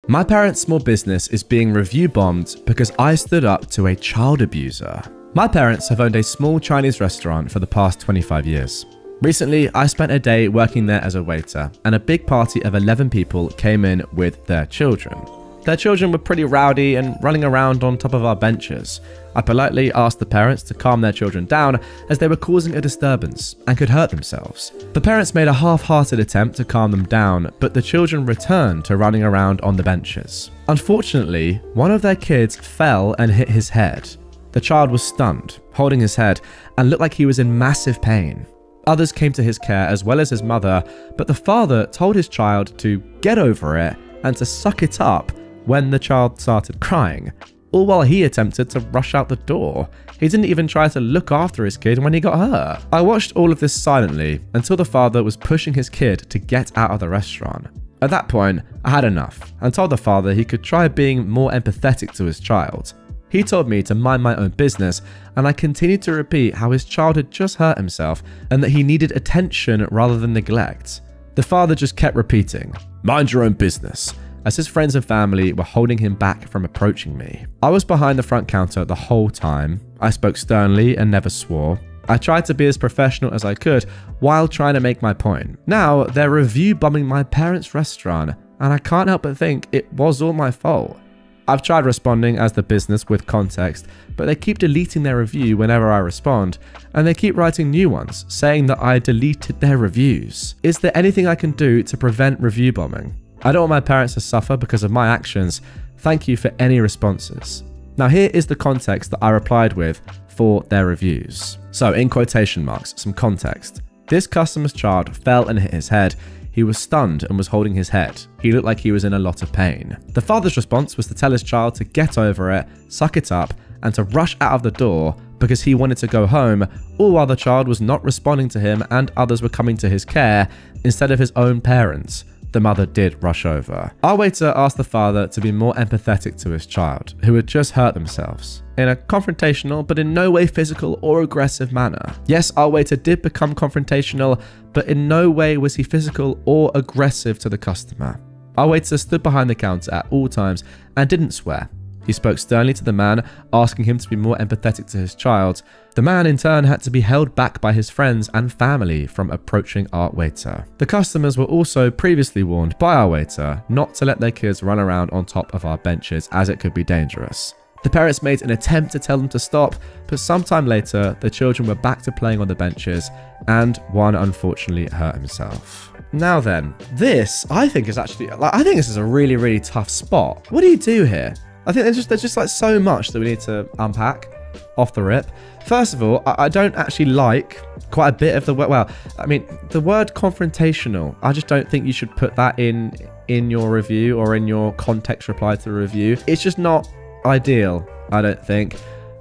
My parents' small business is being review bombed because I stood up to a child abuser. My parents have owned a small Chinese restaurant for the past 25 years. Recently, I spent a day working there as a waiter, and a big party of 11 people came in with their children. Their children were pretty rowdy and running around on top of our benches. I politely asked the parents to calm their children down as they were causing a disturbance and could hurt themselves. The parents made a half-hearted attempt to calm them down, but the children returned to running around on the benches. Unfortunately, one of their kids fell and hit his head. The child was stunned, holding his head, and looked like he was in massive pain. Others came to his care as well as his mother, but the father told his child to get over it and to suck it up when the child started crying, all while he attempted to rush out the door. He didn't even try to look after his kid when he got hurt. I watched all of this silently until the father was pushing his kid to get out of the restaurant. At that point, I had enough and told the father he could try being more empathetic to his child. He told me to mind my own business, and I continued to repeat how his child had just hurt himself and that he needed attention rather than neglect. The father just kept repeating, "Mind your own business," as his friends and family were holding him back from approaching me. I was behind the front counter the whole time. I spoke sternly and never swore. I tried to be as professional as I could while trying to make my point. Now they're review bombing my parents' restaurant, and I can't help but think it was all my fault. I've tried responding as the business with context, but they keep deleting their review whenever I respond, and they keep writing new ones, saying that I deleted their reviews. Is there anything I can do to prevent review bombing? I don't want my parents to suffer because of my actions. Thank you for any responses. Now here is the context that I replied with for their reviews. So in quotation marks, some context. This customer's child fell and hit his head. He was stunned and was holding his head. He looked like he was in a lot of pain. The father's response was to tell his child to get over it, suck it up, and to rush out of the door because he wanted to go home, all while the child was not responding to him and others were coming to his care instead of his own parents. The mother did rush over. Our waiter asked the father to be more empathetic to his child, who had just hurt themselves, in a confrontational but in no way physical or aggressive manner. Yes, our waiter did become confrontational, but in no way was he physical or aggressive to the customer. Our waiter stood behind the counter at all times and didn't swear. He spoke sternly to the man, asking him to be more empathetic to his child. The man in turn had to be held back by his friends and family from approaching our waiter. The customers were also previously warned by our waiter not to let their kids run around on top of our benches as it could be dangerous. The parents made an attempt to tell them to stop, but sometime later, the children were back to playing on the benches, and one unfortunately hurt himself. Now then, this I think is actually, I think this is a really, really tough spot. What do you do here? I think there's just like so much that we need to unpack off the rip. First of all, I don't actually like quite a bit of the word. Well, I mean, the word confrontational, I just don't think you should put that in your review or in your context reply to the review. It's just not ideal, I don't think.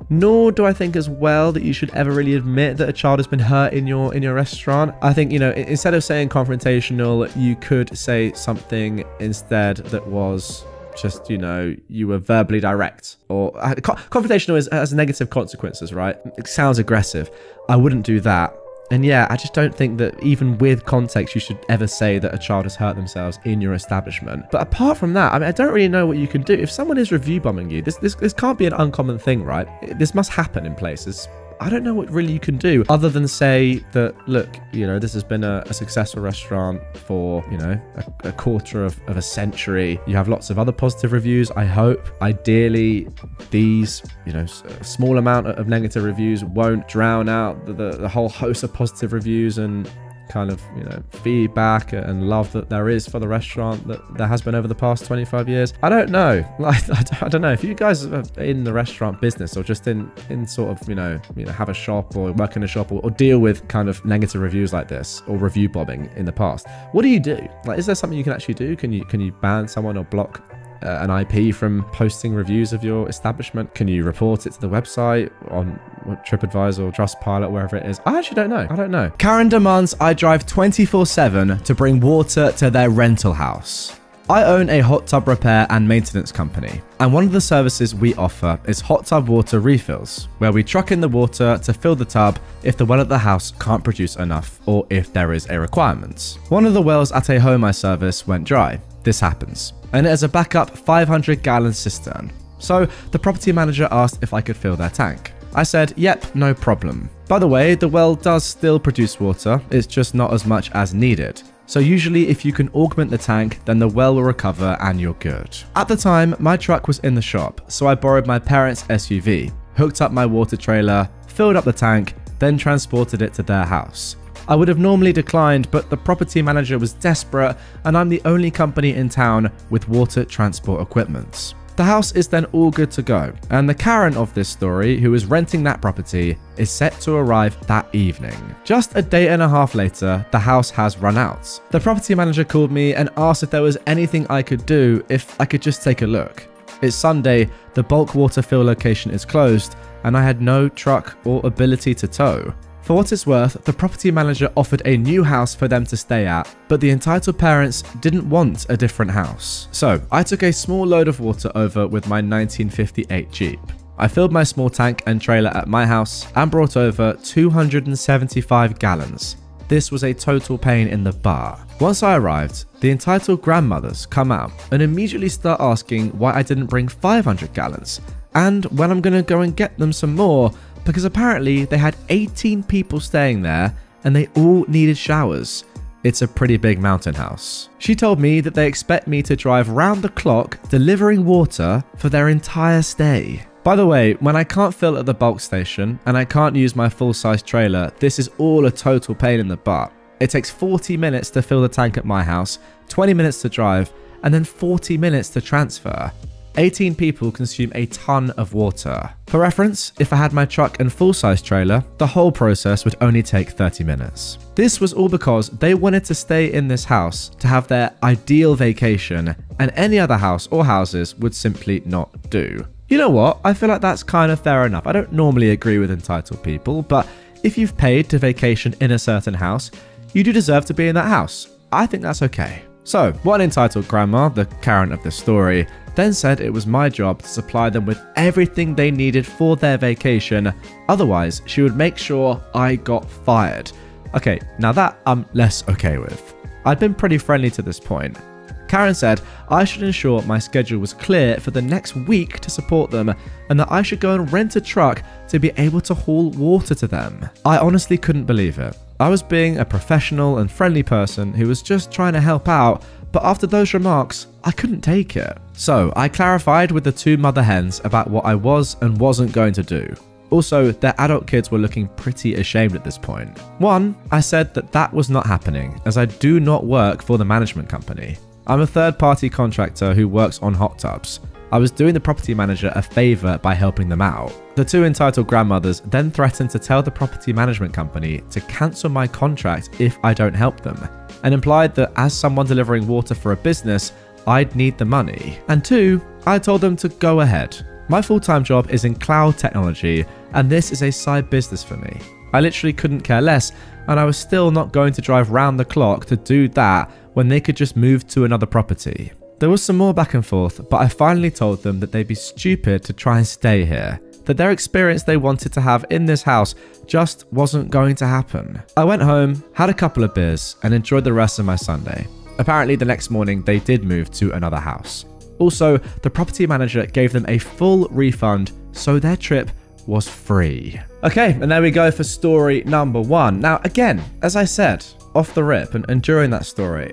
Nor do I think as well that you should ever really admit that a child has been hurt in your restaurant. I think, you know, instead of saying confrontational, you could say something instead that was just, you know, you were verbally direct, or confrontational has negative consequences, right? It sounds aggressive. I wouldn't do that. And yeah, I just don't think that even with context, you should ever say that a child has hurt themselves in your establishment. But apart from that, I mean, I don't really know what you can do. If someone is review bombing you, this can't be an uncommon thing, right? This must happen in places. I don't know what really you can do other than say that, look, you know, this has been a successful restaurant for, you know, a quarter of a century. You have lots of other positive reviews, I hope. Ideally, these, you know, a small amount of negative reviews won't drown out the whole host of positive reviews and kind of, you know, feedback and love that there is for the restaurant that there has been over the past 25 years. I don't know. Like, I don't know if you guys are in the restaurant business or just in sort of, you know, have a shop or work in a shop or deal with kind of negative reviews like this or review bombing in the past. What do you do? Like, is there something you can actually do? Can you ban someone or block an IP from posting reviews of your establishment? Can you report it to the website on TripAdvisor or Trustpilot, wherever it is? I actually don't know. I don't know. Karen demands I drive 24/7 to bring water to their rental house. I own a hot tub repair and maintenance company, and one of the services we offer is hot tub water refills, where we truck in the water to fill the tub if the well at the house can't produce enough or if there is a requirement. One of the wells at a home I service went dry. This happens. and it has a backup 500-gallon cistern. So the property manager asked if I could fill their tank. I said, yep, no problem. By the way, the well does still produce water, it's just not as much as needed. So usually if you can augment the tank, then the well will recover and you're good. At the time, my truck was in the shop, so I borrowed my parents' SUV, hooked up my water trailer, filled up the tank, then transported it to their house. I would have normally declined, but the property manager was desperate and I'm the only company in town with water transport equipment. The house is then all good to go, and the Karen of this story, who is renting that property, is set to arrive that evening. Just a day and a half later, the house has run out. The property manager called me and asked if there was anything I could do, if I could just take a look. It's Sunday, the bulk water fill location is closed, and I had no truck or ability to tow. For what it's worth, the property manager offered a new house for them to stay at, but the entitled parents didn't want a different house. So I took a small load of water over with my 1958 Jeep. I filled my small tank and trailer at my house and brought over 275 gallons. This was a total pain in the butt. Once I arrived, the entitled grandmothers come out and immediately start asking why I didn't bring 500 gallons and when I'm gonna go and get them some more, because apparently they had 18 people staying there and they all needed showers. It's a pretty big mountain house. She told me that they expect me to drive round the clock delivering water for their entire stay. By the way, when I can't fill at the bulk station and I can't use my full-size trailer, this is all a total pain in the butt. It takes 40 minutes to fill the tank at my house, 20 minutes to drive, and then 40 minutes to transfer. 18 people consume a ton of water. For reference, if I had my truck and full-size trailer, the whole process would only take 30 minutes. This was all because they wanted to stay in this house to have their ideal vacation, and any other house or houses would simply not do. You know what? I feel like that's kind of fair enough. I don't normally agree with entitled people, but if you've paid to vacation in a certain house, you do deserve to be in that house. I think that's okay. So, one entitled grandma, the Karen of the story, then said it was my job to supply them with everything they needed for their vacation, otherwise she would make sure I got fired. Okay, now that I'm less okay with. I'd been pretty friendly to this point. Karen said I should ensure my schedule was clear for the next week to support them, and that I should go and rent a truck to be able to haul water to them. I honestly couldn't believe it. I was being a professional and friendly person who was just trying to help out, but after those remarks, I couldn't take it. So I clarified with the two mother hens about what I was and wasn't going to do. Also, their adult kids were looking pretty ashamed at this point. One, I said that that was not happening, as I do not work for the management company. I'm a third-party contractor who works on hot tubs. I was doing the property manager a favor by helping them out. The two entitled grandmothers then threatened to tell the property management company to cancel my contract if I don't help them, and implied that as someone delivering water for a business, I'd need the money. And two, I told them to go ahead. My full-time job is in cloud technology, and this is a side business for me. I literally couldn't care less, and I was still not going to drive round the clock to do that when they could just move to another property. There was some more back and forth, but I finally told them that they'd be stupid to try and stay here, that their experience they wanted to have in this house just wasn't going to happen. I went home, had a couple of beers, and enjoyed the rest of my Sunday. Apparently the next morning they did move to another house. Also, the property manager gave them a full refund, so their trip was free. Okay, and there we go for story number one. Now, again, as I said, off the rip and during that story,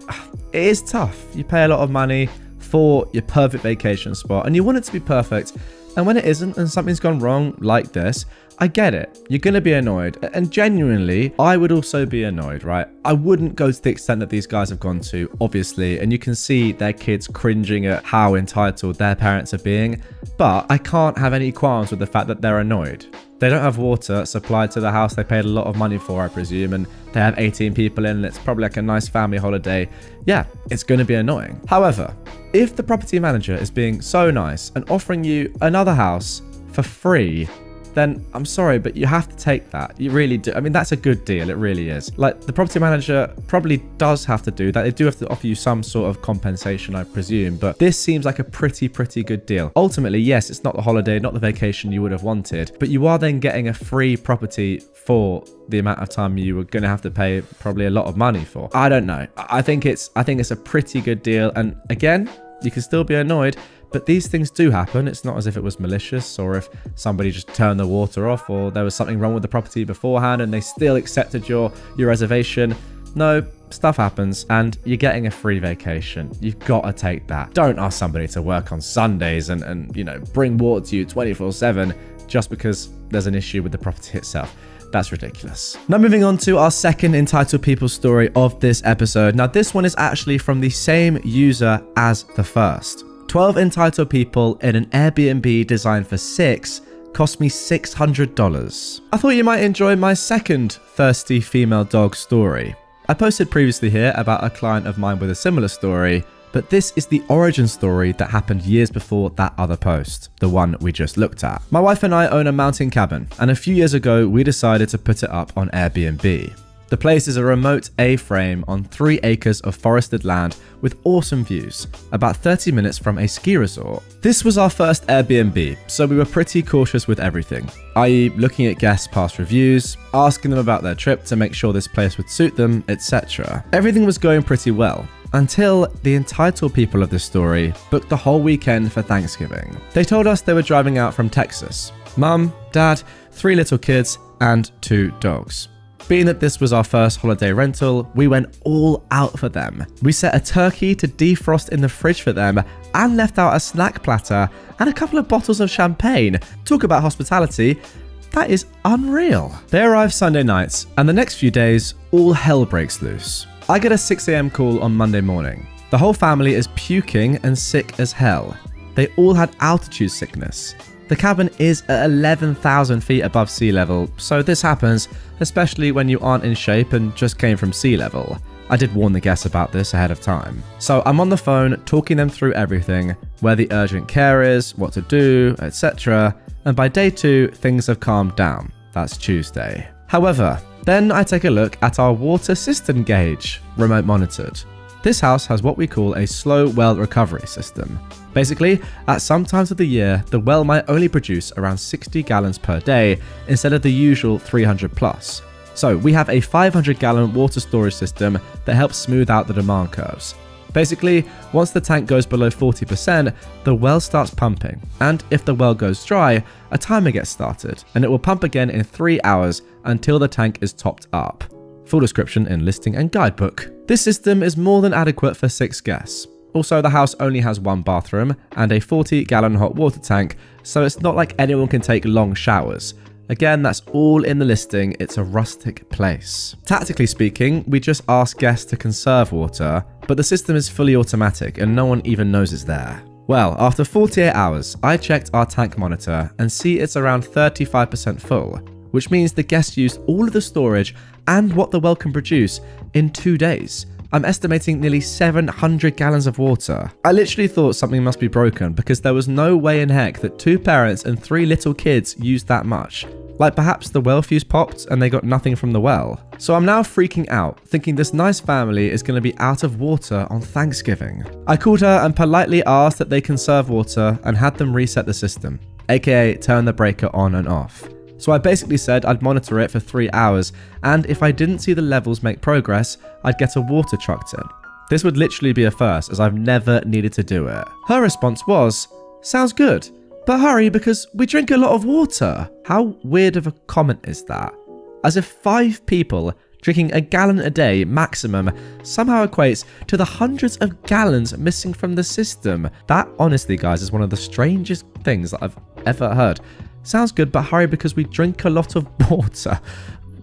it is tough. You pay a lot of money for your perfect vacation spot and you want it to be perfect. And when it isn't and something's gone wrong like this, I get it. You're going to be annoyed. And genuinely, I would also be annoyed, right? I wouldn't go to the extent that these guys have gone to, obviously. And you can see their kids cringing at how entitled their parents are being. But I can't have any qualms with the fact that they're annoyed. They don't have water supplied to the house they paid a lot of money for, I presume, and they have 18 people in and it's probably like a nice family holiday. Yeah, it's going to be annoying. However, if the property manager is being so nice and offering you another house for free, then I'm sorry, but you have to take that. You really do. I mean, that's a good deal. It really is. Like, the property manager probably does have to do that. They do have to offer you some sort of compensation, I presume, but this seems like a pretty good deal. Ultimately, yes, it's not the holiday, not the vacation you would have wanted, but you are then getting a free property for the amount of time you were going to have to pay probably a lot of money for. I don't know. I think it's a pretty good deal. And again, You can still be annoyed, but these things do happen. It's not as if it was malicious or if somebody just turned the water off or there was something wrong with the property beforehand and they still accepted your reservation. No, stuff happens and you're getting a free vacation. You've got to take that. Don't ask somebody to work on Sundays and you know, bring water to you 24/7 just because there's an issue with the property itself. That's ridiculous. Now moving on to our second entitled people story of this episode. Now this one is actually from the same user as the first. 12 entitled people in an Airbnb designed for 6 cost me $600. I thought you might enjoy my second thirsty female dog story. I posted previously here about a client of mine with a similar story, but this is the origin story that happened years before that other post, the one we just looked at. My wife and I own a mountain cabin, and a few years ago we decided to put it up on Airbnb. The place is a remote A-frame on 3 acres of forested land with awesome views, about 30 minutes from a ski resort. This was our first Airbnb, so we were pretty cautious with everything, i.e. looking at guests' past reviews, asking them about their trip to make sure this place would suit them, etc. Everything was going pretty well, until the entitled people of this story booked the whole weekend for Thanksgiving. They told us they were driving out from Texas. Mum, Dad, 3 little kids, and 2 dogs. Being that this was our first holiday rental, we went all out for them. We set a turkey to defrost in the fridge for them and left out a snack platter and a couple of bottles of champagne. Talk about hospitality. That is unreal. They arrive Sunday nights, and the next few days, all hell breaks loose. I get a 6 AM call on Monday morning. The whole family is puking and sick as hell. They all had altitude sickness. The cabin is at 11,000 feet above sea level, so this happens, especially when you aren't in shape and just came from sea level. I did warn the guests about this ahead of time. So I'm on the phone talking them through everything, where the urgent care is, what to do, etc. And by day 2, things have calmed down. That's Tuesday. However, then I take a look at our water cistern gauge, remote monitored. This house has what we call a slow well recovery system. Basically, at some times of the year, the well might only produce around 60 gallons per day instead of the usual 300 plus. So we have a 500 gallon water storage system that helps smooth out the demand curves. Basically, once the tank goes below 40%, the well starts pumping, and if the well goes dry, a timer gets started, and it will pump again in 3 hours until the tank is topped up. Full description in listing and guidebook. This system is more than adequate for 6 guests. Also, the house only has 1 bathroom and a 40-gallon hot water tank, so it's not like anyone can take long showers. Again, that's all in the listing. It's a rustic place. Tactically speaking, we just ask guests to conserve water, but the system is fully automatic and no one even knows it's there. Well, after 48 hours, I checked our tank monitor and see it's around 35% full, which means the guests used all of the storage and what the well can produce in 2 days. I'm estimating nearly 700 gallons of water. I literally thought something must be broken because there was no way in heck that 2 parents and 3 little kids used that much. Like perhaps the well fuse popped and they got nothing from the well. So I'm now freaking out, thinking this nice family is going to be out of water on Thanksgiving. I called her and politely asked that they conserve water and had them reset the system, aka turn the breaker on and off. So I basically said I'd monitor it for 3 hours, and if I didn't see the levels make progress, I'd get a water truck in. This would literally be a first, as I've never needed to do it. Her response was, "Sounds good, but hurry because we drink a lot of water." How weird of a comment is that? As if 5 people drinking a gallon a day maximum somehow equates to the hundreds of gallons missing from the system. That honestly, guys, is one of the strangest things that I've ever heard. Sounds good, but hurry because we drink a lot of water.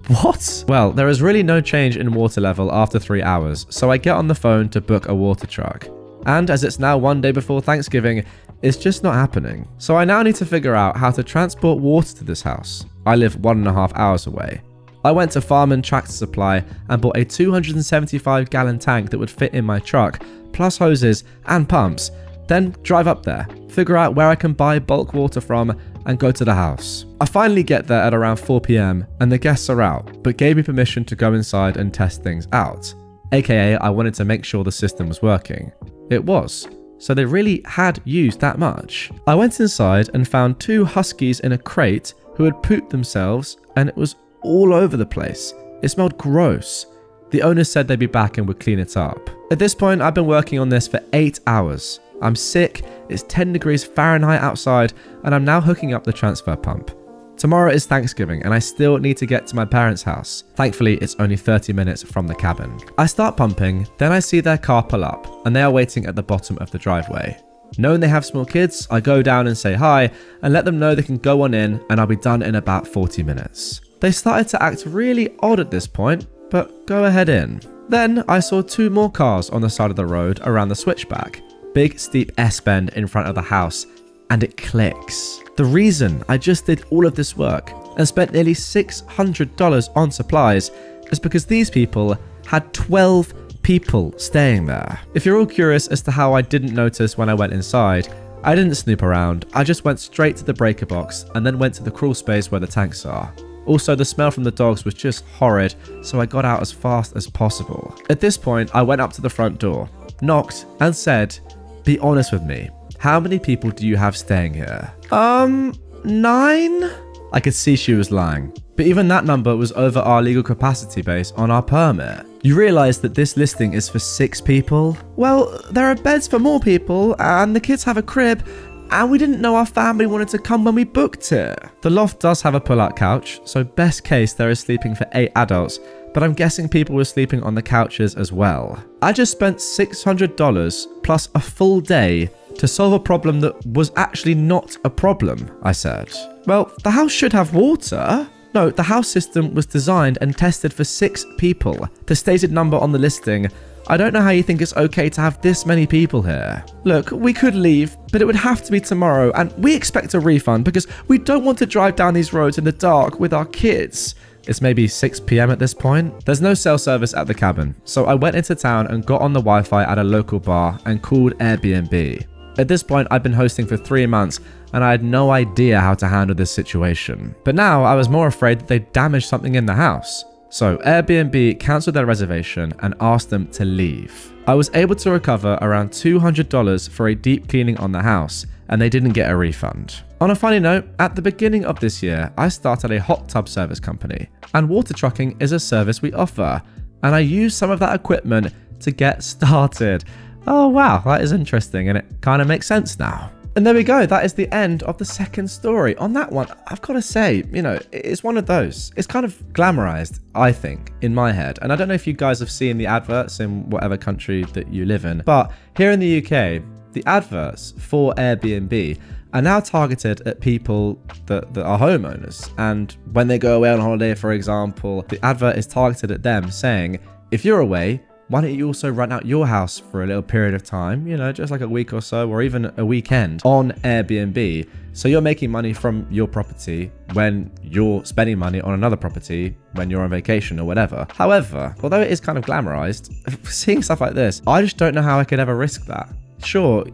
What? Well, there is really no change in water level after 3 hours, so I get on the phone to book a water truck. And as it's now 1 day before Thanksgiving, it's just not happening. So I now need to figure out how to transport water to this house. I live 1.5 hours away. I went to Farm & Tractor Supply and bought a 275 gallon tank that would fit in my truck, plus hoses and pumps. Then drive up there, figure out where I can buy bulk water from, and go to the house. I finally get there at around 4 PM and the guests are out, but gave me permission to go inside and test things out. AKA, I wanted to make sure the system was working. It was. So they really had used that much. I went inside and found 2 huskies in a crate who had pooped themselves, and it was all over the place. It smelled gross. The owners said they'd be back and would clean it up. At this point, I've been working on this for 8 hours. I'm sick, it's 10 degrees Fahrenheit outside, and I'm now hooking up the transfer pump. Tomorrow is Thanksgiving and I still need to get to my parents' house. Thankfully, it's only 30 minutes from the cabin. I start pumping, then I see their car pull up and they are waiting at the bottom of the driveway. Knowing they have small kids, I go down and say hi and let them know they can go on in and I'll be done in about 40 minutes. They started to act really odd at this point, but go ahead in. Then I saw 2 more cars on the side of the road around the switchback. Big steep S-bend in front of the house, and it clicks. The reason I just did all of this work and spent nearly $600 on supplies is because these people had 12 people staying there. If you're all curious as to how I didn't notice when I went inside, I didn't snoop around, I just went straight to the breaker box and then went to the crawl space where the tanks are. Also, the smell from the dogs was just horrid, so I got out as fast as possible. At this point, I went up to the front door, knocked, and said, "Be honest with me. How many people do you have staying here?" 9? I could see she was lying, but even that number was over our legal capacity base on our permit. You realise that this listing is for 6 people? Well, there are beds for more people, and the kids have a crib, and we didn't know our family wanted to come when we booked it. The loft does have a pull-out couch, so best case there is sleeping for 8 adults, but I'm guessing people were sleeping on the couches as well. I just spent $600 plus a full day to solve a problem that was actually not a problem, I said. Well, the house should have water. No, the house system was designed and tested for 6 people. The stated number on the listing. I don't know how you think it's okay to have this many people here. Look, we could leave, but it would have to be tomorrow, and we expect a refund because we don't want to drive down these roads in the dark with our kids. It's maybe 6 PM at this point. There's no cell service at the cabin, so I went into town and got on the Wi-Fi at a local bar and called Airbnb. At this point, I'd been hosting for 3 months and I had no idea how to handle this situation. But now I was more afraid that they'd damaged something in the house. So Airbnb cancelled their reservation and asked them to leave. I was able to recover around $200 for a deep cleaning on the house, and they didn't get a refund. On a funny note, at the beginning of this year, I started a hot tub service company, and water trucking is a service we offer, and I used some of that equipment to get started. Oh wow, that is interesting, and it kind of makes sense now. And there we go, that is the end of the second story. On that one, I've got to say, you know, it's one of those. It's kind of glamorized, I think, in my head. And I don't know if you guys have seen the adverts in whatever country that you live in, but here in the UK, the adverts for Airbnb are now targeted at people that are homeowners. And when they go away on holiday, for example, the advert is targeted at them saying, if you're away, why don't you also rent out your house for a little period of time, you know, just like a week or so, or even a weekend on Airbnb. So you're making money from your property when you're spending money on another property when you're on vacation or whatever. However, although it is kind of glamorized, seeing stuff like this, I just don't know how I could ever risk that. Sure,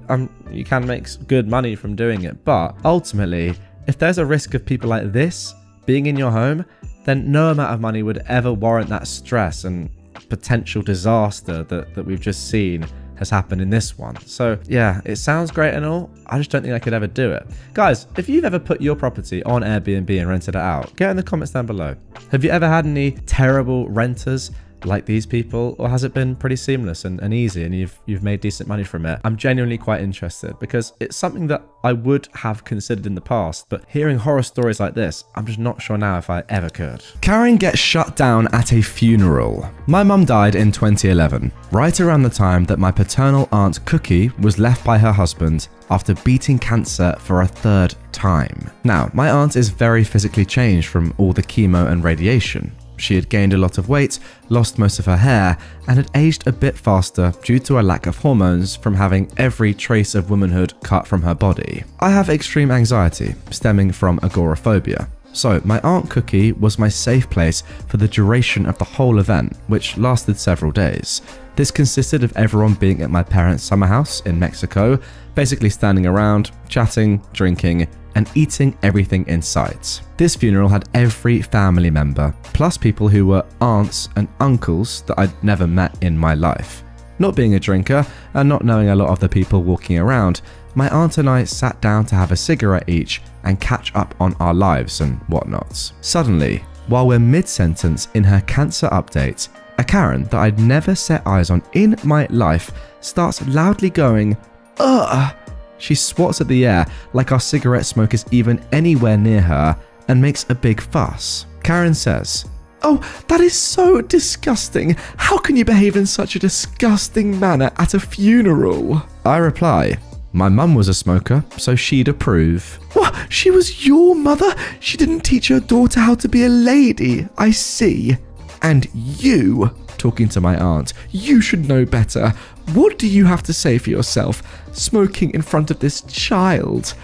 you can make good money from doing it, but ultimately, if there's a risk of people like this being in your home, then no amount of money would ever warrant that stress and potential disaster that we've just seen has happened in this one. So yeah, it sounds great and all, I just don't think I could ever do it. Guys, if you've ever put your property on Airbnb and rented it out, get in the comments down below. Have you ever had any terrible renters like these people, or has it been pretty seamless and easy and you've made decent money from it? I'm genuinely quite interested because it's something that I would have considered in the past, but hearing horror stories like this, I'm just not sure now if I ever could. Karen gets shut down at a funeral. My mum died in 2011, right around the time that my paternal aunt Cookie was left by her husband after beating cancer for a 3rd time. Now, my aunt is very physically changed from all the chemo and radiation. She had gained a lot of weight, lost most of her hair, and had aged a bit faster due to a lack of hormones from having every trace of womanhood cut from her body. I have extreme anxiety, stemming from agoraphobia. So my Aunt Cookie was my safe place for the duration of the whole event, which lasted several days. This consisted of everyone being at my parents' summer house in Mexico, basically standing around, chatting, drinking, and eating everything in sight. This funeral had every family member, plus people who were aunts and uncles that I'd never met in my life. Not being a drinker and not knowing a lot of the people walking around, my aunt and I sat down to have a cigarette each and catch up on our lives and whatnots. Suddenly, while we're mid-sentence in her cancer update, a Karen that I'd never set eyes on in my life starts loudly going, Ugh! She swats at the air like our cigarette smoke is even anywhere near her and makes a big fuss. Karen says, "Oh, that is so disgusting. How can you behave in such a disgusting manner at a funeral?" I reply, "My mum was a smoker, so she'd approve." "What? She was your mother? She didn't teach her daughter how to be a lady? I see. And you," talking to my aunt, "you should know better. What do you have to say for yourself? Smoking in front of this child."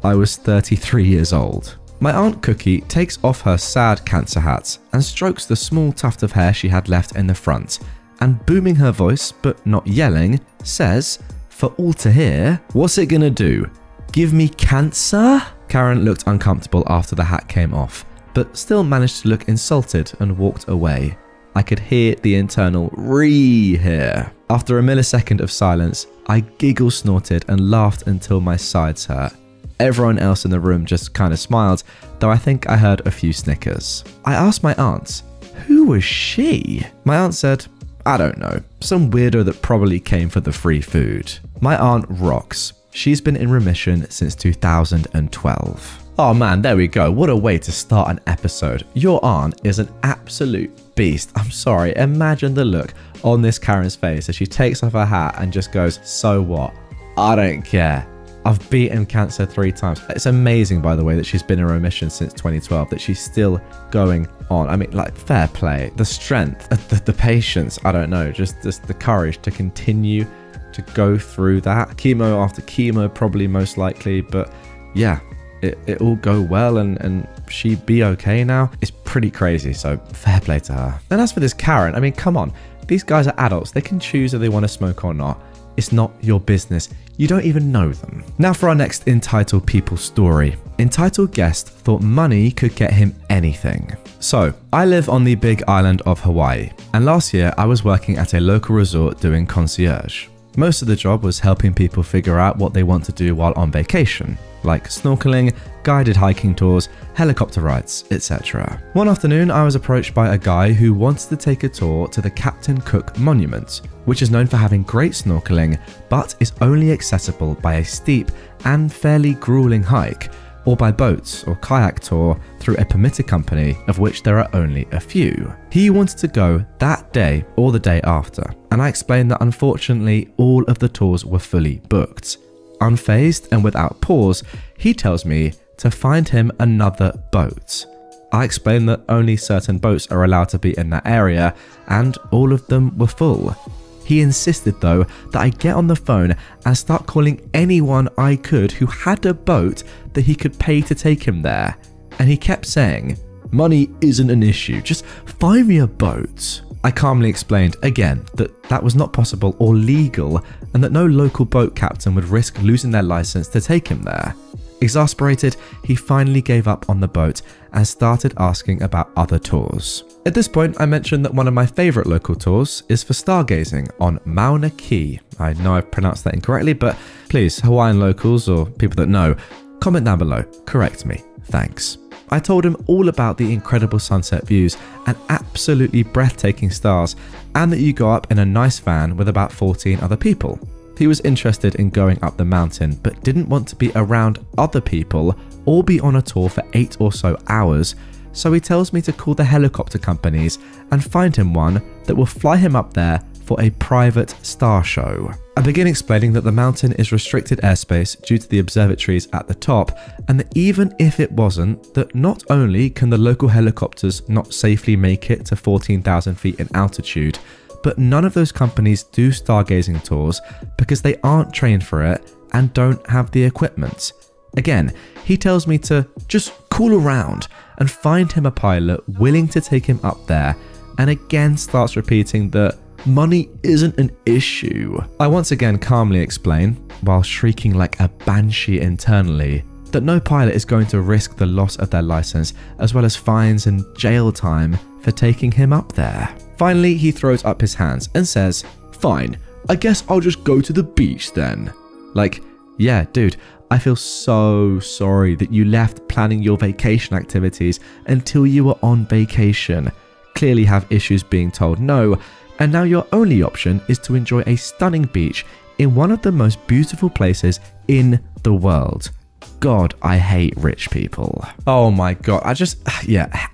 I was 33 years old. My Aunt Cookie takes off her sad cancer hat and strokes the small tuft of hair she had left in the front, and booming her voice, but not yelling, says, for all to hear, "What's it gonna do? Give me cancer?" Karen looked uncomfortable after the hat came off, but still managed to look insulted and walked away. I could hear the internal "ree" here. After a millisecond of silence, I giggle snorted and laughed until my sides hurt. Everyone else in the room just kind of smiled, though I think I heard a few snickers. I asked my aunt, "Who was she?" My aunt said, "I don't know, some weirdo that probably came for the free food." My aunt rocks. She's been in remission since 2012. Oh man, there we go. What a way to start an episode. Your aunt is an absolute beast. I'm sorry, imagine the look on this Karen's face as she takes off her hat and just goes, "So what? I don't care. I've beaten cancer 3 times." It's amazing, by the way, that she's been in remission since 2012, that she's still going on. I mean, like, fair play. The strength, the patience, I don't know, just the courage to continue to go through that. Chemo after chemo, probably most likely, but yeah, it all go well and she be okay now. It's pretty crazy, so fair play to her. And as for this Karen, I mean, come on. These guys are adults. They can choose if they want to smoke or not. It's not your business. You don't even know them. Now for our next entitled people story. Entitled guest thought money could get him anything. So, I live on the big island of Hawaii, and last year I was working at a local resort doing concierge. Most of the job was helping people figure out what they want to do while on vacation, like snorkeling, guided hiking tours, helicopter rides, etc. One afternoon, I was approached by a guy who wanted to take a tour to the Captain Cook Monument, which is known for having great snorkeling, but is only accessible by a steep and fairly grueling hike, or by boats or kayak tour through a permitted company, of which there are only a few. He wanted to go that day or the day after, and I explained that unfortunately all of the tours were fully booked. Unfazed and without pause, he tells me to find him another boat. I explained that only certain boats are allowed to be in that area, and all of them were full. He insisted though that I get on the phone and start calling anyone I could who had a boat that he could pay to take him there. And he kept saying, "Money isn't an issue, just find me a boat." I calmly explained again that that was not possible or legal, and that no local boat captain would risk losing their license to take him there. Exasperated, he finally gave up on the boat and started asking about other tours. At this point, I mentioned that one of my favourite local tours is for stargazing on Mauna Kea. I know I've pronounced that incorrectly, but please, Hawaiian locals or people that know, comment down below, correct me, thanks. I told him all about the incredible sunset views and absolutely breathtaking stars, and that you go up in a nice van with about 14 other people. He was interested in going up the mountain, but didn't want to be around other people or be on a tour for 8 or so hours, so he tells me to call the helicopter companies and find him one that will fly him up there for a private star show. I begin explaining that the mountain is restricted airspace due to the observatories at the top, and that even if it wasn't, that not only can the local helicopters not safely make it to 14,000 feet in altitude, but none of those companies do stargazing tours because they aren't trained for it and don't have the equipment. Again, he tells me to just call around and find him a pilot willing to take him up there, and again starts repeating that money isn't an issue. I once again calmly explain, while shrieking like a banshee internally, that no pilot is going to risk the loss of their license as well as fines and jail time for taking him up there. Finally, he throws up his hands and says, "Fine, I guess I'll just go to the beach then." Like, yeah, dude, I feel so sorry that you left planning your vacation activities until you were on vacation, clearly have issues being told no, and now your only option is to enjoy a stunning beach in one of the most beautiful places in the world. God, I hate rich people. Oh my God.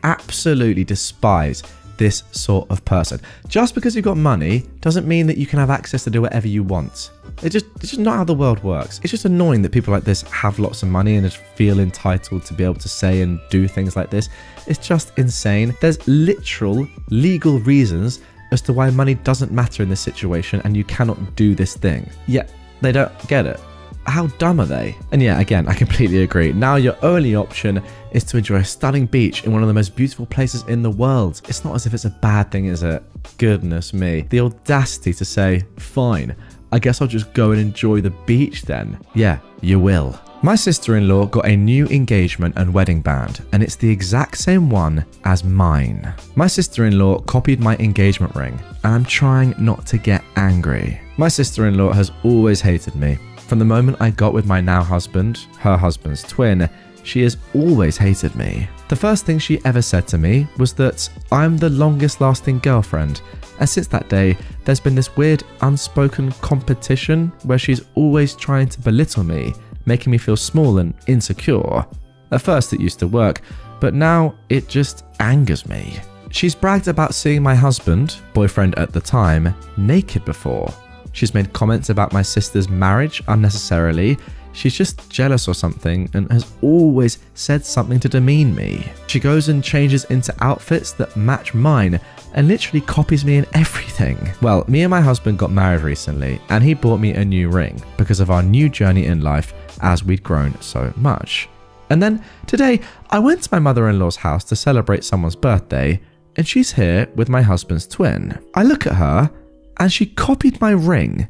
Absolutely despise this sort of person. Just because you've got money doesn't mean that you can have access to do whatever you want. It's just not how the world works. It's just annoying that people like this have lots of money and just feel entitled to be able to say and do things like this. It's just insane. There's literal legal reasons as to why money doesn't matter in this situation and you cannot do this thing. Yet they don't get it. How dumb are they? And yeah, again, I completely agree. Now your only option is to enjoy a stunning beach in one of the most beautiful places in the world. It's not as if it's a bad thing, is it? Goodness me. The audacity to say, fine, I guess I'll just go and enjoy the beach then. Yeah, you will. My sister-in-law got a new engagement and wedding band, and it's the exact same one as mine. My sister-in-law copied my engagement ring, and I'm trying not to get angry. My sister-in-law has always hated me. From the moment I got with my now husband, her husband's twin, she has always hated me. The first thing she ever said to me was that I'm the longest lasting girlfriend, and since that day, there's been this weird unspoken competition where she's always trying to belittle me, making me feel small and insecure. At first it used to work, but now it just angers me. She's bragged about seeing my husband, boyfriend at the time, naked before. She's made comments about my sister's marriage unnecessarily. She's just jealous or something and has always said something to demean me. She goes and changes into outfits that match mine and literally copies me in everything. Well, me and my husband got married recently and he bought me a new ring because of our new journey in life as we'd grown so much. And then today I went to my mother-in-law's house to celebrate someone's birthday and she's here with my husband's twin. I look at her and she copied my ring.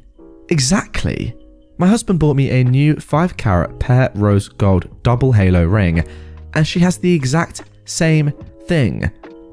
Exactly. My husband bought me a new 5-carat pear rose gold double halo ring, and she has the exact same thing.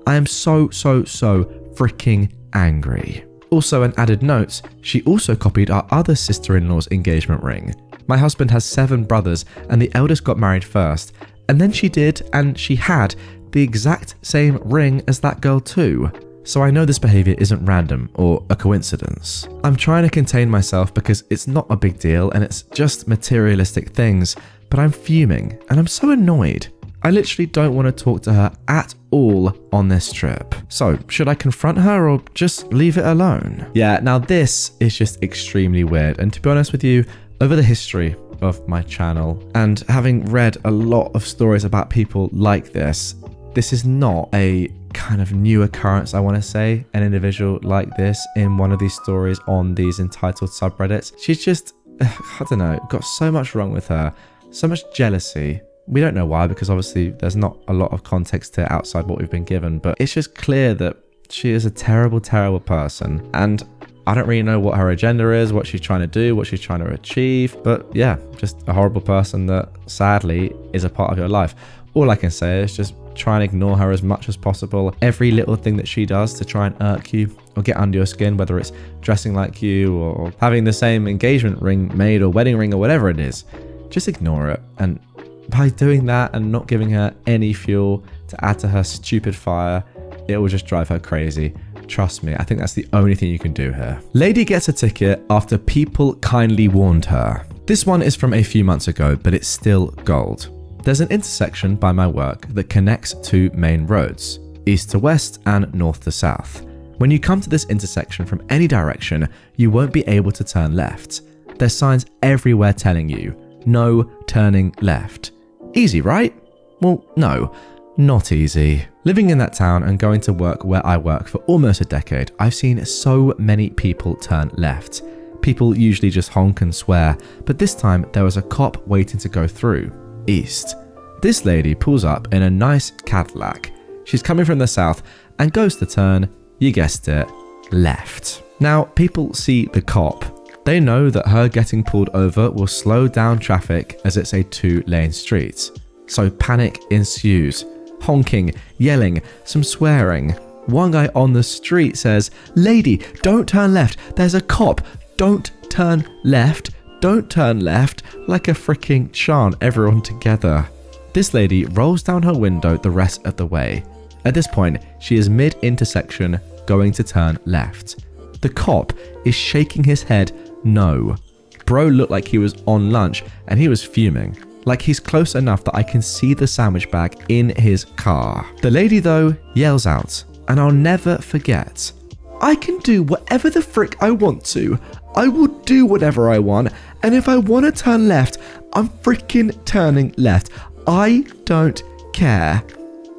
I am so freaking angry. Also, an added note, she also copied our other sister-in-law's engagement ring. My husband has 7 brothers, and the eldest got married first, and then she did, and she had the exact same ring as that girl too. So I know this behavior isn't random or a coincidence. I'm trying to contain myself because it's not a big deal and it's just materialistic things, but I'm fuming and I'm so annoyed. I literally don't want to talk to her at all on this trip. So should I confront her or just leave it alone? Yeah, now this is just extremely weird. And to be honest with you, over the history of my channel and having read a lot of stories about people like this is not a kind of new occurrence, I want to say, an individual like this in one of these stories on these entitled subreddits. She's just, I don't know, got so much wrong with her, so much jealousy. We don't know why, because obviously there's not a lot of context to outside what we've been given, but it's just clear that she is a terrible person. And I don't really know what her agenda is, what she's trying to do, what she's trying to achieve, but yeah, just a horrible person that sadly is a part of your life. All I can say is just try and ignore her as much as possible. Every little thing that she does to try and irk you or get under your skin, whether it's dressing like you or having the same engagement ring made or wedding ring or whatever it is, just ignore it. And by doing that and not giving her any fuel to add to her stupid fire, it will just drive her crazy. Trust me, I think that's the only thing you can do here. Lady gets a ticket after people kindly warned her. This one is from a few months ago, but it's still gold. There's an intersection by my work that connects 2 main roads, east to west and north to south. When you come to this intersection from any direction, you won't be able to turn left. There's signs everywhere telling you, no turning left. Easy, right? Well, no, not easy. Living in that town and going to work where I work for almost a decade, I've seen so many people turn left. People usually just honk and swear, but this time there was a cop waiting to go through. East. This lady pulls up in a nice Cadillac. She's coming from the south and goes to turn, you guessed it, left. Now, people see the cop. They know that her getting pulled over will slow down traffic as it's a 2-lane street. So panic ensues. Honking, yelling, some swearing. One guy on the street says, "Lady, don't turn left. There's a cop. Don't turn left. Don't turn left," like a freaking chant, everyone together. This lady rolls down her window the rest of the way. At this point, she is mid-intersection going to turn left. The cop is shaking his head no. Bro looked like he was on lunch and he was fuming. Like he's close enough that I can see the sandwich bag in his car. The lady though yells out, and I'll never forget, "I can do whatever the frick I want to. I will do whatever I want, and if I want to turn left, I'm freaking turning left. I don't care."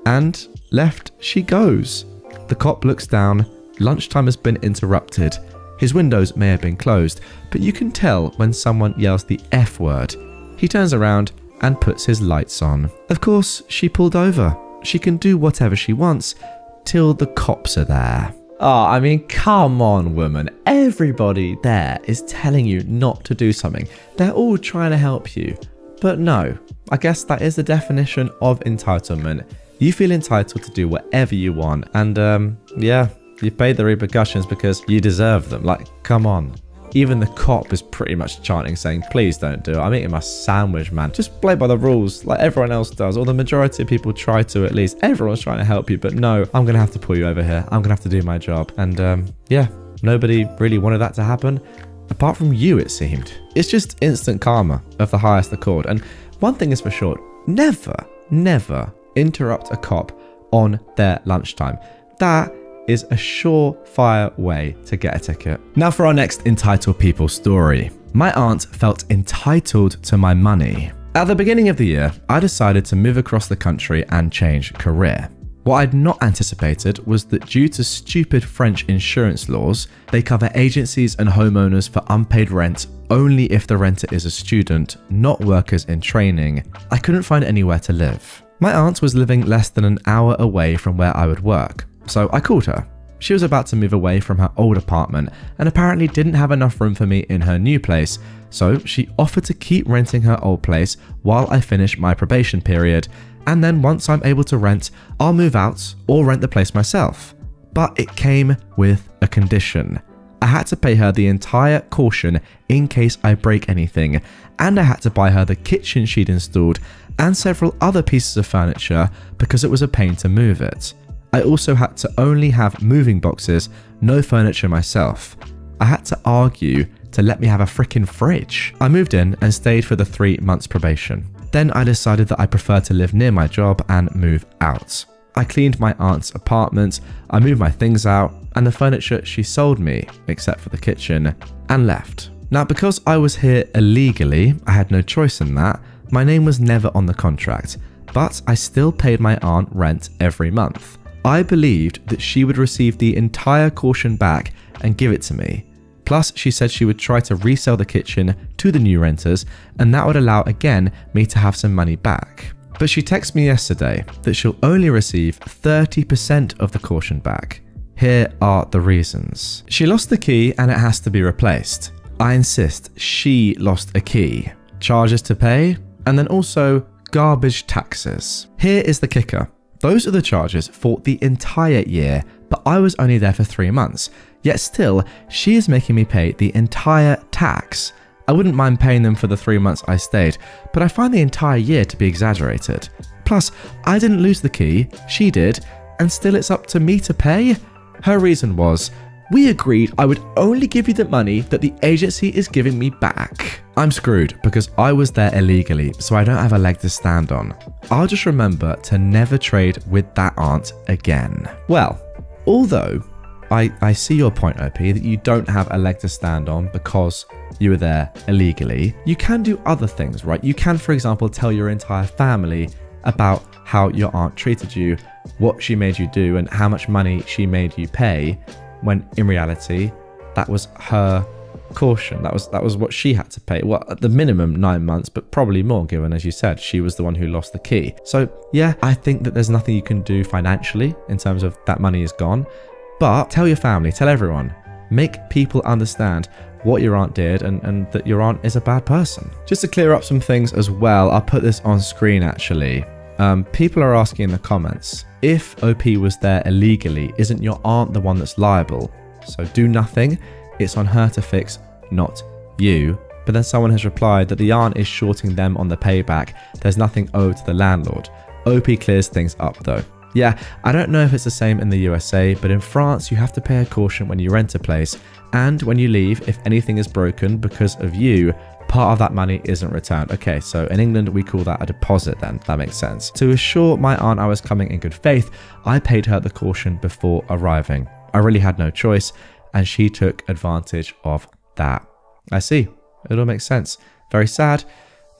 And left she goes. The cop looks down. Lunchtime has been interrupted. His windows may have been closed, but you can tell when someone yells the F word. He turns around and puts his lights on. Of course, she pulled over. She can do whatever she wants till the cops are there. Oh, I mean, come on, woman. Everybody there is telling you not to do something. They're all trying to help you. But no, I guess that is the definition of entitlement. You feel entitled to do whatever you want. And yeah, you pay the repercussions because you deserve them. Like, come on. Even the cop is pretty much chanting, saying, please don't do it. I'm eating my sandwich, man. Just play by the rules like everyone else does. Or the majority of people try to, at least. Everyone's trying to help you. But no, I'm going to have to pull you over here. I'm going to have to do my job. And yeah, nobody really wanted that to happen. Apart from you, it seemed. It's just instant karma of the highest accord. And one thing is for sure, never interrupt a cop on their lunchtime. That is a surefire way to get a ticket. Now for our next entitled people story. My aunt felt entitled to my money. At the beginning of the year, I decided to move across the country and change career. What I'd not anticipated was that due to stupid French insurance laws, they cover agencies and homeowners for unpaid rent only if the renter is a student, not workers in training. I couldn't find anywhere to live. My aunt was living less than an hour away from where I would work, so I called her. She was about to move away from her old apartment and apparently didn't have enough room for me in her new place, so she offered to keep renting her old place while I finish my probation period, and then once I'm able to rent, I'll move out or rent the place myself. But it came with a condition. I had to pay her the entire caution in case I break anything, and I had to buy her the kitchen she'd installed and several other pieces of furniture because it was a pain to move it. I also had to only have moving boxes, no furniture myself. I had to argue to let me have a freaking fridge. I moved in and stayed for the 3 months probation. Then I decided that I preferred to live near my job and move out. I cleaned my aunt's apartment, I moved my things out, and the furniture she sold me, except for the kitchen, and left. Now, because I was here illegally, I had no choice in that. My name was never on the contract, but I still paid my aunt rent every month. I believed that she would receive the entire caution back and give it to me. Plus, she said she would try to resell the kitchen to the new renters, and that would allow again me to have some money back. But she texted me yesterday that she'll only receive 30% of the caution back. Here are the reasons. She lost the key and it has to be replaced. I insist she lost a key. Charges to pay, and then also garbage taxes. Here is the kicker. Those are the charges for the entire year, but I was only there for 3 months. Yet still, she is making me pay the entire tax. I wouldn't mind paying them for the 3 months I stayed, but I find the entire year to be exaggerated. Plus, I didn't lose the key, she did, and still it's up to me to pay? Her reason was, we agreed I would only give you the money that the agency is giving me back. I'm screwed because I was there illegally, so I don't have a leg to stand on. I'll just remember to never trade with that aunt again. Well, although I see your point, OP, that you don't have a leg to stand on because you were there illegally. You can do other things, right? You can, for example, tell your entire family about how your aunt treated you, what she made you do, and how much money she made you pay, when in reality, that was her caution. That was what she had to pay. Well, at the minimum 9 months, but probably more, given, as you said, she was the one who lost the key. So yeah, I think that there's nothing you can do financially in terms of that money is gone. But tell your family, tell everyone, make people understand what your aunt did and that your aunt is a bad person. Just to clear up some things as well, I'll put this on screen actually. People are asking in the comments, if OP was there illegally, isn't your aunt the one that's liable? So do nothing, it's on her to fix, not you. But then someone has replied that the aunt is shorting them on the payback, there's nothing owed to the landlord. OP clears things up though. Yeah, I don't know if it's the same in the USA, but in France you have to pay a caution when you rent a place, and when you leave, if anything is broken because of you, part of that money isn't returned. Okay, so in England we call that a deposit then, that makes sense. To assure my aunt I was coming in good faith, I paid her the caution before arriving. I really had no choice, and she took advantage of that. I see, it all makes sense. Very sad,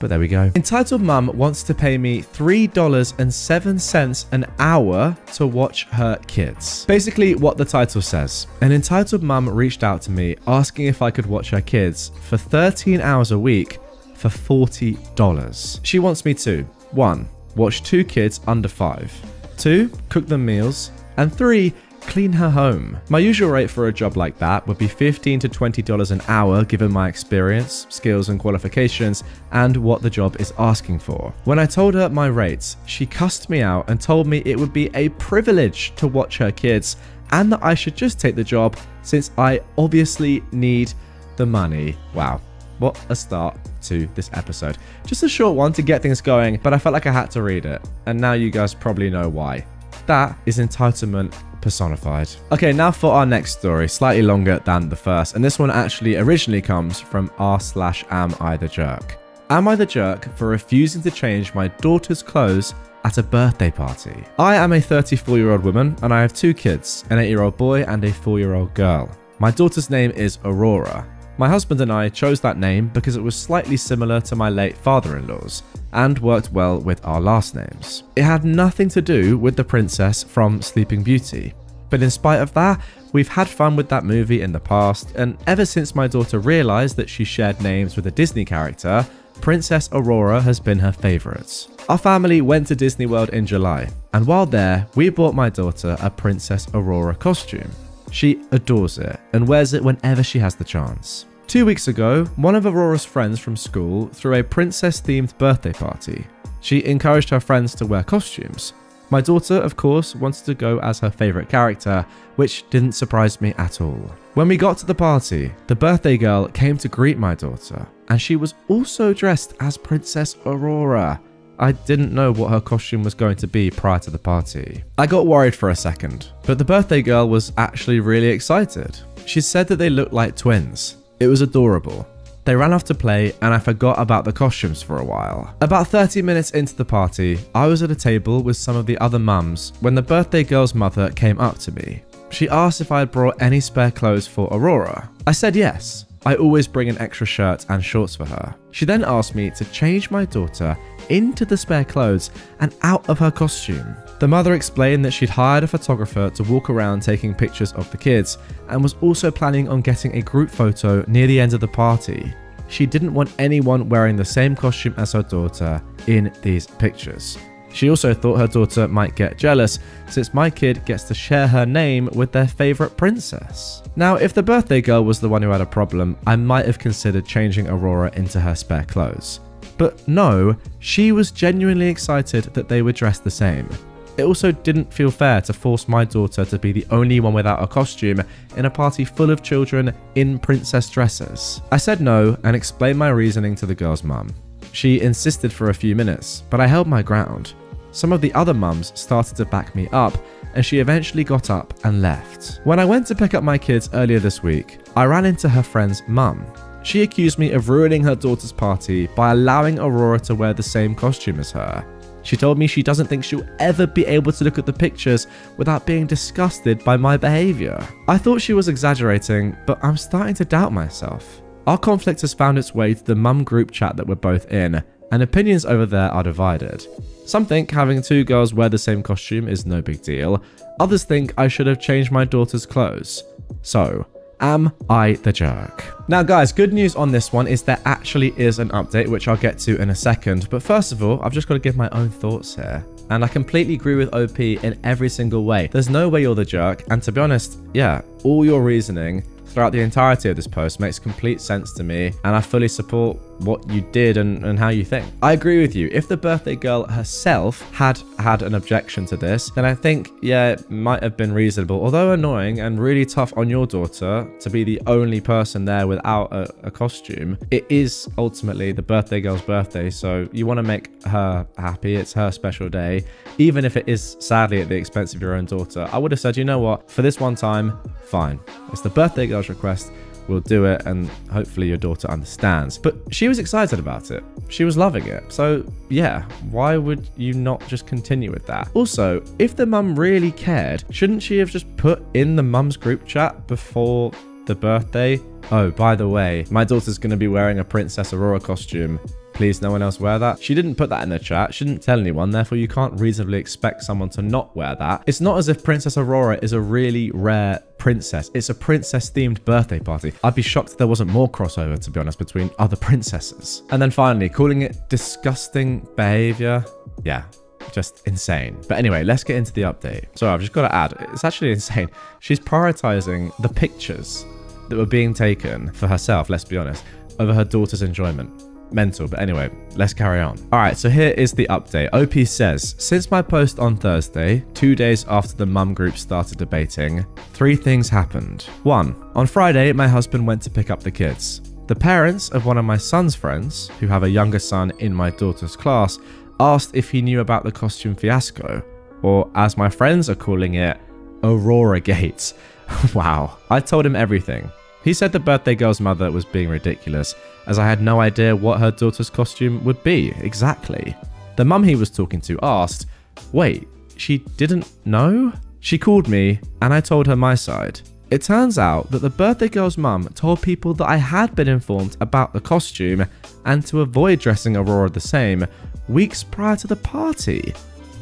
but there we go. Entitled Mum wants to pay me $3.07 an hour to watch her kids. Basically what the title says. An entitled mum reached out to me asking if I could watch her kids for 13 hours a week for $40. She wants me to 1. Watch 2 kids under 5. 2. Cook them meals. And 3. Clean her home. My usual rate for a job like that would be $15 to $20 an hour given my experience, skills and qualifications, and what the job is asking for. When I told her my rates, she cussed me out and told me it would be a privilege to watch her kids and that I should just take the job since I obviously need the money. Wow. What a start to this episode. Just a short one to get things going, but I felt like I had to read it. And now you guys probably know why. That is entitlement personified. Okay, now for our next story, slightly longer than the first, and this one actually originally comes from r/AmITheJerk. Am I the jerk for refusing to change my daughter's clothes at a birthday party? I am a 34-year-old woman and I have 2 kids, an 8-year-old boy and a 4-year-old girl. My daughter's name is Aurora. My husband and I chose that name because it was slightly similar to my late father-in-law's and worked well with our last names. It had nothing to do with the princess from Sleeping Beauty, but in spite of that, we've had fun with that movie in the past, and ever since my daughter realized that she shared names with a Disney character, Princess Aurora has been her favorite. Our family went to Disney World in July, and while there, we bought my daughter a Princess Aurora costume. She adores it and wears it whenever she has the chance. 2 weeks ago, one of Aurora's friends from school threw a princess-themed birthday party. She encouraged her friends to wear costumes. My daughter, of course, wanted to go as her favorite character, which didn't surprise me at all. When we got to the party, the birthday girl came to greet my daughter, and she was also dressed as Princess Aurora. I didn't know what her costume was going to be prior to the party. I got worried for a second, but the birthday girl was actually really excited. She said that they looked like twins. It was adorable. They ran off to play and I forgot about the costumes for a while. About 30 minutes into the party, I was at a table with some of the other mums when the birthday girl's mother came up to me. She asked if I had brought any spare clothes for Aurora. I said yes. I always bring an extra shirt and shorts for her. She then asked me to change my daughter into the spare clothes and out of her costume. The mother explained that she'd hired a photographer to walk around taking pictures of the kids and was also planning on getting a group photo near the end of the party. She didn't want anyone wearing the same costume as her daughter in these pictures. She also thought her daughter might get jealous since my kid gets to share her name with their favorite princess. Now, if the birthday girl was the one who had a problem, I might have considered changing Aurora into her spare clothes. But no, she was genuinely excited that they were dressed the same. It also didn't feel fair to force my daughter to be the only one without a costume in a party full of children in princess dresses. I said no and explained my reasoning to the girl's mum. She insisted for a few minutes, but I held my ground. Some of the other mums started to back me up, and she eventually got up and left. When I went to pick up my kids earlier this week, I ran into her friend's mum. She accused me of ruining her daughter's party by allowing Aurora to wear the same costume as her. She told me she doesn't think she'll ever be able to look at the pictures without being disgusted by my behavior. I thought she was exaggerating, but I'm starting to doubt myself. Our conflict has found its way to the mum group chat that we're both in, and opinions over there are divided. Some think having 2 girls wear the same costume is no big deal. Others think I should have changed my daughter's clothes. So, am I the jerk? Now guys, good news on this one is there actually is an update, which I'll get to in a second. But first of all, I've just got to give my own thoughts here. And I completely agree with OP in every single way. There's no way you're the jerk. And to be honest, yeah, all your reasoning throughout the entirety of this post makes complete sense to me. And I fully support what you did and how you think. I agree with you. If the birthday girl herself had an objection to this, then I think, yeah, it might have been reasonable, although annoying and really tough on your daughter to be the only person there without a costume. It is ultimately the birthday girl's birthday, so you want to make her happy. It's her special day, even if it is sadly at the expense of your own daughter. I would have said, you know what, for this one time, fine. It's the birthday girl's request. We'll do it, and hopefully your daughter understands. But she was excited about it. She was loving it. So yeah, why would you not just continue with that? Also, if the mum really cared, shouldn't she have just put in the mum's group chat before the birthday, oh, by the way, my daughter's going to be wearing a Princess Aurora costume. Please, no one else wear that. She didn't put that in the chat. She didn't tell anyone. Therefore, you can't reasonably expect someone to not wear that. It's not as if Princess Aurora is a really rare princess. It's a princess-themed birthday party. I'd be shocked if there wasn't more crossover, to be honest, between other princesses. And then finally, calling it disgusting behavior. Yeah, just insane. But anyway, let's get into the update. So I've just got to add, it's actually insane. She's prioritizing the pictures that were being taken for herself, let's be honest, over her daughter's enjoyment. Mental. But anyway, let's carry on. All right, so here is the update. OP says, since my post on Thursday, 2 days after the mum group started debating, 3 things happened. 1. On Friday, my husband went to pick up the kids. The parents of one of my son's friends, who have a younger son in my daughter's class, asked if he knew about the costume fiasco, or as my friends are calling it, Aurora Gates. Wow. I told him everything. He said the birthday girl's mother was being ridiculous, as I had no idea what her daughter's costume would be exactly. The mum he was talking to asked, wait, she didn't know? She called me and I told her my side. It turns out that the birthday girl's mum told people that I had been informed about the costume and to avoid dressing Aurora the same weeks prior to the party.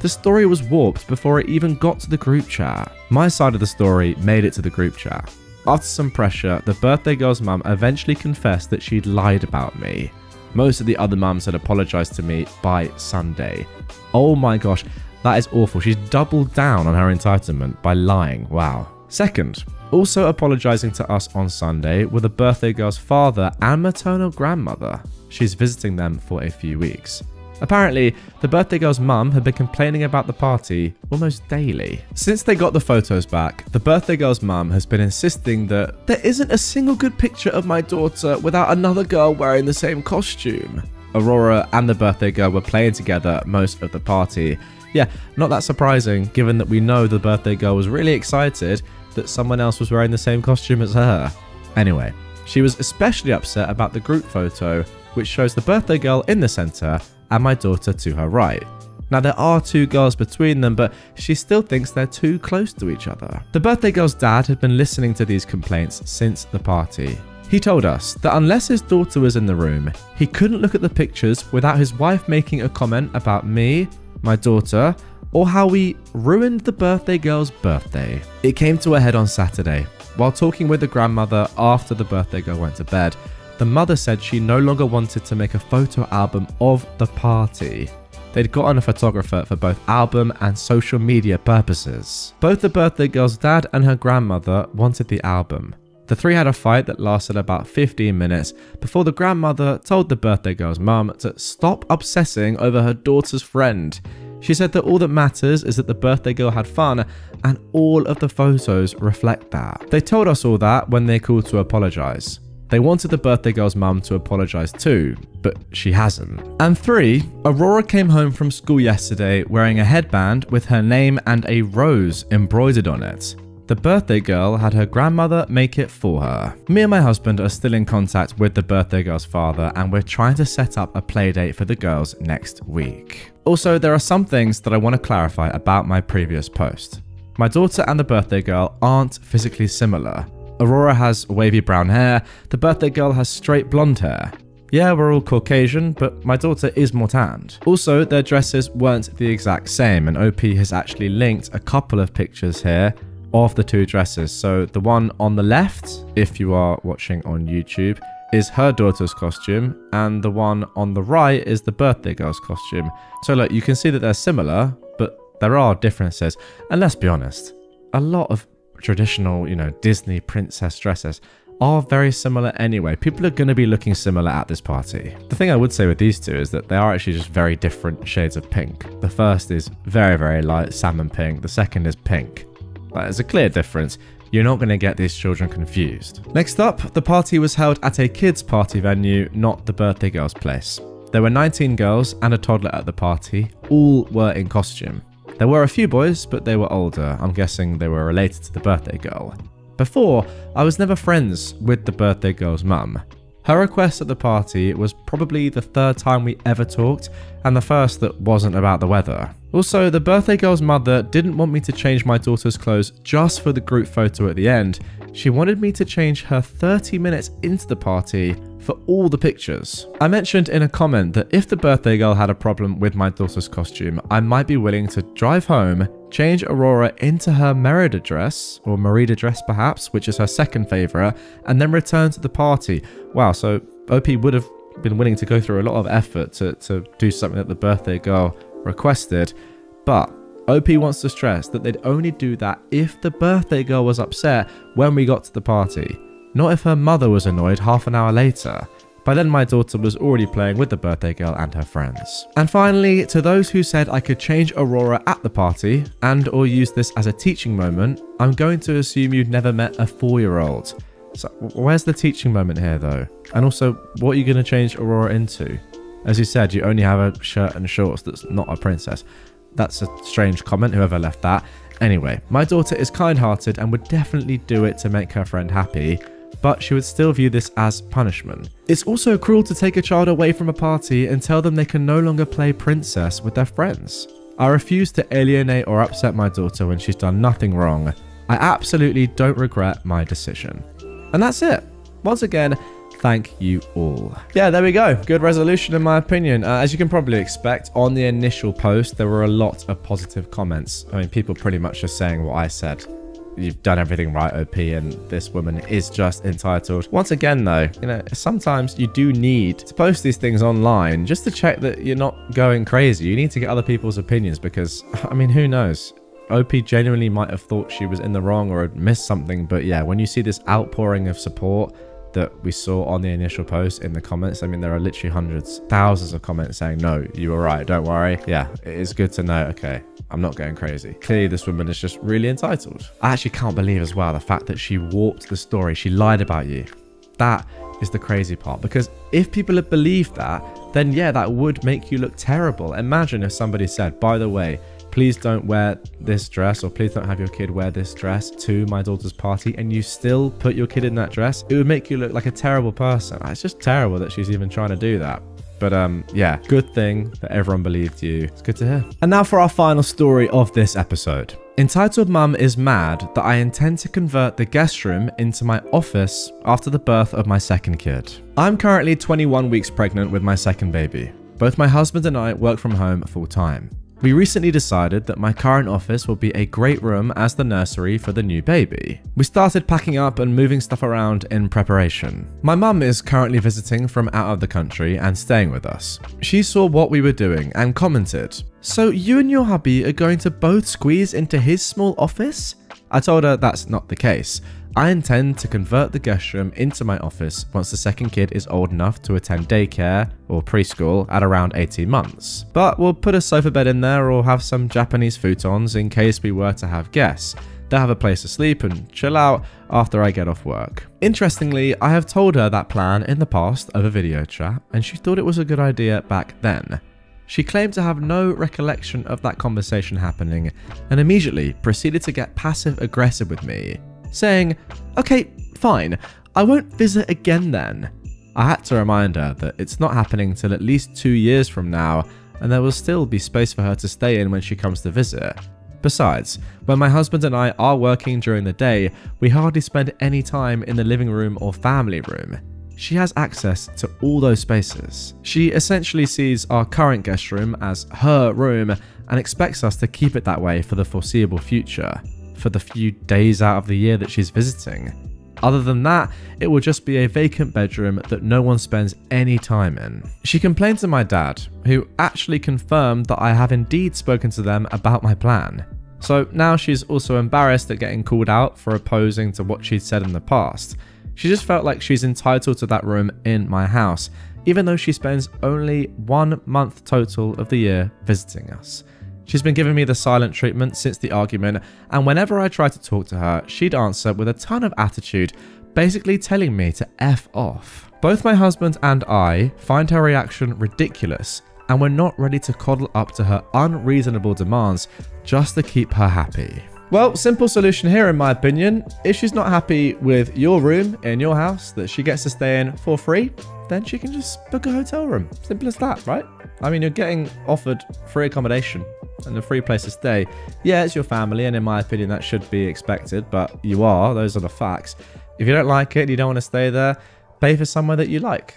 The story was warped before it even got to the group chat. My side of the story made it to the group chat. After some pressure, the birthday girl's mum eventually confessed that she'd lied about me. Most of the other mums had apologized to me by Sunday. Oh my gosh, that is awful. She's doubled down on her entitlement by lying. Wow. Second, also apologizing to us on Sunday were the birthday girl's father and maternal grandmother. She's visiting them for a few weeks. Apparently, the birthday girl's mum had been complaining about the party almost daily. Since they got the photos back, the birthday girl's mum has been insisting that there isn't a single good picture of my daughter without another girl wearing the same costume. Aurora and the birthday girl were playing together most of the party. Yeah, not that surprising, given that we know the birthday girl was really excited that someone else was wearing the same costume as her. Anyway, she was especially upset about the group photo, which shows the birthday girl in the center and my daughter to her right. Now there are 2 girls between them, but she still thinks they're too close to each other. The birthday girl's dad had been listening to these complaints since the party. He told us that unless his daughter was in the room, he couldn't look at the pictures without his wife making a comment about me, my daughter, or how we ruined the birthday girl's birthday. It came to a head on Saturday. While talking with the grandmother after the birthday girl went to bed, the mother said she no longer wanted to make a photo album of the party. They'd gotten a photographer for both album and social media purposes. Both the birthday girl's dad and her grandmother wanted the album. The 3 had a fight that lasted about 15 minutes before the grandmother told the birthday girl's mum to stop obsessing over her daughter's friend. She said that all that matters is that the birthday girl had fun, and all of the photos reflect that. They told us all that when they called to apologize. They wanted the birthday girl's mum to apologise too, but she hasn't. And 3, Aurora came home from school yesterday wearing a headband with her name and a rose embroidered on it. The birthday girl had her grandmother make it for her. Me and my husband are still in contact with the birthday girl's father, and we're trying to set up a play date for the girls next week. Also, there are some things that I want to clarify about my previous post. My daughter and the birthday girl aren't physically similar. Aurora has wavy brown hair, the birthday girl has straight blonde hair. Yeah, we're all Caucasian, but my daughter is more tanned. Also, their dresses weren't the exact same, and OP has actually linked a couple of pictures here of the 2 dresses. So the one on the left, if you are watching on YouTube, is her daughter's costume, and the one on the right is the birthday girl's costume. So look, you can see that they're similar, but there are differences. And let's be honest, a lot of traditional, Disney princess dresses are very similar anyway. People are going to be looking similar at this party. The thing I would say with these two is that they are actually just very different shades of pink. The first is very, very light salmon pink. The second is pink. There's a clear difference. You're not going to get these children confused. Next up, the party was held at a kids' party venue, not the birthday girl's place. There were 19 girls and a toddler at the party. All were in costume. There were a few boys, but they were older. I'm guessing they were related to the birthday girl. Before, I was never friends with the birthday girl's mum. Her request at the party was probably the third time we ever talked, and the first that wasn't about the weather. Also, the birthday girl's mother didn't want me to change my daughter's clothes just for the group photo at the end. She wanted me to change her 30 minutes into the party for all the pictures. I mentioned in a comment that if the birthday girl had a problem with my daughter's costume, I might be willing to drive home, change Aurora into her Merida dress, or Merida dress perhaps, which is her second favourite, and then return to the party. Wow, so OP would have been willing to go through a lot of effort to do something that the birthday girl requested, but OP wants to stress that they'd only do that if the birthday girl was upset when we got to the party, not if her mother was annoyed half an hour later. By then my daughter was already playing with the birthday girl and her friends. And finally, to those who said I could change Aurora at the party and or use this as a teaching moment, I'm going to assume you'd never met a 4-year-old. So where's the teaching moment here though? And also, what are you going to change Aurora into? As you said, you only have a shirt and shorts that's not a princess. That's a strange comment, whoever left that. Anyway, my daughter is kind-hearted and would definitely do it to make her friend happy, but she would still view this as punishment. It's also cruel to take a child away from a party and tell them they can no longer play princess with their friends. I refuse to alienate or upset my daughter when she's done nothing wrong. I absolutely don't regret my decision. And that's it. Once again, thank you all. Yeah, there we go. Good resolution in my opinion. As you can probably expect, on the initial post, there were a lot of positive comments. I mean, people pretty much just saying what I said. You've done everything right, OP, and this woman is just entitled. Once again, though, you know, sometimes you do need to post these things online just to check that you're not going crazy. You need to get other people's opinions because, I mean, who knows? OP genuinely might have thought she was in the wrong or had missed something, but yeah, when you see this outpouring of support that we saw on the initial post in the comments, I mean, there are literally hundreds, thousands of comments saying, no, you were right, don't worry. Yeah, it is good to know, okay, I'm not going crazy. Clearly, this woman is just really entitled. I actually can't believe as well the fact that she warped the story. She lied about you. That is the crazy part, because if people had believed that, then yeah, that would make you look terrible. Imagine if somebody said, by the way, please don't wear this dress, or please don't have your kid wear this dress to my daughter's party, and you still put your kid in that dress. It would make you look like a terrible person. It's just terrible that she's even trying to do that. But yeah, good thing that everyone believed you. It's good to hear. And now for our final story of this episode. Entitled Mum is mad that I intend to convert the guest room into my office after the birth of my second kid. I'm currently 21 weeks pregnant with my second baby. Both my husband and I work from home full time. We recently decided that my current office will be a great room as the nursery for the new baby. We started packing up and moving stuff around in preparation. My mum is currently visiting from out of the country and staying with us. She saw what we were doing and commented, "So you and your hubby are going to both squeeze into his small office?" I told her that's not the case. I intend to convert the guest room into my office once the second kid is old enough to attend daycare or preschool at around 18 months. But we'll put a sofa bed in there or have some Japanese futons in case we were to have guests. They'll have a place to sleep and chill out after I get off work. Interestingly, I have told her that plan in the past over video chat, and she thought it was a good idea back then. She claimed to have no recollection of that conversation happening and immediately proceeded to get passive-aggressive with me, saying, "Okay, fine, I won't visit again then." I had to remind her that it's not happening till at least 2 years from now, and there will still be space for her to stay in when she comes to visit. Besides, when my husband and I are working during the day, we hardly spend any time in the living room or family room. She has access to all those spaces. She essentially sees our current guest room as her room and expects us to keep it that way for the foreseeable future, for the few days out of the year that she's visiting. Other than that, it will just be a vacant bedroom that no one spends any time in. She complained to my dad, who actually confirmed that I have indeed spoken to them about my plan. So now she's also embarrassed at getting called out for opposing to what she'd said in the past. She just felt like she's entitled to that room in my house, even though she spends only 1 month total of the year visiting us. She's been giving me the silent treatment since the argument, and whenever I tried to talk to her, she'd answer with a ton of attitude, basically telling me to F off. Both my husband and I find her reaction ridiculous, and we're not ready to coddle up to her unreasonable demands just to keep her happy. Well, simple solution here in my opinion. If she's not happy with your room in your house that she gets to stay in for free, then she can just book a hotel room. Simple as that, right? I mean, you're getting offered free accommodation and a free place to stay. Yeah, it's your family, and in my opinion, that should be expected, but those are the facts. If you don't like it, you don't want to stay there, pay for somewhere that you like.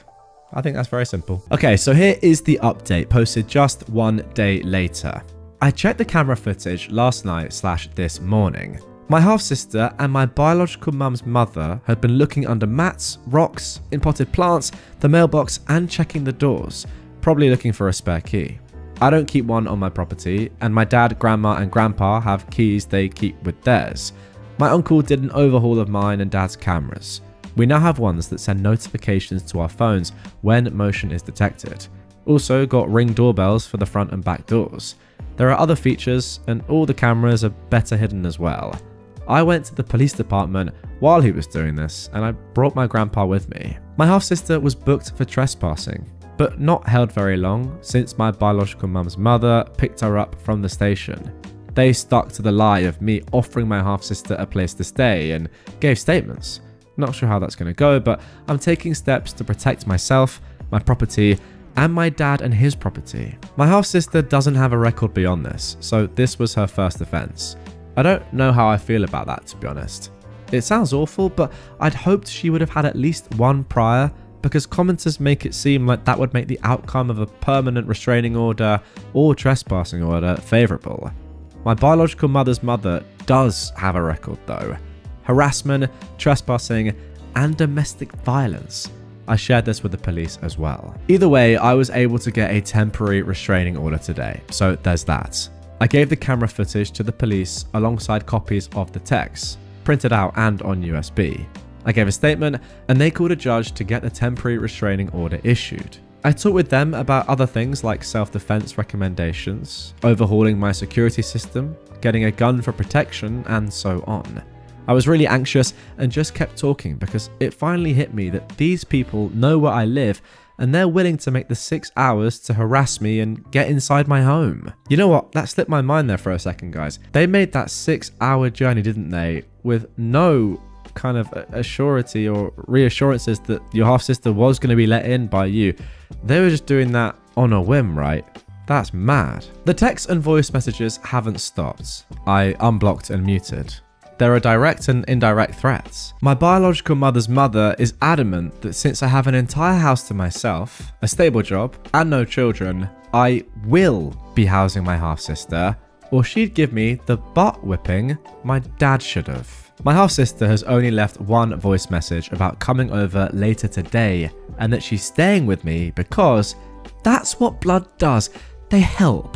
I think that's very simple. Okay, so here is the update posted just 1 day later. I checked the camera footage last night / this morning. My half-sister and my biological mum's mother had been looking under mats, rocks, in potted plants, the mailbox, and checking the doors, probably looking for a spare key. I don't keep one on my property, and my dad, grandma, and grandpa have keys they keep with theirs. My uncle did an overhaul of mine and dad's cameras. We now have ones that send notifications to our phones when motion is detected. Also got Ring doorbells for the front and back doors. There are other features, and all the cameras are better hidden as well. I went to the police department while he was doing this, and I brought my grandpa with me. My half-sister was booked for trespassing, but not held very long since my biological mum's mother picked her up from the station. They stuck to the lie of me offering my half-sister a place to stay and gave statements. Not sure how that's going to go, but I'm taking steps to protect myself, my property, and my dad and his property. My half-sister doesn't have a record beyond this, so this was her first offence. I don't know how I feel about that, to be honest. It sounds awful, but I'd hoped she would have had at least one prior, because commenters make it seem like that would make the outcome of a permanent restraining order or trespassing order favourable. My biological mother's mother does have a record though. Harassment, trespassing, and domestic violence. I shared this with the police as well. Either way, I was able to get a temporary restraining order today, so there's that. I gave the camera footage to the police alongside copies of the texts, printed out and on USB. I gave a statement, and they called a judge to get the temporary restraining order issued. I talked with them about other things like self-defense recommendations, overhauling my security system, getting a gun for protection, and so on. I was really anxious and just kept talking because it finally hit me that these people know where I live and they're willing to make the 6 hours to harass me and get inside my home. You know what? That slipped my mind there for a second, guys. They made that 6-hour journey, didn't they? With no kind of assurity or reassurances that your half-sister was going to be let in by you. They were just doing that on a whim, right? That's mad. The text and voice messages haven't stopped. I unblocked and muted. There are direct and indirect threats. My biological mother's mother is adamant that since I have an entire house to myself, a stable job, and no children, I will be housing my half-sister, or she'd give me the butt whipping my dad should have. My half-sister has only left one voice message about coming over later today, and that she's staying with me because that's what blood does. They help.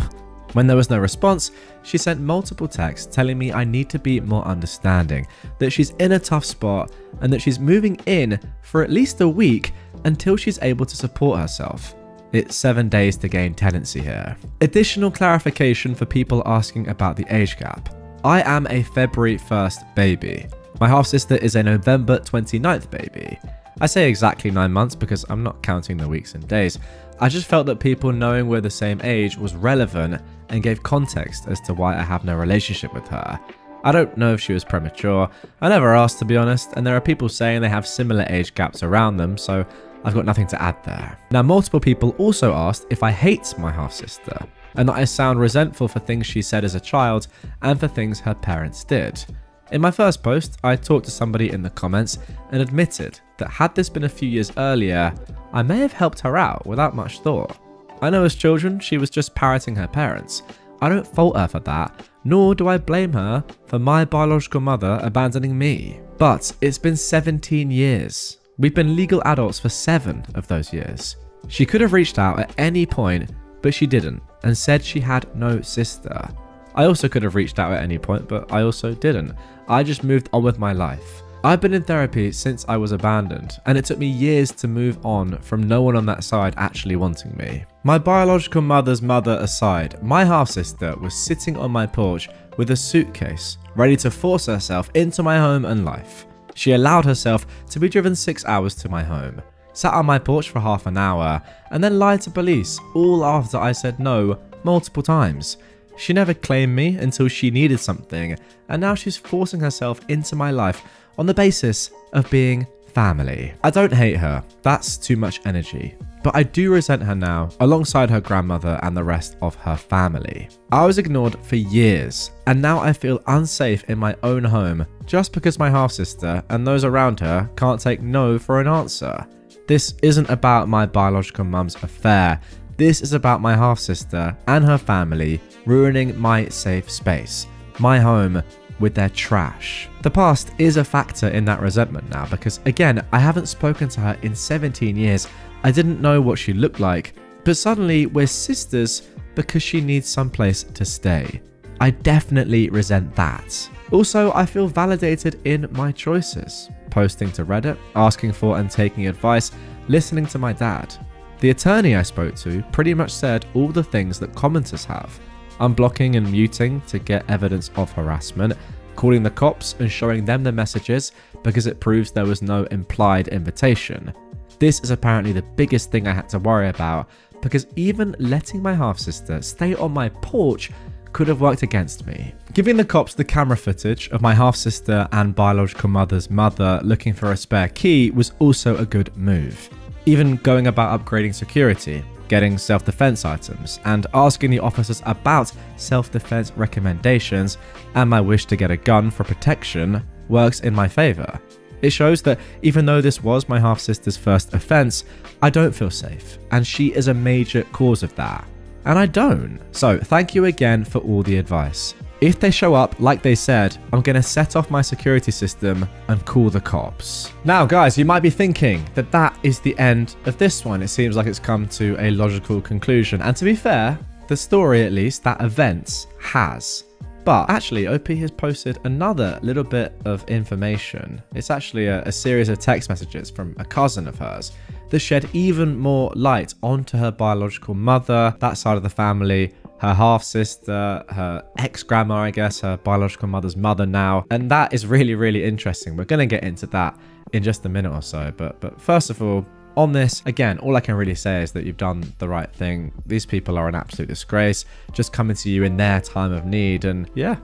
When there was no response, she sent multiple texts telling me I need to be more understanding, that she's in a tough spot, and that she's moving in for at least a week until she's able to support herself. It's 7 days to gain tenancy here. Additional clarification for people asking about the age gap. I am a February 1st baby. My half-sister is a November 29th baby. I say exactly 9 months because I'm not counting the weeks and days. I just felt that people knowing we're the same age was relevant and gave context as to why I have no relationship with her. I don't know if she was premature. I never asked, to be honest, and there are people saying they have similar age gaps around them, so I've got nothing to add there. Now, multiple people also asked if I hate my half-sister, and that I sound resentful for things she said as a child and for things her parents did. In my first post, I talked to somebody in the comments and admitted that had this been a few years earlier, I may have helped her out without much thought. I know as children, she was just parroting her parents. I don't fault her for that, nor do I blame her for my biological mother abandoning me. But it's been 17 years. We've been legal adults for 7 of those years. She could have reached out at any point, but she didn't, and said she had no sister. I also could have reached out at any point, but I also didn't. I just moved on with my life. I've been in therapy since I was abandoned, and it took me years to move on from no one on that side actually wanting me. My biological mother's mother aside, my half-sister was sitting on my porch with a suitcase, ready to force herself into my home and life. She allowed herself to be driven 6 hours to my home, sat on my porch for half an hour, and then lied to police, all after I said no multiple times. She never claimed me until she needed something, and now she's forcing herself into my life on the basis of being family. I don't hate her, that's too much energy, but I do resent her now alongside her grandmother and the rest of her family. I was ignored for years, and now I feel unsafe in my own home just because my half-sister and those around her can't take no for an answer. This isn't about my biological mum's affair. This is about my half-sister and her family ruining my safe space, my home, with their trash. The past is a factor in that resentment now because, again, I haven't spoken to her in 17 years. I didn't know what she looked like, but suddenly we're sisters because she needs someplace to stay. I definitely resent that. Also, I feel validated in my choices. Posting to Reddit, asking for and taking advice, listening to my dad. The attorney I spoke to pretty much said all the things that commenters have. Unblocking and muting to get evidence of harassment, calling the cops and showing them the messages because it proves there was no implied invitation. This is apparently the biggest thing I had to worry about because even letting my half-sister stay on my porch could have worked against me. Giving the cops the camera footage of my half-sister and biological mother's mother looking for a spare key was also a good move. Even going about upgrading security, getting self-defense items, and asking the officers about self-defense recommendations and my wish to get a gun for protection works in my favor. It shows that even though this was my half-sister's first offense, I don't feel safe, and she is a major cause of that. And I don't. So thank you again for all the advice. If they show up like they said, I'm gonna set off my security system and call the cops. Now guys, you might be thinking that that is the end of this one. It seems like it's come to a logical conclusion. And to be fair, the story at least, that event has. But actually, OP has posted another little bit of information. It's actually a series of text messages from a cousin of hers that shed even more light onto her biological mother, that side of the family, her half-sister, her ex-grandma, I guess, her biological mother's mother now. And that is really, really interesting. We're going to get into that in just a minute or so. But first of all, on this, again, all I can really say is that you've done the right thing. These people are an absolute disgrace, just coming to you in their time of need. And yeah,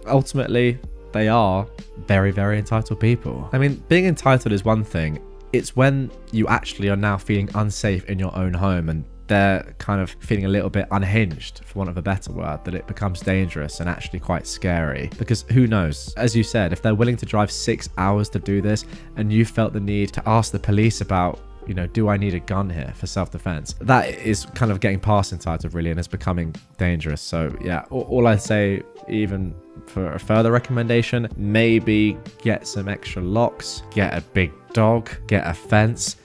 ultimately, they are very, very entitled people. I mean, being entitled is one thing. It's when you actually are now feeling unsafe in your own home and they're kind of feeling a little bit unhinged, for want of a better word, that it becomes dangerous and actually quite scary. Because who knows, as you said, if they're willing to drive 6 hours to do this and you felt the need to ask the police about, you know, do I need a gun here for self-defense? That is kind of getting past entitled really, and it's becoming dangerous. So yeah, all I say, even for a further recommendation, maybe get some extra locks, get a big dog, get a fence,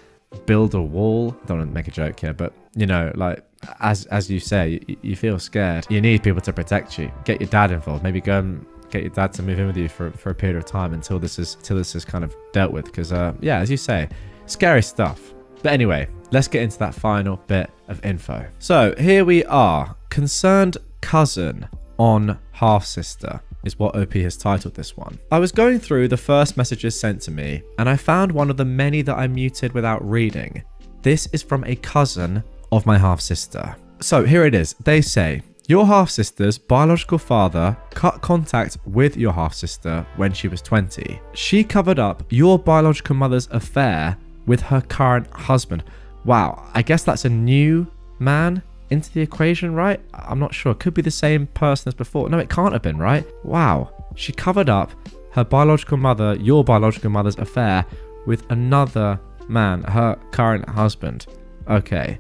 build a wall. Don't want to make a joke here, but you know, like as you say, you feel scared. You need people to protect you. Get your dad involved. Maybe go and get your dad to move in with you for a period of time until this is kind of dealt with. Because yeah, as you say, scary stuff. But anyway, let's get into that final bit of info. So here we are. Concerned cousin on half-sister is what OP has titled this one. I was going through the first messages sent to me, and I found one of the many that I muted without reading. This is from a cousin of my half-sister. So here it is. They say, your half-sister's biological father cut contact with your half-sister when she was 20. She covered up your biological mother's affair with her current husband. Wow, I guess that's a new man into the equation, right? I'm not sure. Could be the same person as before. No, it can't have been, right? Wow. She covered up her biological mother, your biological mother's affair with another man, her current husband. Okay.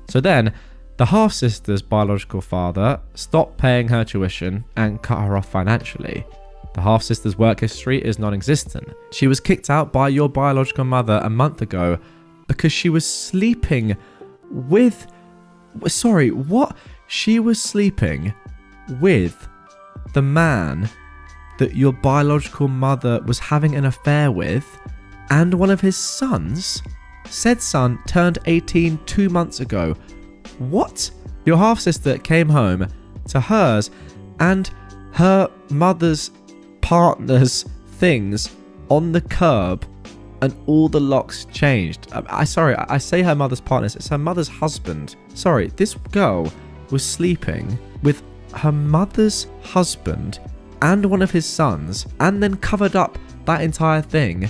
So then, the half-sister's biological father stopped paying her tuition and cut her off financially. The half-sister's work history is non-existent. She was kicked out by your biological mother a month ago because she was sleeping with... Sorry, what? She was sleeping with the man that your biological mother was having an affair with and one of his sons? Said son turned 18 2 months ago. What? Your half-sister came home to hers and her mother's partner's things on the curb and all the locks changed. Sorry, I say her mother's partners, it's her mother's husband. Sorry, this girl was sleeping with her mother's husband and one of his sons and then covered up that entire thing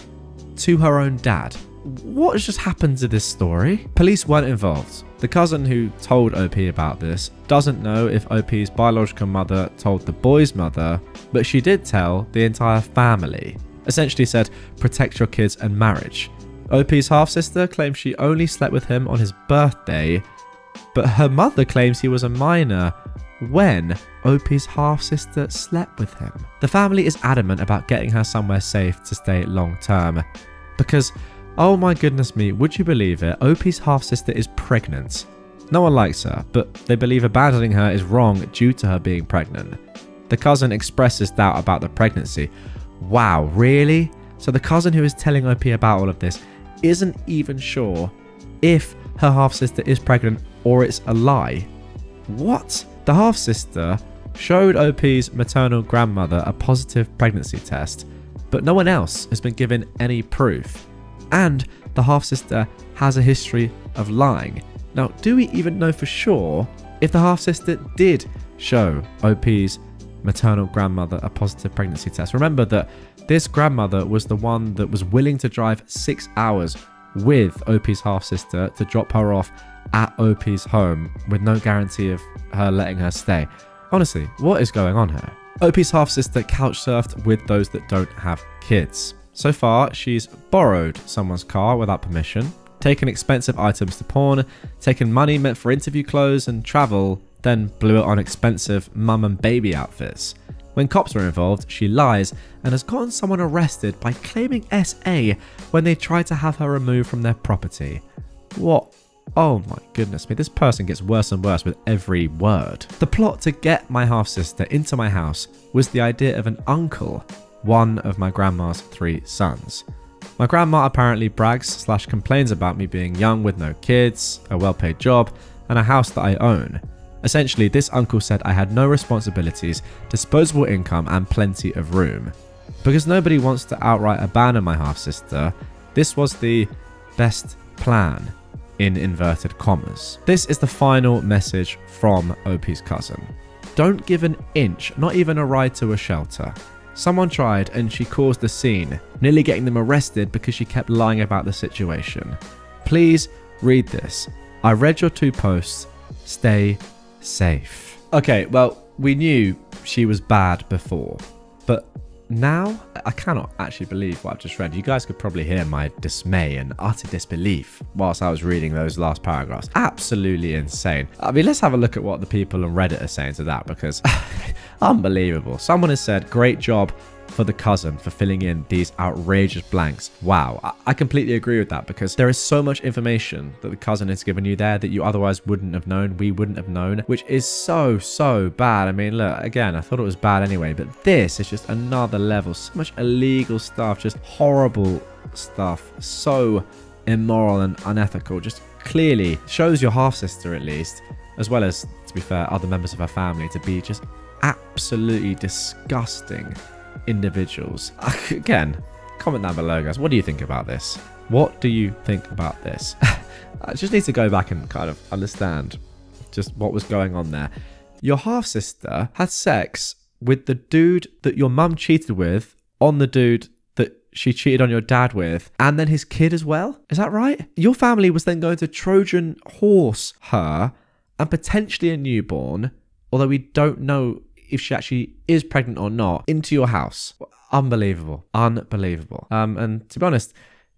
to her own dad. What has just happened to this story? Police weren't involved. The cousin who told OP about this doesn't know if OP's biological mother told the boy's mother, but she did tell the entire family. Essentially said, protect your kids and marriage. OP's half-sister claims she only slept with him on his birthday, but her mother claims he was a minor when OP's half-sister slept with him. The family is adamant about getting her somewhere safe to stay long term because, oh my goodness me, would you believe it? OP's half-sister is pregnant. No one likes her, but they believe abandoning her is wrong due to her being pregnant. The cousin expresses doubt about the pregnancy. Wow, really? So the cousin who is telling OP about all of this isn't even sure if her half-sister is pregnant or it's a lie. What? The half-sister showed OP's maternal grandmother a positive pregnancy test, but no one else has been given any proof. And the half-sister has a history of lying. Now, do we even know for sure if the half-sister did show OP's maternal grandmother a positive pregnancy test? Remember that this grandmother was the one that was willing to drive 6 hours with OP's half-sister to drop her off at OP's home with no guarantee of her letting her stay. Honestly, what is going on here? OP's half-sister couch surfed with those that don't have kids. So far, she's borrowed someone's car without permission, taken expensive items to pawn, taken money meant for interview clothes and travel, then blew it on expensive mum and baby outfits. When cops are involved, she lies and has gotten someone arrested by claiming SA when they tried to have her removed from their property. What? Oh my goodness me, this person gets worse and worse with every word. The plot to get my half-sister into my house was the idea of an uncle, one of my grandma's 3 sons. My grandma apparently brags/complains about me being young with no kids, a well-paid job, and a house that I own. Essentially, this uncle said I had no responsibilities, disposable income, and plenty of room. Because nobody wants to outright abandon my half-sister, this was the best plan, in inverted commas. This is the final message from OP's cousin. Don't give an inch, not even a ride to a shelter. Someone tried and she caused a scene, nearly getting them arrested because she kept lying about the situation. Please read this. I read your 2 posts. Stay safe. Okay, well, we knew she was bad before, but now I cannot actually believe what I've just read. You guys could probably hear my dismay and utter disbelief whilst I was reading those last paragraphs. Absolutely insane. I mean, let's have a look at what the people on Reddit are saying to that, because unbelievable. Someone has said, great job for the cousin for filling in these outrageous blanks. Wow, I completely agree with that, because there is so much information that the cousin has given you there that you otherwise wouldn't have known, we wouldn't have known, which is so bad. I mean, look, again, I thought it was bad anyway, but this is just another level. So much illegal stuff, just horrible stuff, so immoral and unethical. Just clearly shows your half-sister, at least, as well as, to be fair, other members of her family, to be just absolutely disgusting individuals. Again, comment down below, guys. What do you think about this? What do you think about this? I just need to go back and kind of understand just what was going on there. Your half-sister had sex with the dude that your mum cheated with on the dude that she cheated on your dad with, and then his kid as well. Is that right? Your family was then going to Trojan horse her and potentially a newborn, although we don't know if she actually is pregnant or not, into your house. Unbelievable. Unbelievable. And to be honest,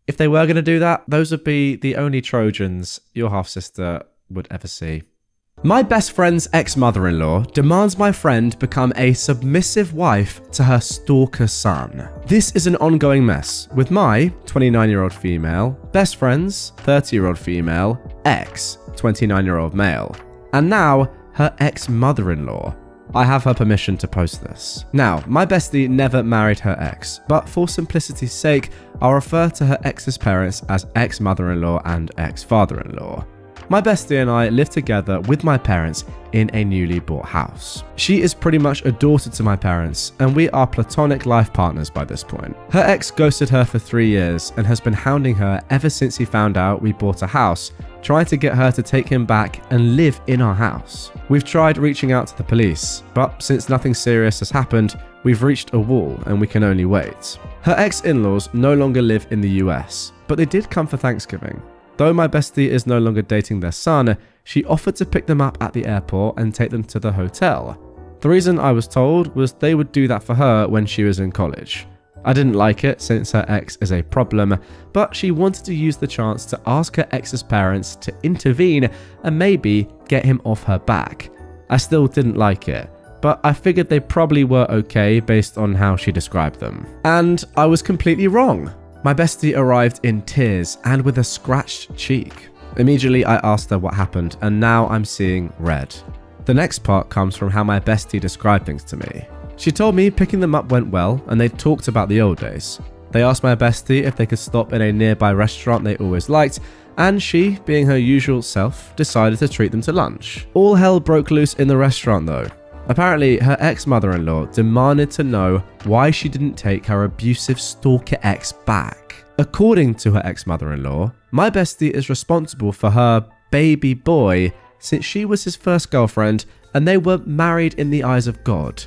if they were going to do that, those would be the only Trojans your half-sister would ever see. My best friend's ex-mother-in-law demands my friend become a submissive wife to her stalker son. This is an ongoing mess, with my 29-year-old female best friend's 30-year-old female ex 29-year-old male, and now her ex-mother-in-law. I have her permission to post this. Now, my bestie never married her ex, but for simplicity's sake, I'll refer to her ex's parents as ex-mother-in-law and ex-father-in-law. My bestie and I live together with my parents in a newly bought house. She is pretty much a daughter to my parents, and we are platonic life partners by this point. Her ex ghosted her for 3 years and has been hounding her ever since he found out we bought a house, trying to get her to take him back and live in our house. We've tried reaching out to the police, but since nothing serious has happened, we've reached a wall and we can only wait. Her ex-in-laws no longer live in the US, but they did come for Thanksgiving. Though my bestie is no longer dating their son, she offered to pick them up at the airport and take them to the hotel. The reason I was told was they would do that for her when she was in college. I didn't like it since her ex is a problem, but she wanted to use the chance to ask her ex's parents to intervene and maybe get him off her back. I still didn't like it, but I figured they probably were okay based on how she described them. And I was completely wrong. My bestie arrived in tears and with a scratched cheek. Immediately I asked her what happened, and now I'm seeing red. The next part comes from how my bestie described things to me. She told me picking them up went well and they talked about the old days. They asked my bestie if they could stop in a nearby restaurant they always liked, and she, being her usual self, decided to treat them to lunch. All hell broke loose in the restaurant though. Apparently, her ex-mother-in-law demanded to know why she didn't take her abusive stalker ex back. According to her ex-mother-in-law, my bestie is responsible for her baby boy since she was his first girlfriend and they were married in the eyes of God.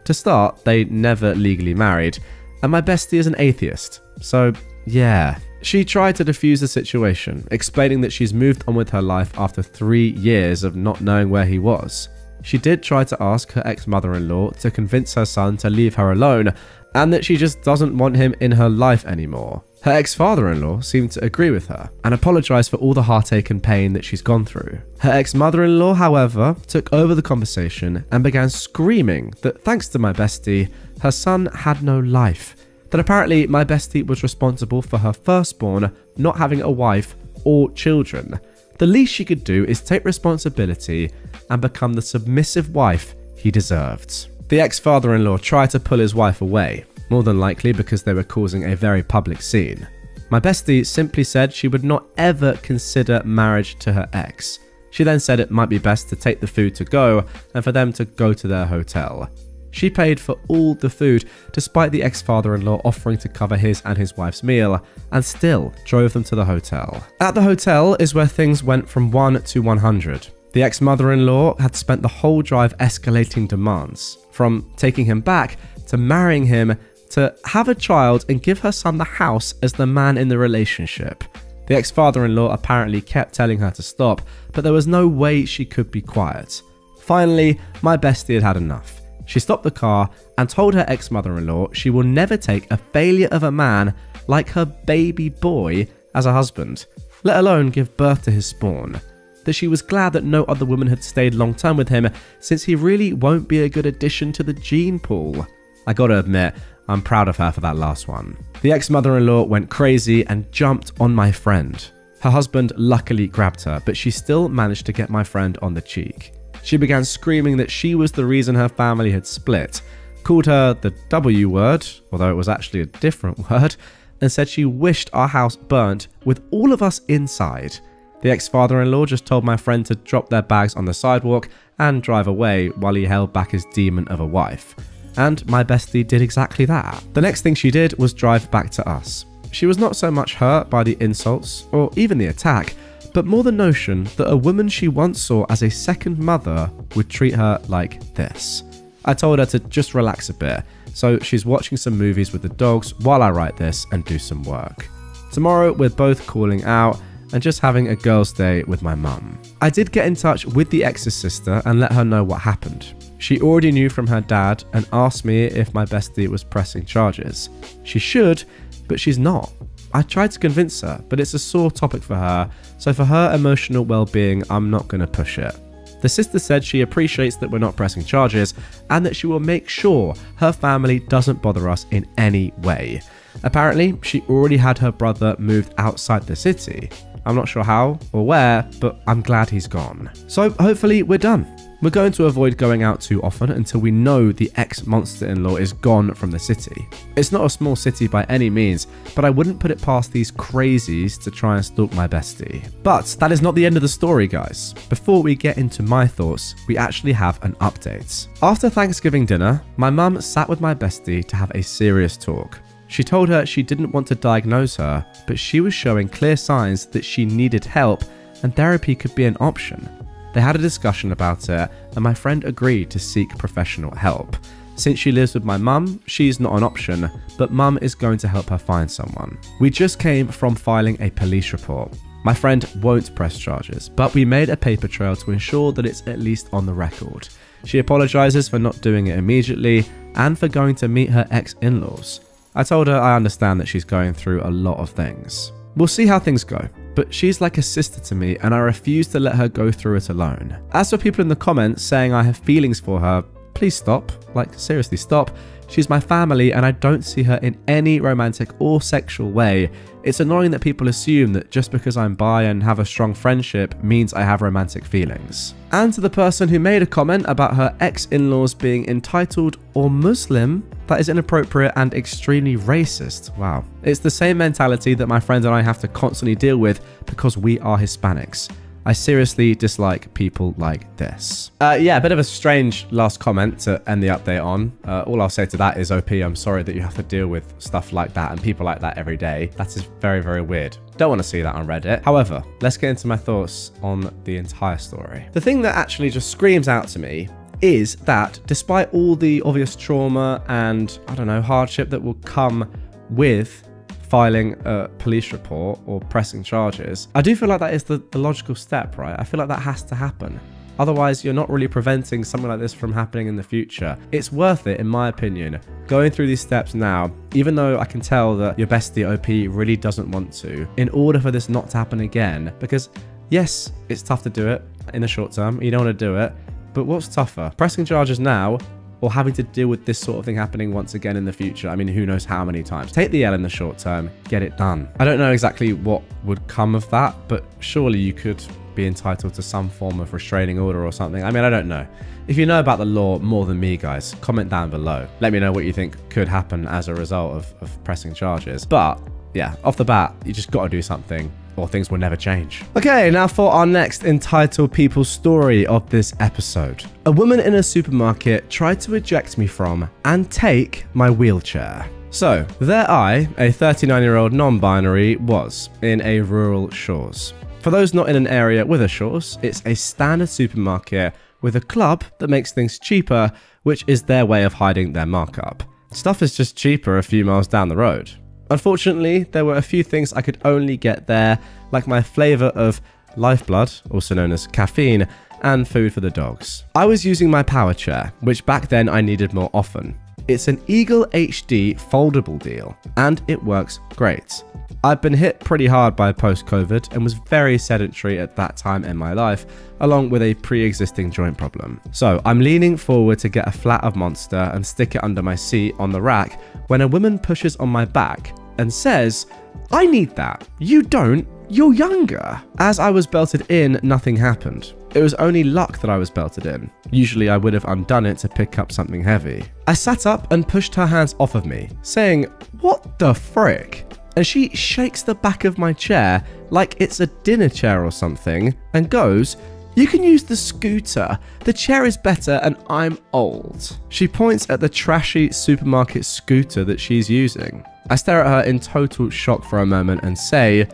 To start, they never legally married, and my bestie is an atheist, so yeah. She tried to defuse the situation, explaining that she's moved on with her life after 3 years of not knowing where he was. She did try to ask her ex-mother-in-law to convince her son to leave her alone and that she just doesn't want him in her life anymore. Her ex-father-in-law seemed to agree with her and apologized for all the heartache and pain that she's gone through. Her ex-mother-in-law, however, took over the conversation and began screaming that thanks to my bestie, her son had no life. That apparently my bestie was responsible for her firstborn not having a wife or children. The least she could do is take responsibility and become the submissive wife he deserved. The ex-father-in-law tried to pull his wife away, more than likely because they were causing a very public scene. My bestie simply said she would not ever consider marriage to her ex. She then said it might be best to take the food to go and for them to go to their hotel. She paid for all the food despite the ex-father-in-law offering to cover his and his wife's meal and still drove them to the hotel. At the hotel is where things went from 1 to 100. The ex-mother-in-law had spent the whole drive escalating demands, from taking him back to marrying him to have a child and give her son the house as the man in the relationship. The ex-father-in-law apparently kept telling her to stop, but there was no way she could be quiet. Finally, my bestie had had enough. She stopped the car and told her ex-mother-in-law she will never take a failure of a man like her baby boy as a husband, let alone give birth to his spawn. That she was glad that no other woman had stayed long term with him since he really won't be a good addition to the gene pool. I gotta admit, I'm proud of her for that last one. The ex-mother-in-law went crazy and jumped on my friend. Her husband luckily grabbed her, but she still managed to get my friend on the cheek. She began screaming that she was the reason her family had split, called her the W word, although it was actually a different word, and said she wished our house burnt with all of us inside. The ex-father-in-law just told my friend to drop their bags on the sidewalk and drive away while he held back his demon of a wife. And my bestie did exactly that. The next thing she did was drive back to us. She was not so much hurt by the insults or even the attack, but more the notion that a woman she once saw as a second mother would treat her like this. I told her to just relax a bit, so she's watching some movies with the dogs while I write this and do some work. Tomorrow we're both calling out and just having a girls' day with my mum. I did get in touch with the ex's sister and let her know what happened. She already knew from her dad and asked me if my bestie was pressing charges. She should, but she's not. I tried to convince her, but it's a sore topic for her, so for her emotional well-being, I'm not going to push it. The sister said she appreciates that we're not pressing charges and that she will make sure her family doesn't bother us in any way. Apparently, she already had her brother moved outside the city. I'm not sure how or where, but I'm glad he's gone. So hopefully we're done. We're going to avoid going out too often until we know the ex-monster-in-law is gone from the city. It's not a small city by any means, but I wouldn't put it past these crazies to try and stalk my bestie. But that is not the end of the story, guys. Before we get into my thoughts, we actually have an update. After Thanksgiving dinner, my mum sat with my bestie to have a serious talk. She told her she didn't want to diagnose her, but she was showing clear signs that she needed help and therapy could be an option. They had a discussion about it, and my friend agreed to seek professional help. Since she lives with my mum, she's not an option, but mum is going to help her find someone. We just came from filing a police report. My friend won't press charges, but we made a paper trail to ensure that it's at least on the record. She apologizes for not doing it immediately and for going to meet her ex-in-laws. I told her I understand that she's going through a lot of things. We'll see how things go, but she's like a sister to me and I refuse to let her go through it alone. As for people in the comments saying I have feelings for her, please stop. Like, seriously, stop. She's my family and I don't see her in any romantic or sexual way. It's annoying that people assume that just because I'm bi and have a strong friendship means I have romantic feelings. And to the person who made a comment about her ex-in-laws being entitled or Muslim, that is inappropriate and extremely racist. Wow. It's the same mentality that my friend and I have to constantly deal with because we are Hispanics. I seriously dislike people like this. Yeah, a bit of a strange last comment to end the update on. All I'll say to that is, OP, I'm sorry that you have to deal with stuff like that and people like that every day. That is very, very weird. Don't want to see that on Reddit. However, let's get into my thoughts on the entire story. The thing that actually just screams out to me is that despite all the obvious trauma and, I don't know, hardship that will come with filing a police report or pressing charges, I do feel like that is the logical step, right? I feel like that has to happen. Otherwise, you're not really preventing something like this from happening in the future. It's worth it, in my opinion, going through these steps now, even though I can tell that your bestie OP really doesn't want to, in order for this not to happen again. Because yes, it's tough to do it in the short term. You don't want to do it. But what's tougher? Pressing charges now or having to deal with this sort of thing happening once again in the future? I mean, who knows how many times. Take the L in the short term, get it done. I don't know exactly what would come of that, but surely you could be entitled to some form of restraining order or something. I mean, I don't know. If you know about the law more than me, guys, comment down below. Let me know what you think could happen as a result of pressing charges. But yeah, off the bat, you just got to do something or things will never change. Okay, now for our next entitled people story of this episode. A woman in a supermarket tried to eject me from and take my wheelchair. So, there I, a 39-year-old non-binary, was in a rural Shaw's. For those not in an area with a Shaw's, it's a standard supermarket with a club that makes things cheaper, which is their way of hiding their markup. Stuff is just cheaper a few miles down the road. Unfortunately, there were a few things I could only get there, like my flavour of lifeblood, also known as caffeine, and food for the dogs. I was using my power chair, which back then I needed more often. It's an Eagle HD foldable deal, and it works great. I've been hit pretty hard by post-COVID and was very sedentary at that time in my life, along with a pre-existing joint problem. So I'm leaning forward to get a flat of Monster and stick it under my seat on the rack when a woman pushes on my back and says, "I need that. You don't. You're younger." As I was belted in, nothing happened. It was only luck that I was belted in. Usually I would have undone it to pick up something heavy. I sat up and pushed her hands off of me, saying, "What the frick?" And she shakes the back of my chair like it's a dinner chair or something and goes, "You can use the scooter. The chair is better and I'm old." She points at the trashy supermarket scooter that she's using. I stare at her in total shock for a moment and say,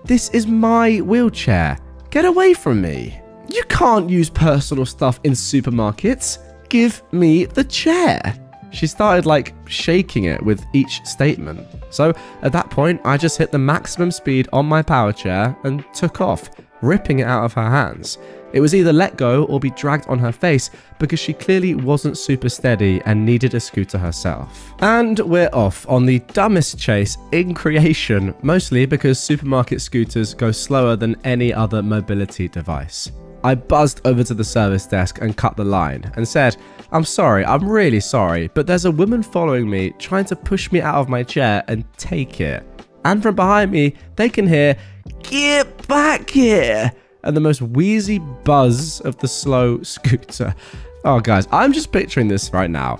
"This is my wheelchair. Get away from me. You can't use personal stuff in supermarkets. Give me the chair." She started like shaking it with each statement. So at that point, I just hit the maximum speed on my power chair and took off, ripping it out of her hands. It was either let go or be dragged on her face because she clearly wasn't super steady and needed a scooter herself. And we're off on the dumbest chase in creation, mostly because supermarket scooters go slower than any other mobility device. I buzzed over to the service desk and cut the line and said, "I'm sorry, I'm really sorry, but there's a woman following me trying to push me out of my chair and take it." And from behind me, they can hear, "Get back here!" and the most wheezy buzz of the slow scooter. Oh, guys, I'm just picturing this right now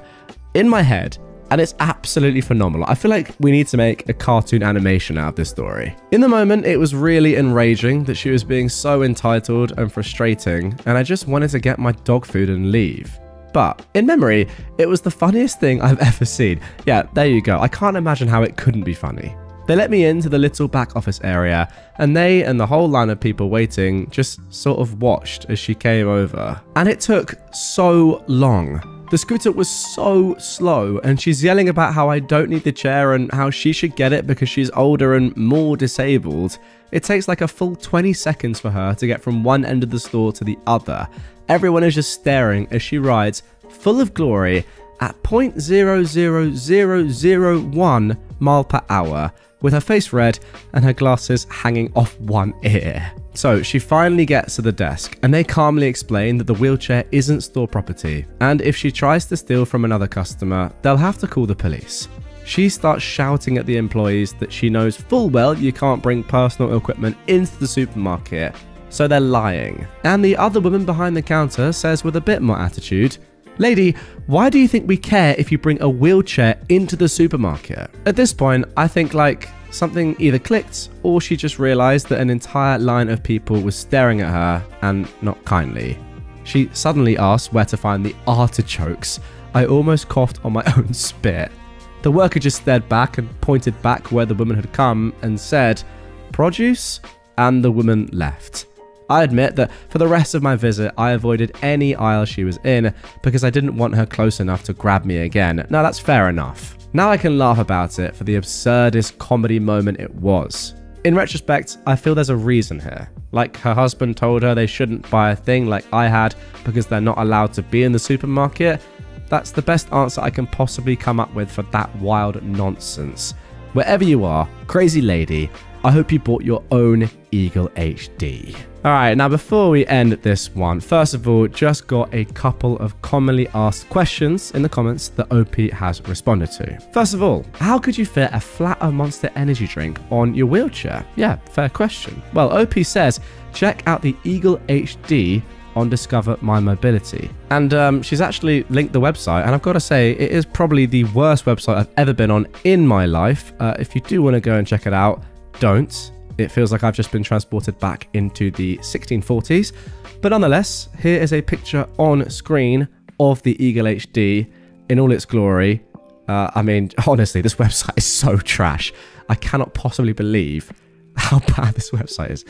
in my head, and it's absolutely phenomenal. I feel like we need to make a cartoon animation out of this story. In the moment, it was really enraging that she was being so entitled and frustrating, and I just wanted to get my dog food and leave. But in memory, it was the funniest thing I've ever seen. Yeah, there you go. I can't imagine how it couldn't be funny. They let me into the little back office area, and they and the whole line of people waiting just sort of watched as she came over. And it took so long. The scooter was so slow, and she's yelling about how I don't need the chair and how she should get it because she's older and more disabled. It takes like a full 20 seconds for her to get from one end of the store to the other. Everyone is just staring as she rides, full of glory, at 0.00001 mile per hour, with her face red and her glasses hanging off one ear. So she finally gets to the desk, and they calmly explain that the wheelchair isn't store property, and if she tries to steal from another customer, they'll have to call the police. She starts shouting at the employees that she knows full well you can't bring personal equipment into the supermarket, so they're lying. And the other woman behind the counter says with a bit more attitude, "Lady, why do you think we care if you bring a wheelchair into the supermarket?" At this point, I think like something either clicked or she just realized that an entire line of people was staring at her, and not kindly. She suddenly asked where to find the artichokes. I almost coughed on my own spit. The worker just stared back and pointed back where the woman had come and said, "Produce?" and the woman left. I admit that for the rest of my visit, I avoided any aisle she was in because I didn't want her close enough to grab me again. Now that's fair enough. Now I can laugh about it for the absurdist comedy moment it was. In retrospect, I feel there's a reason here. Like her husband told her they shouldn't buy a thing like I had because they're not allowed to be in the supermarket. That's the best answer I can possibly come up with for that wild nonsense. Wherever you are, crazy lady, I hope you bought your own Eagle HD. Alright, now before we end this one, first of all, just got a couple of commonly asked questions in the comments that OP has responded to. First of all, how could you fit a flat of Monster Energy drink on your wheelchair? Yeah, fair question. Well, OP says, check out the Eagle HD on Discover My Mobility. And she's actually linked the website, and I've got to say, it is probably the worst website I've ever been on in my life. If you do want to go and check it out, don't. It feels like I've just been transported back into the 1640s. But nonetheless, here is a picture on screen of the Eagle HD in all its glory. I mean, honestly, this website is so trash. I cannot possibly believe how bad this website is.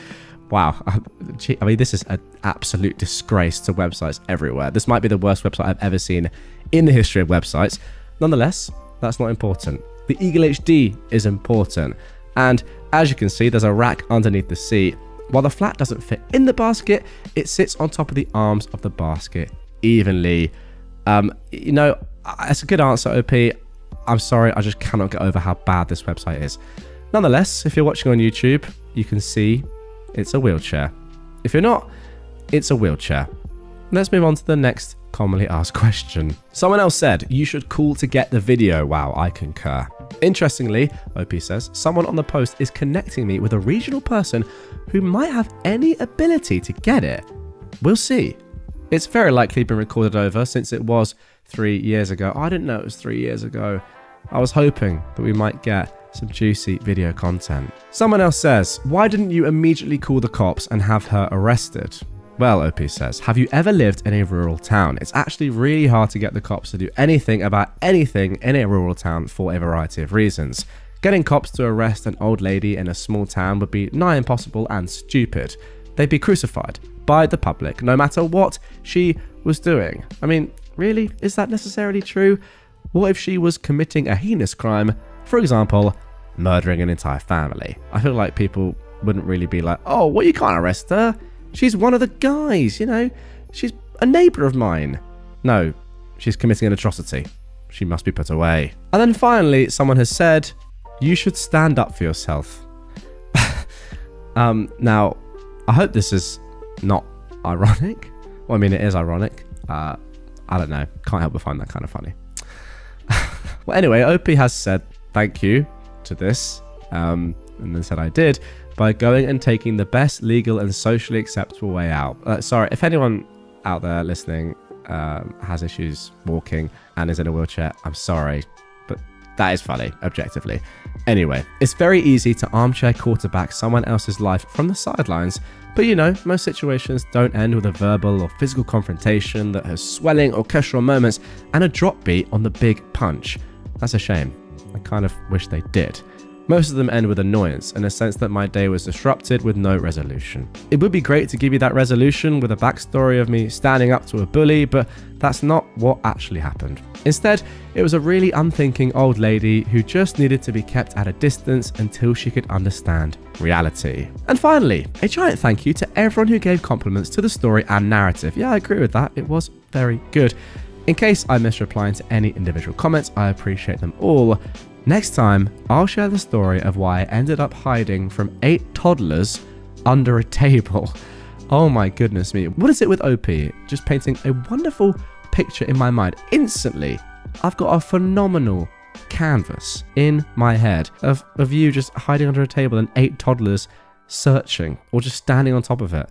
Wow. I mean, this is an absolute disgrace to websites everywhere. This might be the worst website I've ever seen in the history of websites. Nonetheless, that's not important. The Eagle HD is important. And as you can see, there's a rack underneath the seat. While the flat doesn't fit in the basket, it sits on top of the arms of the basket evenly. You know, it's a good answer, OP. I'm sorry, I just cannot get over how bad this website is. Nonetheless, if you're watching on YouTube, you can see it's a wheelchair. If you're not, it's a wheelchair. Let's move on to the next commonly asked question. Someone else said, you should call to get the video. Wow, I concur. Interestingly, OP says, someone on the post is connecting me with a regional person who might have any ability to get it. We'll see. It's very likely been recorded over since it was 3 years ago. I didn't know it was 3 years ago. I was hoping that we might get some juicy video content. Someone else says, why didn't you immediately call the cops and have her arrested? Well, OP says, have you ever lived in a rural town? It's actually really hard to get the cops to do anything about anything in a rural town for a variety of reasons. Getting cops to arrest an old lady in a small town would be nigh impossible and stupid. They'd be crucified by the public, no matter what she was doing. I mean, really? Is that necessarily true? What if she was committing a heinous crime? For example, murdering an entire family. I feel like people wouldn't really be like, oh, well, you can't arrest her. She's one of the guys, you know, she's a neighbour of mine. No, she's committing an atrocity. She must be put away. And then finally, someone has said, you should stand up for yourself. Now, I hope this is not ironic. Well, I mean, it is ironic. I don't know. Can't help but find that kind of funny. Well, anyway, OP has said thank you to this And then said I did by going and taking the best legal and socially acceptable way out. Sorry, if anyone out there listening has issues walking and is in a wheelchair, I'm sorry, but that is funny, objectively. Anyway, it's very easy to armchair quarterback someone else's life from the sidelines, but you know, most situations don't end with a verbal or physical confrontation that has swelling orchestral moments and a drop beat on the big punch. That's a shame. I kind of wish they did. Most of them end with annoyance and a sense that my day was disrupted with no resolution. It would be great to give you that resolution with a backstory of me standing up to a bully, but that's not what actually happened. Instead, it was a really unthinking old lady who just needed to be kept at a distance until she could understand reality. And finally, a giant thank you to everyone who gave compliments to the story and narrative. Yeah, I agree with that. It was very good. In case I missed replying to any individual comments, I appreciate them all. Next time, I'll share the story of why I ended up hiding from 8 toddlers under a table. Oh my goodness me. What is it with OP? Just painting a wonderful picture in my mind. Instantly, I've got a phenomenal canvas in my head of you just hiding under a table and 8 toddlers searching or just standing on top of it.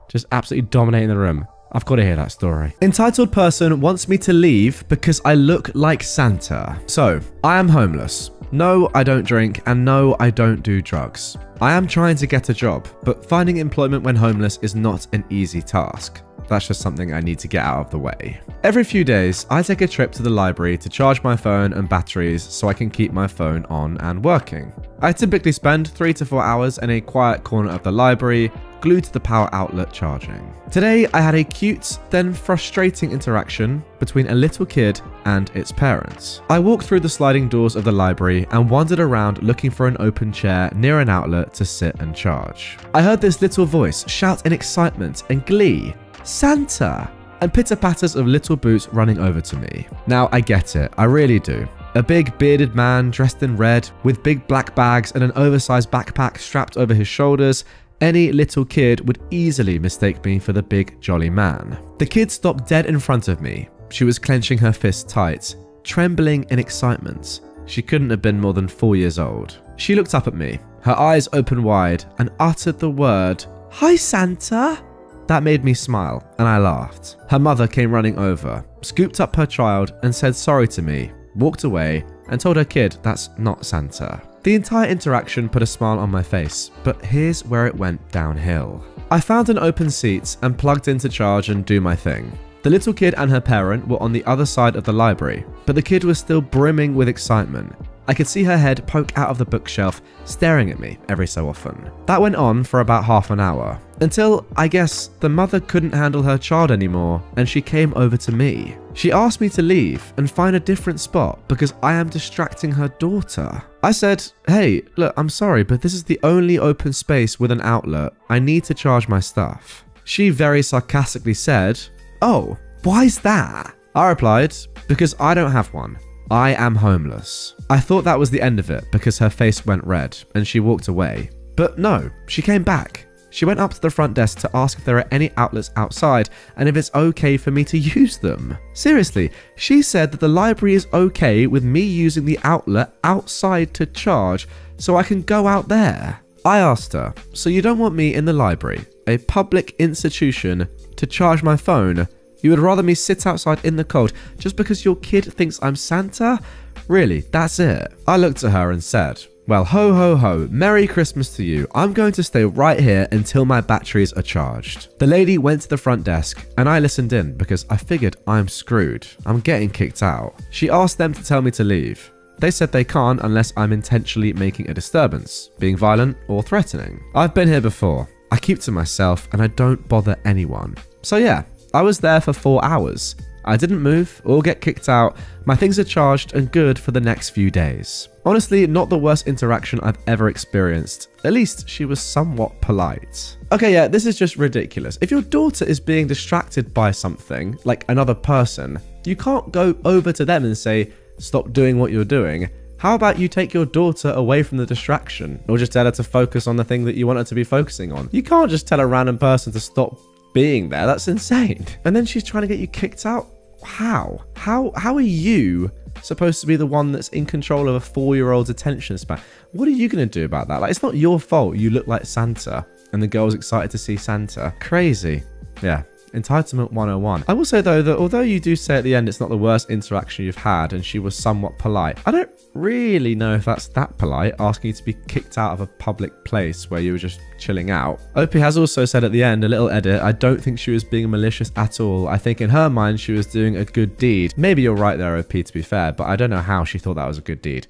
Just absolutely dominating the room. I've got to hear that story. Entitled person wants me to leave because I look like Santa. So, I am homeless. No, I don't drink, and no, I don't do drugs. I am trying to get a job, but finding employment when homeless is not an easy task. That's just something I need to get out of the way. Every few days, I take a trip to the library to charge my phone and batteries so I can keep my phone on and working. I typically spend 3 to 4 hours in a quiet corner of the library, glued to the power outlet charging. Today, I had a cute, then frustrating interaction between a little kid and its parents. I walked through the sliding doors of the library and wandered around looking for an open chair near an outlet to sit and charge. I heard this little voice shout in excitement and glee, "Santa!" and pitter-patters of little boots running over to me. Now, I get it, I really do. A big bearded man dressed in red with big black bags and an oversized backpack strapped over his shoulders. Any little kid would easily mistake me for the big jolly man. The kid stopped dead in front of me. She was clenching her fists tight, trembling in excitement. She couldn't have been more than 4 years old. She looked up at me, her eyes open wide, and uttered the word, "Hi, Santa." That made me smile, and I laughed. Her mother came running over, scooped up her child, and said sorry to me, walked away, and told her kid that's not Santa. The entire interaction put a smile on my face, but here's where it went downhill. I found an open seat and plugged in to charge and do my thing. The little kid and her parent were on the other side of the library, but the kid was still brimming with excitement. I could see her head poke out of the bookshelf, staring at me every so often. That went on for about half an hour, until, I guess, the mother couldn't handle her child anymore, and she came over to me. She asked me to leave and find a different spot because I am distracting her daughter. I said, "Hey, look, I'm sorry, but this is the only open space with an outlet. I need to charge my stuff." She very sarcastically said, "Oh, why's that?" I replied, "Because I don't have one. I am homeless." I thought that was the end of it because her face went red and she walked away. But no, she came back. She went up to the front desk to ask if there are any outlets outside and if it's okay for me to use them. Seriously, she said that the library is okay with me using the outlet outside to charge so I can go out there. I asked her, "So you don't want me in the library, a public institution, to charge my phone? You would rather me sit outside in the cold just because your kid thinks I'm Santa? Really, that's it?" I looked at her and said, "Well, ho ho ho, Merry Christmas to you. I'm going to stay right here until my batteries are charged." The lady went to the front desk and I listened in because I figured I'm screwed. I'm getting kicked out. She asked them to tell me to leave. They said they can't unless I'm intentionally making a disturbance, being violent or threatening. I've been here before. I keep to myself and I don't bother anyone. So yeah, I was there for 4 hours. I didn't move or get kicked out. My things are charged and good for the next few days. Honestly, not the worst interaction I've ever experienced. At least she was somewhat polite. Okay, yeah, this is just ridiculous. If your daughter is being distracted by something, like another person, you can't go over to them and say, "Stop doing what you're doing." How about you take your daughter away from the distraction, or just tell her to focus on the thing that you want her to be focusing on? You can't just tell a random person to stop being there. That's insane. And then she's trying to get you kicked out. How are you supposed to be the one that's in control of a 4-year-old's attention span? What are you going to do about that? Like, it's not your fault you look like Santa and the girl's excited to see Santa. Crazy. Yeah. Entitlement 101. I will say though that although you do say at the end it's not the worst interaction you've had and she was somewhat polite, I don't really know if that's that polite, asking you to be kicked out of a public place where you were just chilling out. OP has also said at the end, a little edit, I don't think she was being malicious at all. I think in her mind she was doing a good deed. Maybe you're right there, OP, to be fair, but I don't know how she thought that was a good deed.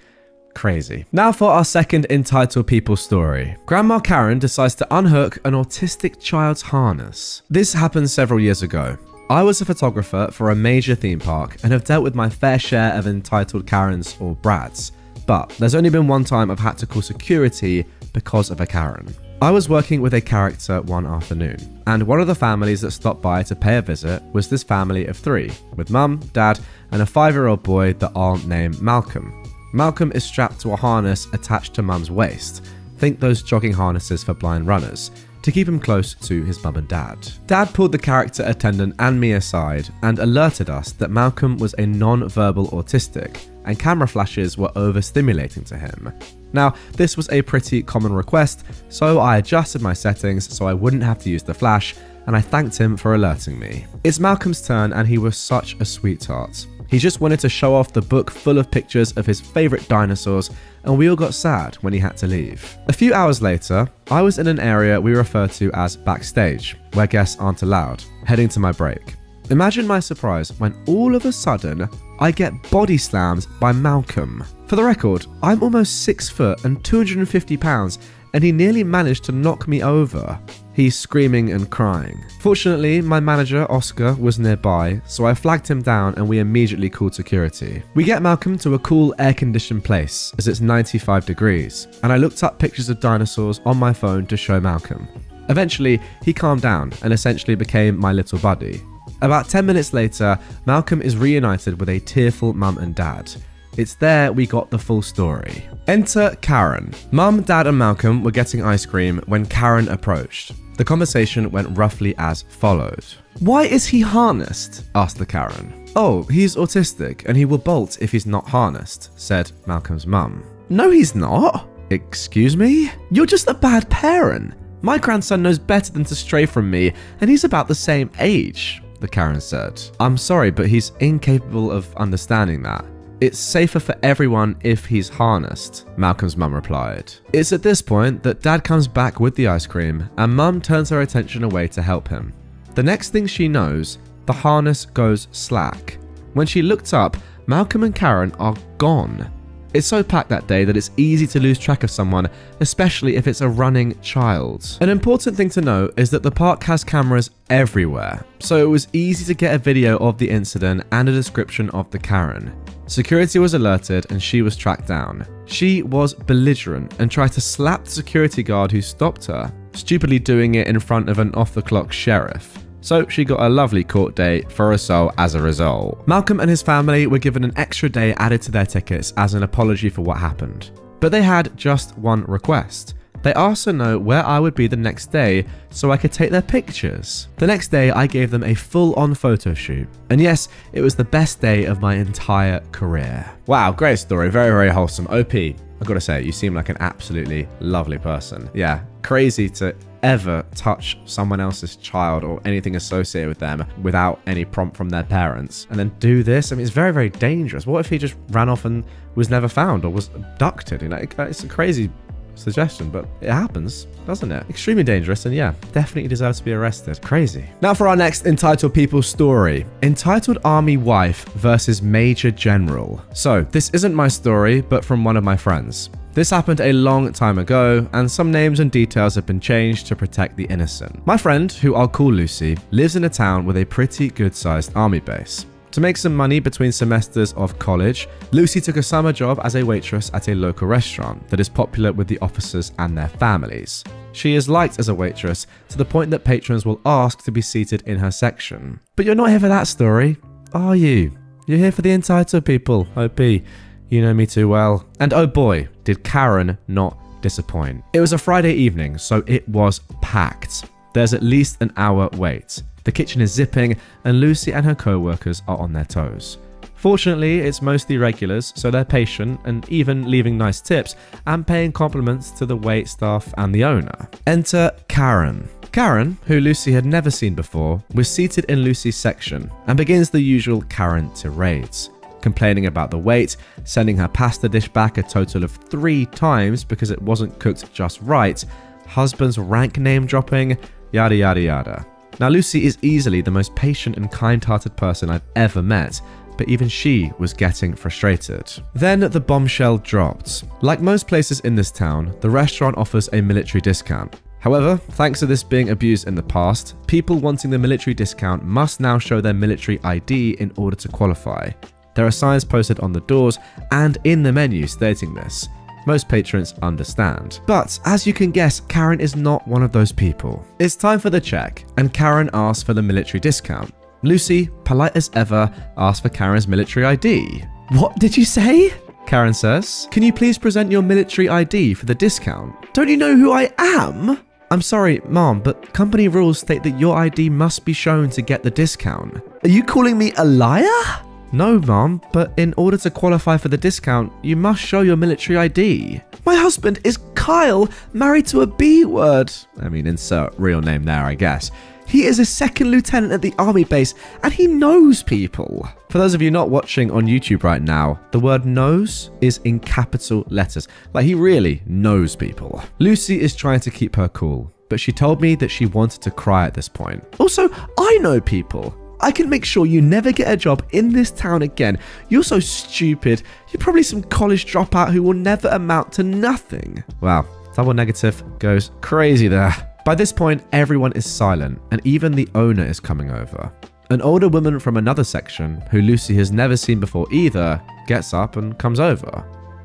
Crazy. Now for our second entitled people story. Grandma Karen decides to unhook an autistic child's harness. This happened several years ago. I was a photographer for a major theme park and have dealt with my fair share of entitled Karens or Brads, but there's only been one time I've had to call security because of a Karen. I was working with a character one afternoon, and one of the families that stopped by to pay a visit was this family of 3, with mum, dad, and a 5-year-old boy that I'll name Malcolm. Malcolm is strapped to a harness attached to mum's waist. Think those jogging harnesses for blind runners, to keep him close to his mum and dad. Dad pulled the character attendant and me aside and alerted us that Malcolm was a non-verbal autistic and camera flashes were overstimulating to him. Now, this was a pretty common request, so I adjusted my settings so I wouldn't have to use the flash, and I thanked him for alerting me. It's Malcolm's turn and he was such a sweetheart. He just wanted to show off the book full of pictures of his favourite dinosaurs, and we all got sad when he had to leave. A few hours later, I was in an area we refer to as backstage, where guests aren't allowed, heading to my break. Imagine my surprise when all of a sudden, I get body slammed by Malcolm. For the record, I'm almost 6 foot and 250 pounds, and he nearly managed to knock me over. He's screaming and crying. Fortunately, my manager, Oscar, was nearby, so I flagged him down and we immediately called security. We get Malcolm to a cool air-conditioned place, as it's 95 degrees, and I looked up pictures of dinosaurs on my phone to show Malcolm. Eventually, he calmed down and essentially became my little buddy. About 10 minutes later, Malcolm is reunited with a tearful mum and dad. It's there we got the full story. Enter Karen. Mum, dad and Malcolm were getting ice cream when Karen approached. The conversation went roughly as followed. "Why is he harnessed?" asked the Karen. "Oh, he's autistic and he will bolt if he's not harnessed," said Malcolm's mum. "No, he's not." "Excuse me? You're just a bad parent. My grandson knows better than to stray from me and he's about the same age," the Karen said. "I'm sorry, but he's incapable of understanding that. It's safer for everyone if he's harnessed," Malcolm's mum replied. It's at this point that dad comes back with the ice cream and mum turns her attention away to help him. The next thing she knows, the harness goes slack. When she looked up, Malcolm and Karen are gone. It's so packed that day that it's easy to lose track of someone, especially if it's a running child. An important thing to note is that the park has cameras everywhere, so it was easy to get a video of the incident and a description of the Karen. Security was alerted and she was tracked down. She was belligerent and tried to slap the security guard who stopped her, stupidly doing it in front of an off-the-clock sheriff. So she got a lovely court date for assault as a result. Malcolm and his family were given an extra day added to their tickets as an apology for what happened. But they had just one request. They asked to know where I would be the next day so I could take their pictures. The next day, I gave them a full-on photo shoot. And yes, it was the best day of my entire career. Wow, great story. Very, very wholesome. OP, I've got to say, you seem like an absolutely lovely person. Yeah, crazy to ever touch someone else's child or anything associated with them without any prompt from their parents and then do this. I mean, it's very, very dangerous. What if he just ran off and was never found or was abducted? You know, it's a crazy suggestion, but it happens, doesn't it? Extremely dangerous, and yeah, definitely deserves to be arrested. Crazy. Now for our next entitled people story. Entitled Army Wife versus Major General. So this isn't my story, but from one of my friends. This happened a long time ago, and some names and details have been changed to protect the innocent. My friend, who I'll call Lucy, lives in a town with a pretty good-sized army base. To make some money between semesters of college, Lucy took a summer job as a waitress at a local restaurant that is popular with the officers and their families. She is liked as a waitress to the point that patrons will ask to be seated in her section. But you're not here for that story, are you? You're here for the entitled people, OP. You know me too well. And oh boy, did Karen not disappoint. It was a Friday evening, so it was packed. There's at least an hour wait. The kitchen is zipping, and Lucy and her co-workers are on their toes. Fortunately, it's mostly regulars, so they're patient and even leaving nice tips and paying compliments to the wait staff and the owner. Enter Karen. Karen, who Lucy had never seen before, was seated in Lucy's section and begins the usual Karen tirades, complaining about the wait, sending her pasta dish back a total of 3 times because it wasn't cooked just right, husband's rank name dropping, yada yada yada. Now Lucy is easily the most patient and kind-hearted person I've ever met, but even she was getting frustrated. Then the bombshell dropped. Like most places in this town, the restaurant offers a military discount. However, thanks to this being abused in the past, people wanting the military discount must now show their military ID in order to qualify. There are signs posted on the doors and in the menu stating this. Most patrons understand. But as you can guess, Karen is not one of those people. It's time for the check, and Karen asks for the military discount. Lucy, polite as ever, asks for Karen's military ID. What did you say? Karen says, can you please present your military ID for the discount? Don't you know who I am? I'm sorry, Mom, but company rules state that your ID must be shown to get the discount. Are you calling me a liar? No, Mom, but in order to qualify for the discount, you must show your military ID. My husband is Kyle, married to a B word. I mean, insert real name there, I guess. He is a 2nd lieutenant at the army base, and he knows people. For those of you not watching on YouTube right now, the word knows is in capital letters. Like, he really knows people. Lucy is trying to keep her cool, but she told me that she wanted to cry at this point. Also, I know people. I can make sure you never get a job in this town again. You're so stupid. You're probably some college dropout who will never amount to nothing. Wow, double negative goes crazy there. By this point, everyone is silent, and even the owner is coming over. An older woman from another section, who Lucy has never seen before either, gets up and comes over.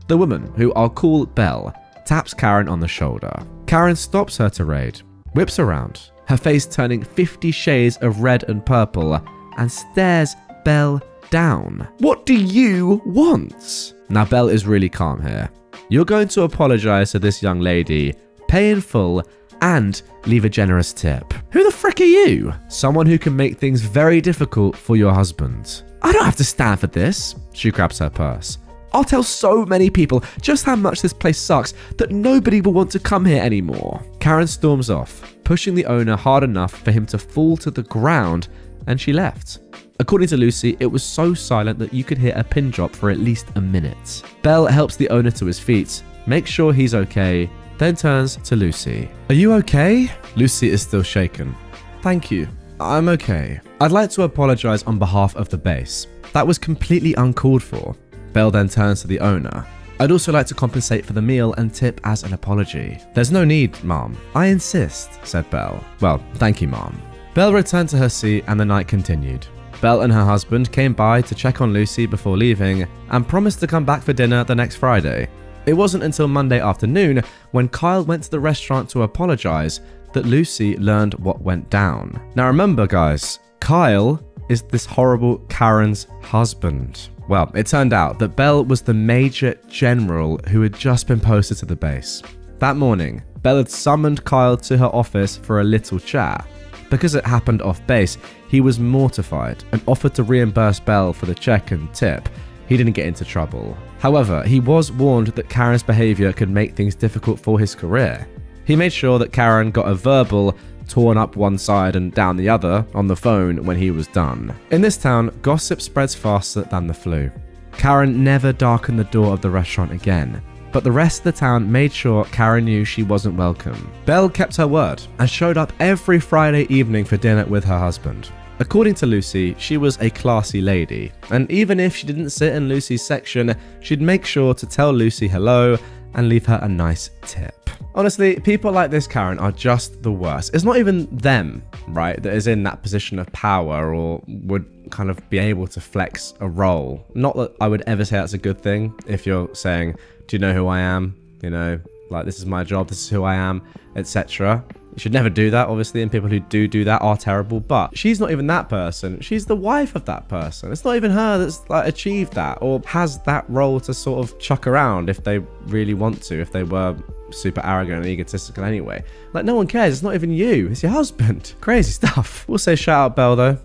The woman, who I'll call Belle, taps Karen on the shoulder. Karen stops her tirade, whips around, her face turning 50 shades of red and purple, and stares Belle down. What do you want? Now Belle is really calm here. You're going to apologize to this young lady, pay in full, and leave a generous tip. Who the frick are you? Someone who can make things very difficult for your husband. I don't have to stand for this. She grabs her purse. I'll tell so many people just how much this place sucks that nobody will want to come here anymore. Karen storms off, pushing the owner hard enough for him to fall to the ground, and she left. According to Lucy, it was so silent that you could hear a pin drop for at least a minute. Belle helps the owner to his feet, makes sure he's okay, then turns to Lucy. Are you okay? Lucy is still shaken. Thank you. I'm okay. I'd like to apologize on behalf of the base. That was completely uncalled for. Belle then turns to the owner. I'd also like to compensate for the meal and tip as an apology. There's no need, Mom. I insist, said Belle. Well, thank you, Mom. Belle returned to her seat and the night continued. Belle and her husband came by to check on Lucy before leaving and promised to come back for dinner the next Friday. It wasn't until Monday afternoon, when Kyle went to the restaurant to apologize, that Lucy learned what went down. Now remember, guys, Kyle is this horrible Karen's husband. Well, it turned out that Belle was the Major General who had just been posted to the base. That morning, Belle had summoned Kyle to her office for a little chat. Because it happened off base, he was mortified and offered to reimburse Belle for the check and tip. He didn't get into trouble. However, he was warned that Karen's behavior could make things difficult for his career. He made sure that Karen got a verbal, torn up one side and down the other, on the phone when he was done. In this town, gossip spreads faster than the flu. Karen never darkened the door of the restaurant again, but the rest of the town made sure Karen knew she wasn't welcome. Belle kept her word and showed up every Friday evening for dinner with her husband. According to Lucy, she was a classy lady, and even if she didn't sit in Lucy's section, she'd make sure to tell Lucy hello and leave her a nice tip. Honestly, people like this Karen are just the worst. It's not even them, right, that is in that position of power or would kind of be able to flex a role. Not that I would ever say that's a good thing if you're saying, do you know who I am? You know, like, this is my job, this is who I am, etc. You should never do that, obviously, and people who do that are terrible, but she's not even that person. She's the wife of that person. It's not even her that's like achieved that or has that role to sort of chuck around if they really want to, if they were super arrogant and egotistical anyway. Like, no one cares. It's not even you. It's your husband. Crazy stuff. We'll say shout out Belle, though.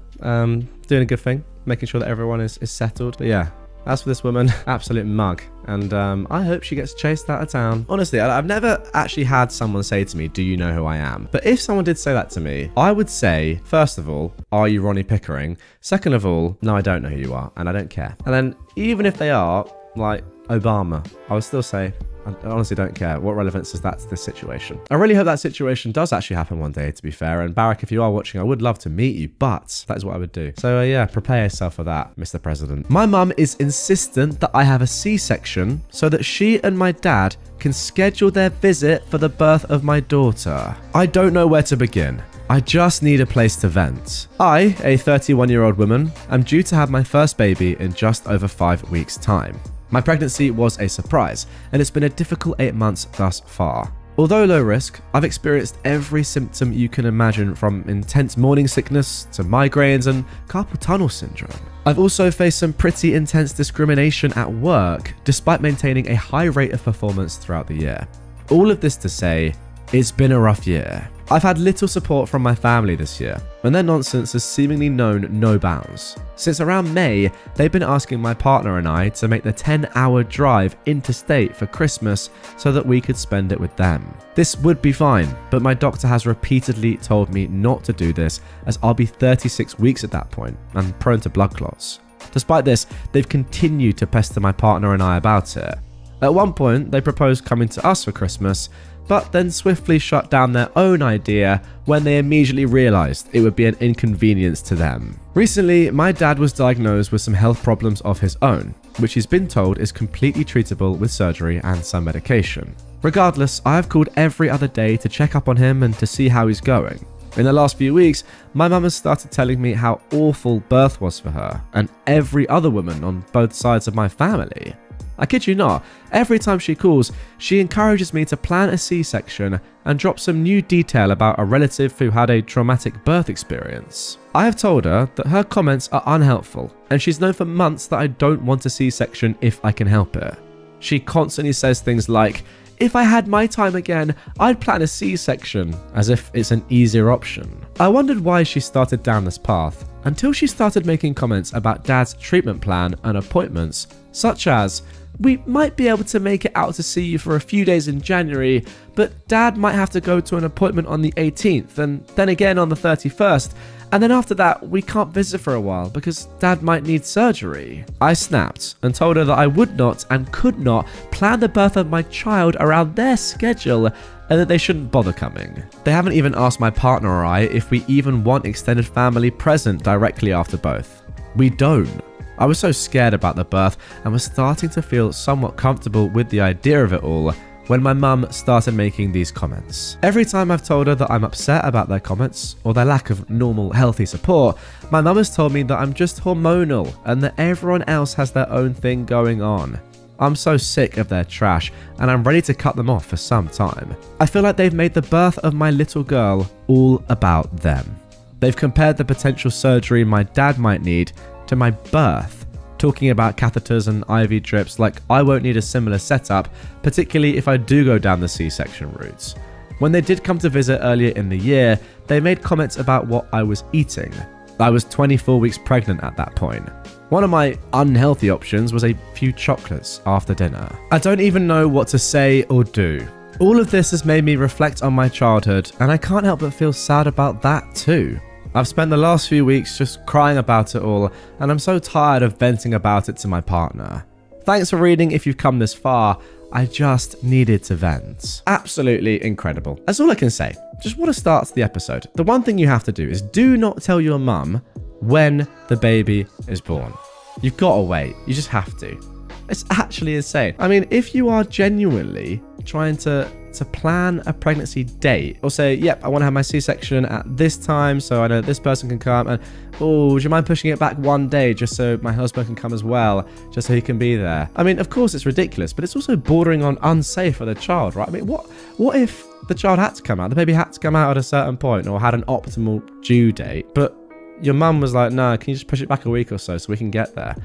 Doing a good thing. Making sure that everyone is settled. But yeah. As for this woman, absolute mug. And I hope she gets chased out of town. Honestly, I've never actually had someone say to me, do you know who I am? But if someone did say that to me, I would say, first of all, are you Ronnie Pickering? Second of all, no, I don't know who you are, and I don't care. And then even if they are, like Obama, I would still say, I honestly don't care. What relevance is that to this situation? I really hope that situation does actually happen one day, to be fair. And Barack, if you are watching, I would love to meet you, but that is what I would do. So yeah, prepare yourself for that, Mr. President. My mum is insistent that I have a C-section so that she and my dad can schedule their visit for the birth of my daughter. I don't know where to begin. I just need a place to vent. I, a 31-year-old woman, am due to have my first baby in just over 5 weeks' time. My pregnancy was a surprise, and it's been a difficult 8 months thus far. Although low risk, I've experienced every symptom you can imagine, from intense morning sickness to migraines and carpal tunnel syndrome. I've also faced some pretty intense discrimination at work, despite maintaining a high rate of performance throughout the year. All of this to say, it's been a rough year. I've had little support from my family this year, and their nonsense has seemingly known no bounds. Since around May, they've been asking my partner and I to make the 10-hour drive interstate for Christmas so that we could spend it with them. This would be fine, but my doctor has repeatedly told me not to do this, as I'll be 36 weeks at that point and prone to blood clots. Despite this, they've continued to pester my partner and I about it. At one point, they proposed coming to us for Christmas, but then swiftly shut down their own idea when they immediately realized it would be an inconvenience to them. Recently, my dad was diagnosed with some health problems of his own, which he's been told is completely treatable with surgery and some medication. Regardless, I have called every other day to check up on him and to see how he's going. In the last few weeks, my mum has started telling me how awful birth was for her and every other woman on both sides of my family. I kid you not, every time she calls, she encourages me to plan a C-section and drop some new detail about a relative who had a traumatic birth experience. I have told her that her comments are unhelpful, and she's known for months that I don't want a C-section if I can help it. She constantly says things like, if I had my time again, I'd plan a C-section, as if it's an easier option. I wondered why she started down this path, until she started making comments about Dad's treatment plan and appointments, such as, we might be able to make it out to see you for a few days in January, but Dad might have to go to an appointment on the 18th and then again on the 31st, and then after that we can't visit for a while because Dad might need surgery. I snapped and told her that I would not and could not plan the birth of my child around their schedule and that they shouldn't bother coming. They haven't even asked my partner or I if we even want extended family present directly after both. We don't. I was so scared about the birth and was starting to feel somewhat comfortable with the idea of it all when my mum started making these comments. Every time I've told her that I'm upset about their comments or their lack of normal healthy support, my mum has told me that I'm just hormonal and that everyone else has their own thing going on. I'm so sick of their trash and I'm ready to cut them off for some time. I feel like they've made the birth of my little girl all about them. They've compared the potential surgery my dad might need to my birth, talking about catheters and IV drips like I won't need a similar setup, particularly if I do go down the C-section route. When they did come to visit earlier in the year, they made comments about what I was eating. I was 24 weeks pregnant at that point. One of my unhealthy options was a few chocolates after dinner. I don't even know what to say or do. All of this has made me reflect on my childhood, and I can't help but feel sad about that too. I've spent the last few weeks just crying about it all, and I'm so tired of venting about it to my partner. Thanks for reading if you've come this far. I just needed to vent. Absolutely incredible. That's all I can say. Just what a start to the episode. The one thing you have to do is do not tell your mum when the baby is born. You've got to wait. You just have to. It's actually insane. I mean, if you are genuinely trying to plan a pregnancy date or say, yep, I want to have my C-section at this time so I know this person can come, and oh, would you mind pushing it back one day just so my husband can come as well, just so he can be there? I mean, of course it's ridiculous, but it's also bordering on unsafe for the child, right? I mean, what if the child had to come out, the baby had to come out at a certain point or had an optimal due date, but your mum was like, no, can you just push it back a week or so we can get there?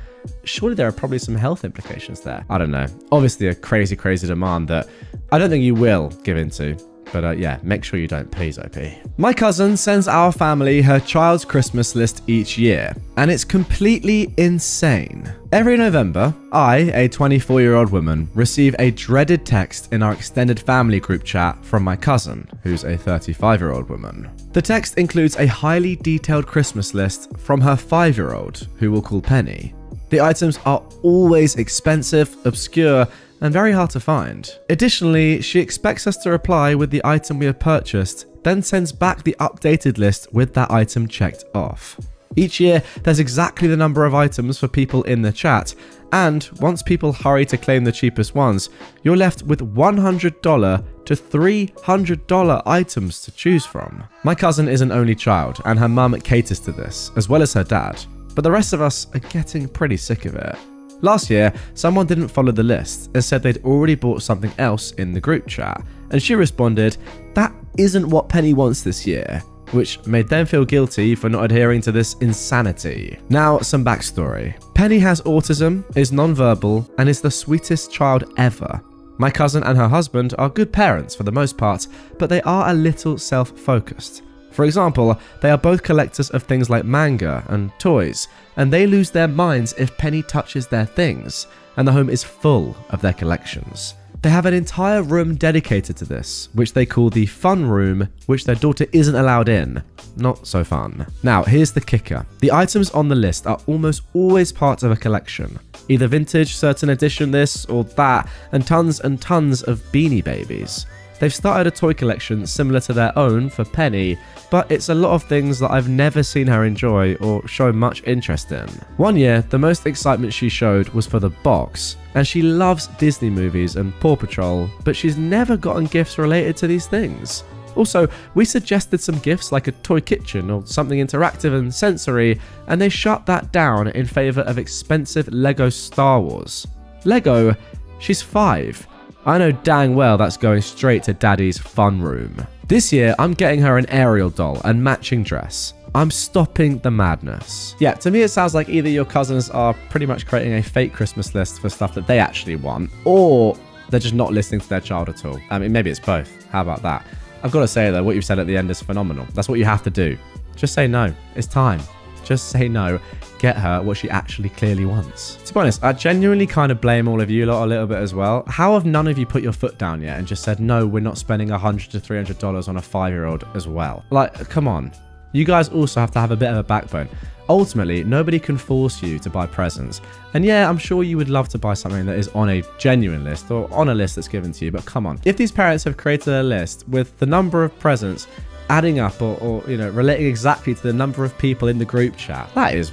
Surely there are probably some health implications there. I don't know. Obviously a crazy demand that I don't think you will give into. But yeah, make sure you don't, please, OP. My cousin sends our family her child's Christmas list each year, and it's completely insane. Every November, I, a 24-year-old woman, receive a dreaded text in our extended family group chat from my cousin, who's a 35-year-old woman. The text includes a highly detailed Christmas list from her 5-year-old, who we'll call Penny. The items are always expensive, obscure, and very hard to find. Additionally, she expects us to reply with the item we have purchased, then sends back the updated list with that item checked off. Each year, there's exactly the number of items for people in the chat, and once people hurry to claim the cheapest ones, you're left with $100 to $300 items to choose from. My cousin is an only child, and her mum caters to this, as well as her dad, but the rest of us are getting pretty sick of it. Last year, someone didn't follow the list and said they'd already bought something else in the group chat, and she responded, "That isn't what Penny wants this year," which made them feel guilty for not adhering to this insanity. Now, some backstory. Penny has autism, is nonverbal, and is the sweetest child ever. My cousin and her husband are good parents for the most part, but they are a little self-focused. For example, they are both collectors of things like manga and toys, and they lose their minds if Penny touches their things, and the home is full of their collections. They have an entire room dedicated to this, which they call the fun room, which their daughter isn't allowed in. Not so fun. Now, here's the kicker. The items on the list are almost always part of a collection. Either vintage, certain edition this or that, and tons of Beanie Babies. They've started a toy collection similar to their own for Penny, but it's a lot of things that I've never seen her enjoy or show much interest in. One year, the most excitement she showed was for the box, and she loves Disney movies and Paw Patrol, but she's never gotten gifts related to these things. Also, we suggested some gifts like a toy kitchen or something interactive and sensory, and they shut that down in favour of expensive Lego Star Wars. Lego? She's 5. I know dang well that's going straight to Daddy's fun room. This year, I'm getting her an Ariel doll and matching dress. I'm stopping the madness. Yeah, to me it sounds like either your cousins are pretty much creating a fake Christmas list for stuff that they actually want, or they're just not listening to their child at all. I mean, maybe it's both. How about that? I've got to say though, what you've said at the end is phenomenal. That's what you have to do. Just say no. It's time. Just say no. Get her what she actually clearly wants. To be honest, I genuinely kind of blame all of you lot a little bit as well. How have none of you put your foot down yet and just said, no, we're not spending $100 to $300 on a 5-year-old as well? Like, come on. You guys also have to have a bit of a backbone. Ultimately, nobody can force you to buy presents. And yeah, I'm sure you would love to buy something that is on a genuine list or on a list that's given to you, but come on. If these parents have created a list with the number of presents adding up or you know, relating exactly to the number of people in the group chat, that is,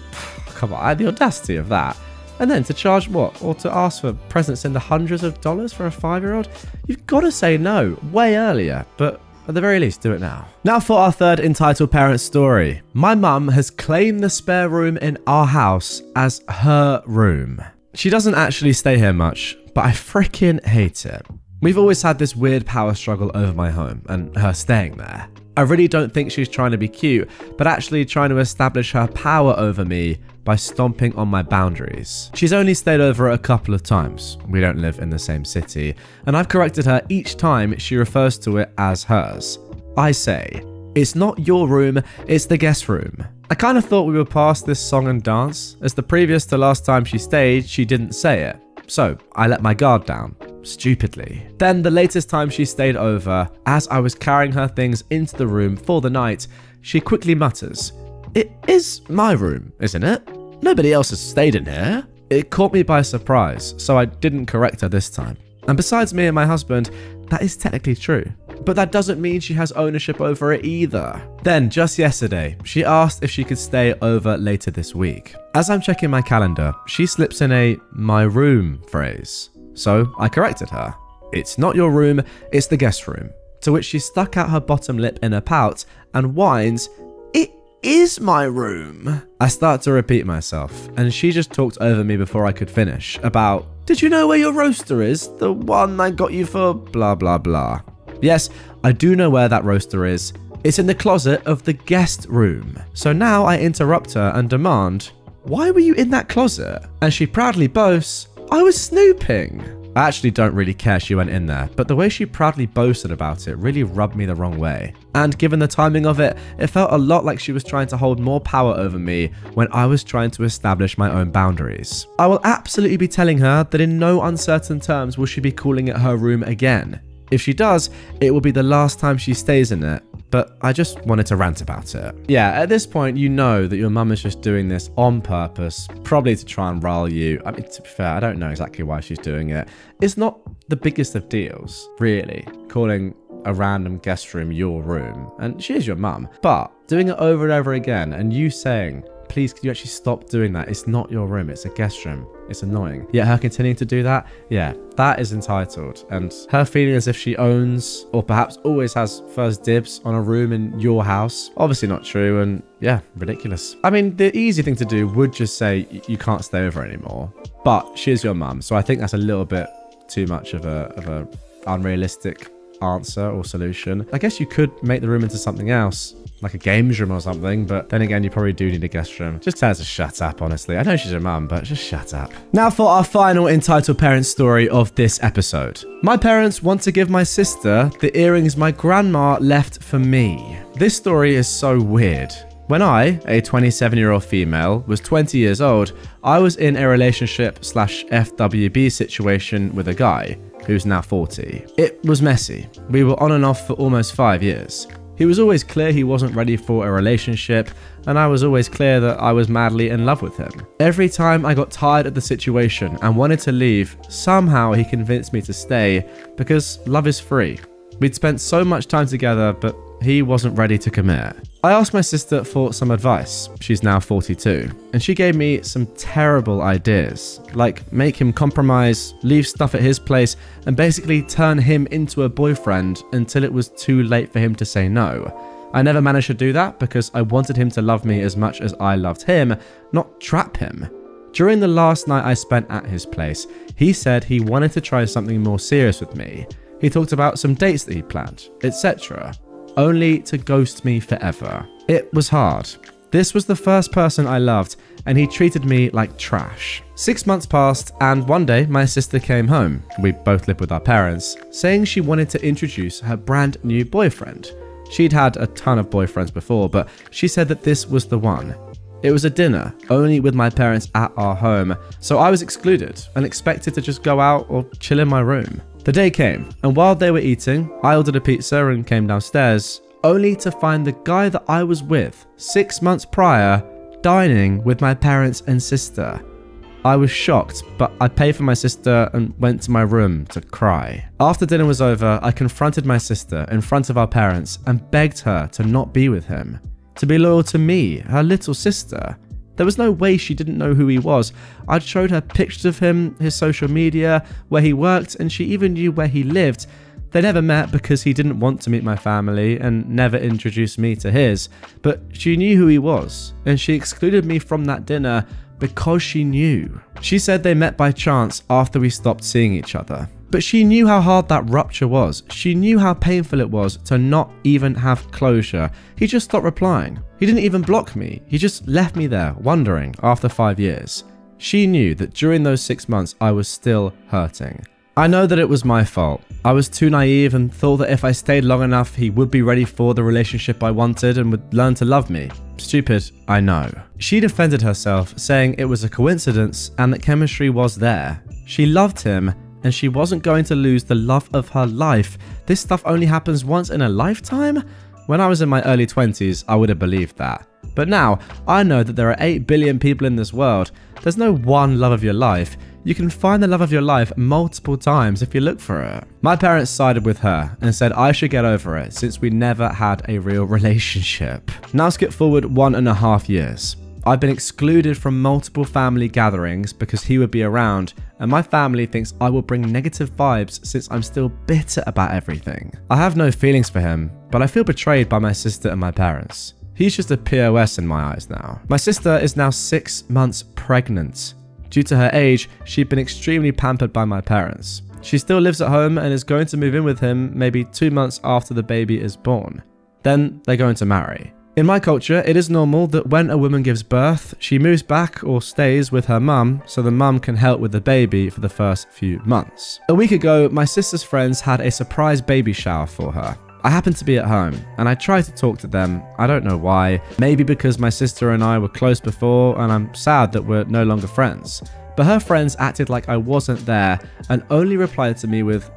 come on, the audacity of that. And then to charge what? Or to ask for presents in the hundreds of dollars for a 5-year-old? You've got to say no way earlier, but at the very least, do it now. Now for our third entitled parent story. My mum has claimed the spare room in our house as her room. She doesn't actually stay here much, but I freaking hate it. We've always had this weird power struggle over my home and her staying there. I really don't think she's trying to be cute, but actually trying to establish her power over me by stomping on my boundaries. She's only stayed over a couple of times. We don't live in the same city, and I've corrected her each time she refers to it as hers. I say, it's not your room, it's the guest room. I kind of thought we were past this song and dance, as the previous to last time she stayed, she didn't say it. So I let my guard down. Stupidly. Then the latest time she stayed over, as I was carrying her things into the room for the night, she quickly mutters, "It is my room, isn't it? Nobody else has stayed in here." It caught me by surprise, so I didn't correct her this time. And besides me and my husband, that is technically true. But that doesn't mean she has ownership over it either. Then, just yesterday, she asked if she could stay over later this week. As I'm checking my calendar, she slips in a "my room" phrase. So I corrected her. It's not your room, it's the guest room. To which she stuck out her bottom lip in a pout and whines, "It is my room." I start to repeat myself, and she just talked over me before I could finish about, "Did you know where your roaster is? The one I got you for blah blah blah." Yes, I do know where that roaster is. It's in the closet of the guest room. So now I interrupt her and demand, "Why were you in that closet?" And she proudly boasts, "I was snooping." I actually don't really care she went in there, but the way she proudly boasted about it really rubbed me the wrong way. And given the timing of it, it felt a lot like she was trying to hold more power over me when I was trying to establish my own boundaries. I will absolutely be telling her that in no uncertain terms will she be calling it her room again. If she does, it will be the last time she stays in it, but I just wanted to rant about it. Yeah, at this point, you know that your mum is just doing this on purpose, probably to try and rile you. I mean, to be fair, I don't know exactly why she's doing it. It's not the biggest of deals, really, calling a random guest room your room, and she is your mum, but doing it over and over again and you saying, please, can you actually stop doing that? It's not your room, it's a guest room. It's annoying. Yet her continuing to do that, yeah, that is entitled. And her feeling as if she owns, or perhaps always has first dibs on a room in your house, obviously not true, and yeah, ridiculous. I mean, the easy thing to do would just say you can't stay over anymore, but she's your mum, so I think that's a little bit too much of a unrealistic answer or solution. I guess you could make the room into something else, like a games room or something, but then again, you probably do need a guest room. Just tell her to shut up, honestly. I know she's your mum, but just shut up. Now for our final entitled parent story of this episode. My parents want to give my sister the earrings my grandma left for me. This story is so weird. When I, a 27-year-old female, was 20 years old, I was in a relationship/FWB situation with a guy who's now 40. It was messy. We were on and off for almost 5 years. He was always clear he wasn't ready for a relationship, and I was always clear that I was madly in love with him. Every time I got tired of the situation and wanted to leave, somehow he convinced me to stay because love is free. We'd spent so much time together, but he wasn't ready to commit. I asked my sister for some advice. She's now 42, and she gave me some terrible ideas, like make him compromise, leave stuff at his place, and basically turn him into a boyfriend until it was too late for him to say no. I never managed to do that because I wanted him to love me as much as I loved him, not trap him. During the last night I spent at his place, he said he wanted to try something more serious with me. He talked about some dates that he planned, etc. Only to ghost me forever. It was hard. This was the first person I loved, and he treated me like trash. 6 months passed, and one day my sister came home, we both lived with our parents, saying she wanted to introduce her brand new boyfriend. She'd had a ton of boyfriends before, but she said that this was the one. It was a dinner, only with my parents at our home, so I was excluded and expected to just go out or chill in my room. The day came, and while they were eating, I ordered a pizza and came downstairs, only to find the guy that I was with 6 months prior dining with my parents and sister. I was shocked, but I paid for my sister and went to my room to cry. After dinner was over, I confronted my sister in front of our parents and begged her to not be with him, to be loyal to me, her little sister. There was no way she didn't know who he was. I'd showed her pictures of him, his social media, where he worked, and she even knew where he lived. They never met because he didn't want to meet my family and never introduced me to his, but she knew who he was, and she excluded me from that dinner because she knew. She said they met by chance after we stopped seeing each other. But she knew how hard that rupture was. She knew how painful it was to not even have closure. He just stopped replying. He didn't even block me. He just left me there, wondering after 5 years. She knew that during those 6 months, I was still hurting. I know that it was my fault. I was too naive and thought that if I stayed long enough, he would be ready for the relationship I wanted and would learn to love me. Stupid, I know. She defended herself, saying it was a coincidence and that chemistry was there. She loved him, and she wasn't going to lose the love of her life. This stuff only happens once in a lifetime? When I was in my early 20s, I would have believed that. But now, I know that there are 8 billion people in this world. There's no one love of your life. You can find the love of your life multiple times if you look for it. My parents sided with her and said I should get over it since we never had a real relationship. Now skip forward 1.5 years. I've been excluded from multiple family gatherings because he would be around, and my family thinks I will bring negative vibes since I'm still bitter about everything. I have no feelings for him, but I feel betrayed by my sister and my parents. He's just a POS in my eyes now. My sister is now 6 months pregnant. Due to her age, she'd been extremely pampered by my parents. She still lives at home and is going to move in with him maybe 2 months after the baby is born. Then they're going to marry. In my culture, it is normal that when a woman gives birth, she moves back or stays with her mum so the mum can help with the baby for the first few months. A week ago, my sister's friends had a surprise baby shower for her. I happened to be at home, and I tried to talk to them. I don't know why. Maybe because my sister and I were close before, and I'm sad that we're no longer friends. But her friends acted like I wasn't there, and only replied to me with,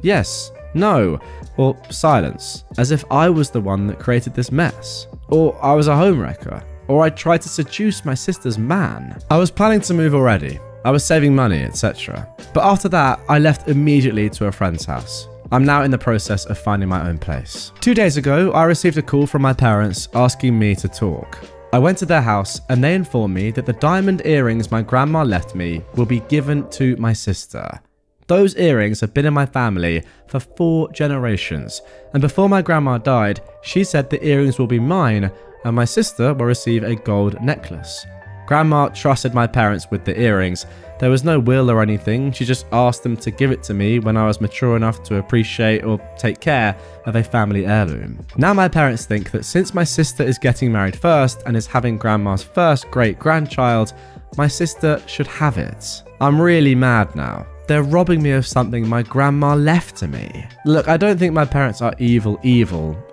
yes, no, or silence, as if I was the one that created this mess. Or I was a homewrecker. Or I tried to seduce my sister's man. I was planning to move already. I was saving money, etc. But after that, I left immediately to a friend's house. I'm now in the process of finding my own place. 2 days ago, I received a call from my parents asking me to talk. I went to their house and they informed me that the diamond earrings my grandma left me will be given to my sister. Those earrings have been in my family for 4 generations, and before my grandma died, she said the earrings will be mine and my sister will receive a gold necklace. Grandma trusted my parents with the earrings. There was no will or anything, she just asked them to give it to me when I was mature enough to appreciate or take care of a family heirloom. Now my parents think that since my sister is getting married first and is having grandma's first great-grandchild, my sister should have it. I'm really mad now. They're robbing me of something my grandma left to me. Look, I don't think my parents are evil.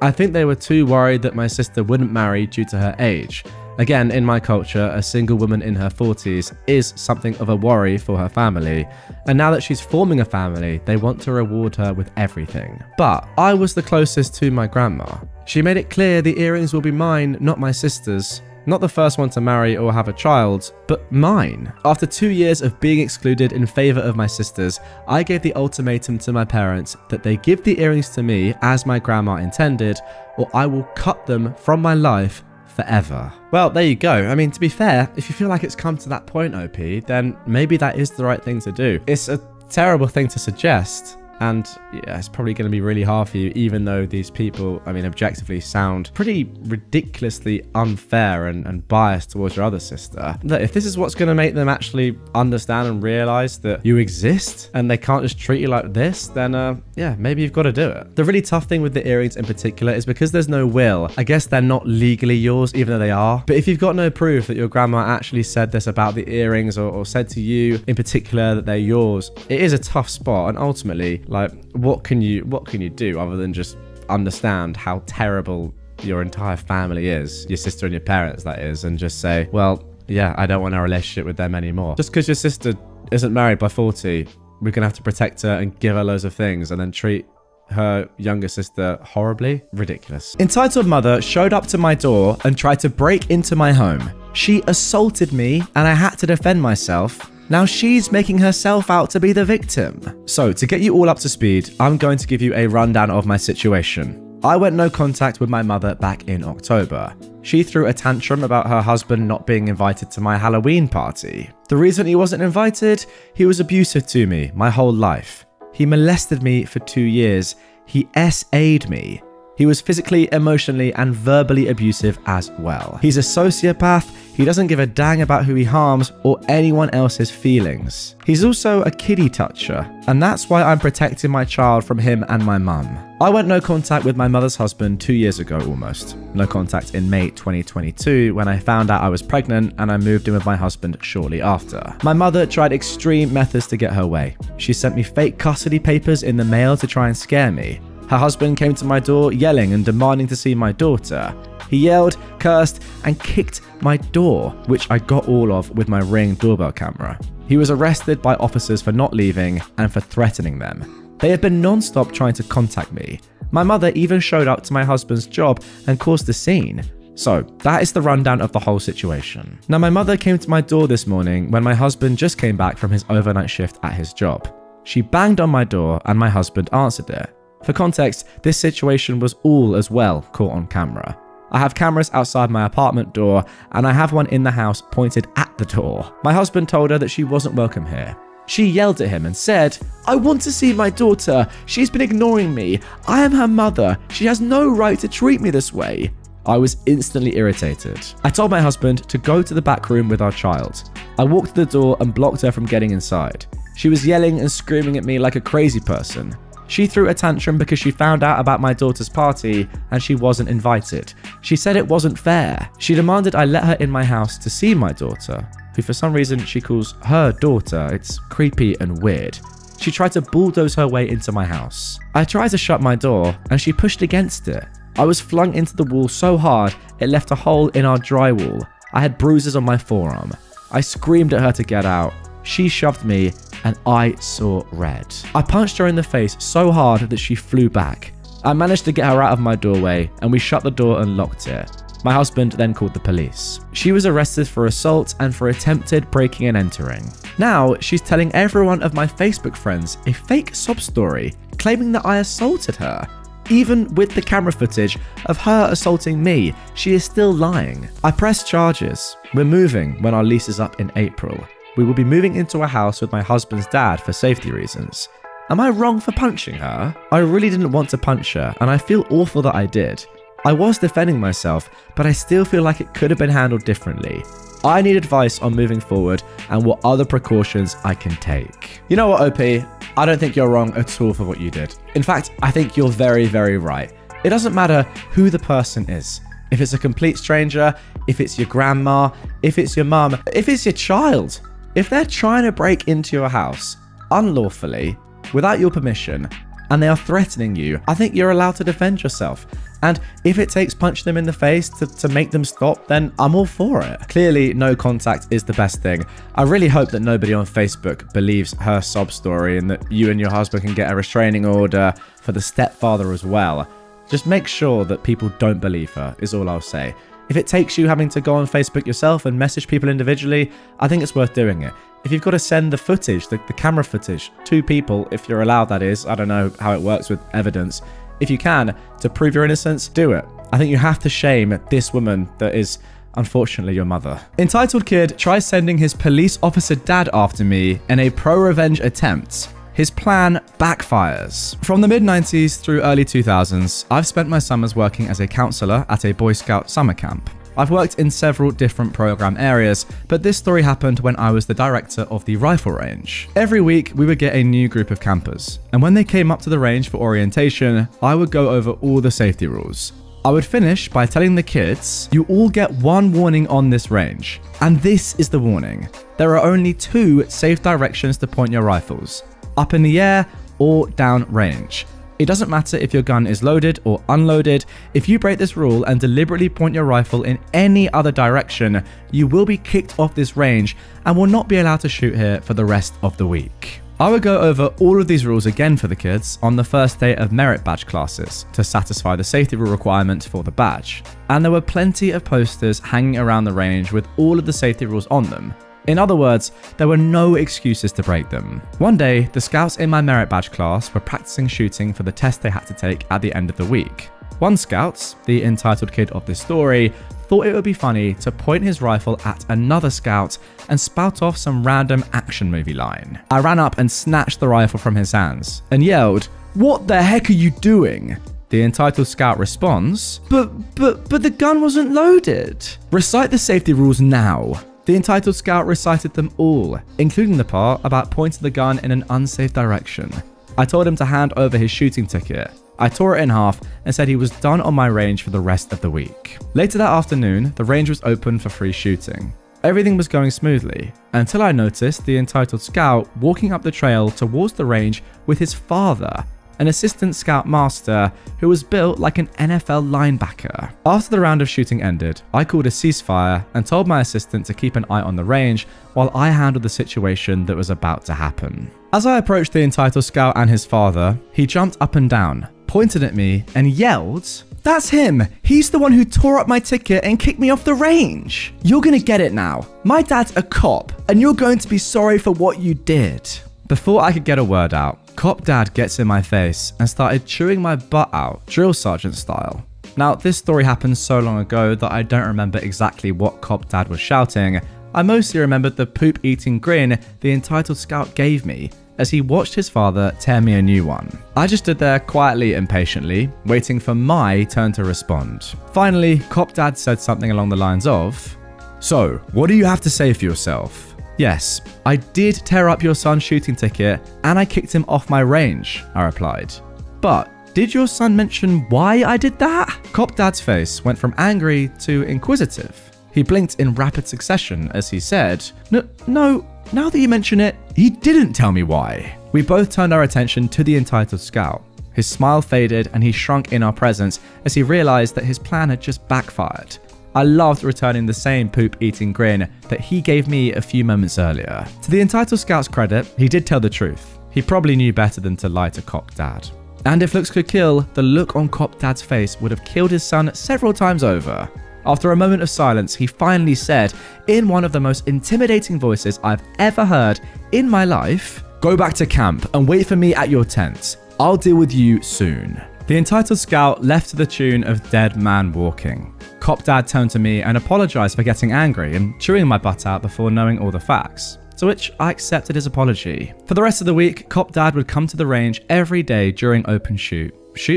I think they were too worried that my sister wouldn't marry due to her age. Again, in my culture, a single woman in her 40s is something of a worry for her family, and now that she's forming a family, they want to reward her with everything. But I was the closest to my grandma. She made it clear the earrings will be mine, not my sister's. Not the first one to marry or have a child, but mine. After 2 years of being excluded in favour of my sisters, I gave the ultimatum to my parents that they give the earrings to me as my grandma intended, or I will cut them from my life forever. Well, there you go. I mean, to be fair, if you feel like it's come to that point, OP, then maybe that is the right thing to do. It's a terrible thing to suggest, and yeah, it's probably going to be really hard for you, even though these people, I mean, objectively sound pretty ridiculously unfair and biased towards your other sister. Look, if this is what's going to make them actually understand and realize that you exist and they can't just treat you like this, then yeah, maybe you've got to do it. The really tough thing with the earrings in particular is because there's no will. I guess they're not legally yours, even though they are. But if you've got no proof that your grandma actually said this about the earrings or said to you in particular that they're yours, it is a tough spot. And ultimately, like, what can you do other than just understand how terrible your entire family is, your sister and your parents, that is, and just say, well, yeah, I don't want a relationship with them anymore. Just because your sister isn't married by 40, we're gonna have to protect her and give her loads of things and then treat her younger sister horribly? Ridiculous. Entitled mother showed up to my door and tried to break into my home. She assaulted me and I had to defend myself. Now she's making herself out to be the victim. So to get you all up to speed, I'm going to give you a rundown of my situation. I went no contact with my mother back in October. She threw a tantrum about her husband not being invited to my Halloween party. The reason he wasn't invited? He was abusive to me my whole life. He molested me for 2 years. He SA'd me. He was physically, emotionally, and verbally abusive as well. He's a sociopath. He doesn't give a dang about who he harms or anyone else's feelings. He's also a kiddie toucher, and that's why I'm protecting my child from him and my mum. I went no contact with my mother's husband 2 years ago almost. No contact in May 2022 when I found out I was pregnant and I moved in with my husband shortly after. My mother tried extreme methods to get her way. She sent me fake custody papers in the mail to try and scare me. Her husband came to my door yelling and demanding to see my daughter. He yelled, cursed, and kicked my door, which I got all of with my Ring doorbell camera. He was arrested by officers for not leaving and for threatening them. They have been non-stop trying to contact me. My mother even showed up to my husband's job and caused a scene. So that is the rundown of the whole situation. Now my mother came to my door this morning when my husband just came back from his overnight shift at his job. She banged on my door and my husband answered it. For context, this situation was all as well caught on camera. I have cameras outside my apartment door and I have one in the house pointed at the door. My husband told her that she wasn't welcome here. She yelled at him and said, "I want to see my daughter. She's been ignoring me. I am her mother. She has no right to treat me this way." I was instantly irritated. I told my husband to go to the back room with our child. I walked to the door and blocked her from getting inside. She was yelling and screaming at me like a crazy person. She threw a tantrum because she found out about my daughter's party and she wasn't invited. She said it wasn't fair. She demanded I let her in my house to see my daughter, who for some reason she calls her daughter. It's creepy and weird. She tried to bulldoze her way into my house. I tried to shut my door and she pushed against it. I was flung into the wall so hard it left a hole in our drywall. I had bruises on my forearm. I screamed at her to get out. She shoved me and I saw red. I punched her in the face so hard that she flew back. I managed to get her out of my doorway and we shut the door and locked it. My husband then called the police. She was arrested for assault and for attempted breaking and entering. Now, she's telling every one of my Facebook friends a fake sob story, claiming that I assaulted her. Even with the camera footage of her assaulting me, she is still lying. I pressed charges. We're moving when our lease is up in April. We will be moving into a house with my husband's dad for safety reasons. Am I wrong for punching her? I really didn't want to punch her, and I feel awful that I did. I was defending myself, but I still feel like it could have been handled differently. I need advice on moving forward and what other precautions I can take. You know what, OP? I don't think you're wrong at all for what you did. In fact, I think you're very, very right. It doesn't matter who the person is. If it's a complete stranger, if it's your grandma, if it's your mum, if it's your child. If they're trying to break into your house unlawfully, without your permission, and they are threatening you, I think you're allowed to defend yourself. And if it takes punching them in the face to make them stop, then I'm all for it. Clearly, no contact is the best thing. I really hope that nobody on Facebook believes her sob story and that you and your husband can get a restraining order for the stepfather as well. Just make sure that people don't believe her, is all I'll say. If it takes you having to go on Facebook yourself and message people individually, I think it's worth doing it. If you've got to send the footage, the camera footage, to people, if you're allowed that is, I don't know how it works with evidence. If you can, to prove your innocence, do it. I think you have to shame this woman that is unfortunately your mother. Entitled kid tries sending his police officer dad after me in a pro-revenge attempt. His plan backfires. From the mid-90s through early 2000s, I've spent my summers working as a counselor at a Boy Scout summer camp. I've worked in several different program areas, but this story happened when I was the director of the rifle range. Every week, we would get a new group of campers, and when they came up to the range for orientation, I would go over all the safety rules. I would finish by telling the kids, you all get one warning on this range, and this is the warning. There are only 2 safe directions to point your rifles, up in the air or down range. It doesn't matter if your gun is loaded or unloaded. If you break this rule and deliberately point your rifle in any other direction, you will be kicked off this range and will not be allowed to shoot here for the rest of the week. I would go over all of these rules again for the kids on the first day of merit badge classes to satisfy the safety rule requirement for the badge. And there were plenty of posters hanging around the range with all of the safety rules on them. In other words, there were no excuses to break them. One day, the scouts in my merit badge class were practicing shooting for the test they had to take at the end of the week. One scout, the entitled kid of this story, thought it would be funny to point his rifle at another scout and spout off some random action movie line. I ran up and snatched the rifle from his hands and yelled, "What the heck are you doing?" The entitled scout responds, But the gun wasn't loaded. Recite the safety rules now. The entitled scout recited them all, including the part about pointing the gun in an unsafe direction. I told him to hand over his shooting ticket. I tore it in half and said he was done on my range for the rest of the week. Later that afternoon, the range was open for free shooting. Everything was going smoothly, until I noticed the entitled scout walking up the trail towards the range with his father, an assistant scout master who was built like an NFL linebacker. After the round of shooting ended, I called a ceasefire and told my assistant to keep an eye on the range while I handled the situation that was about to happen. As I approached the entitled scout and his father, he jumped up and down, pointed at me and yelled, "That's him! He's the one who tore up my ticket and kicked me off the range! You're gonna get it now. My dad's a cop, and you're going to be sorry for what you did." Before I could get a word out, Cop Dad gets in my face and started chewing my butt out, drill sergeant style. Now, this story happened so long ago that I don't remember exactly what Cop Dad was shouting. I mostly remembered the poop-eating grin the entitled scout gave me as he watched his father tear me a new one. I just stood there quietly and patiently, waiting for my turn to respond. Finally, Cop Dad said something along the lines of, "So, what do you have to say for yourself?" "Yes, I did tear up your son's shooting ticket and I kicked him off my range," I replied. "But Did your son mention why I did that? Cop Dad's face went from angry to inquisitive. He blinked in rapid succession as he said, No, now that you mention it, he didn't tell me why. We both turned our attention to the entitled scout. His smile faded and he shrunk in our presence as he realized that his plan had just backfired. I loved returning the same poop-eating grin that he gave me a few moments earlier. To the entitled scout's credit, he did tell the truth. He probably knew better than to lie to Cop Dad. And if looks could kill, the look on Cop Dad's face would have killed his son several times over. After a moment of silence, he finally said, in one of the most intimidating voices I've ever heard in my life, "Go back to camp and wait for me at your tent. I'll deal with you soon." The entitled scout left to the tune of Dead Man Walking. Cop Dad turned to me and apologized for getting angry and chewing my butt out before knowing all the facts, to which I accepted his apology. For the rest of the week, Cop Dad would come to the range every day during open shoot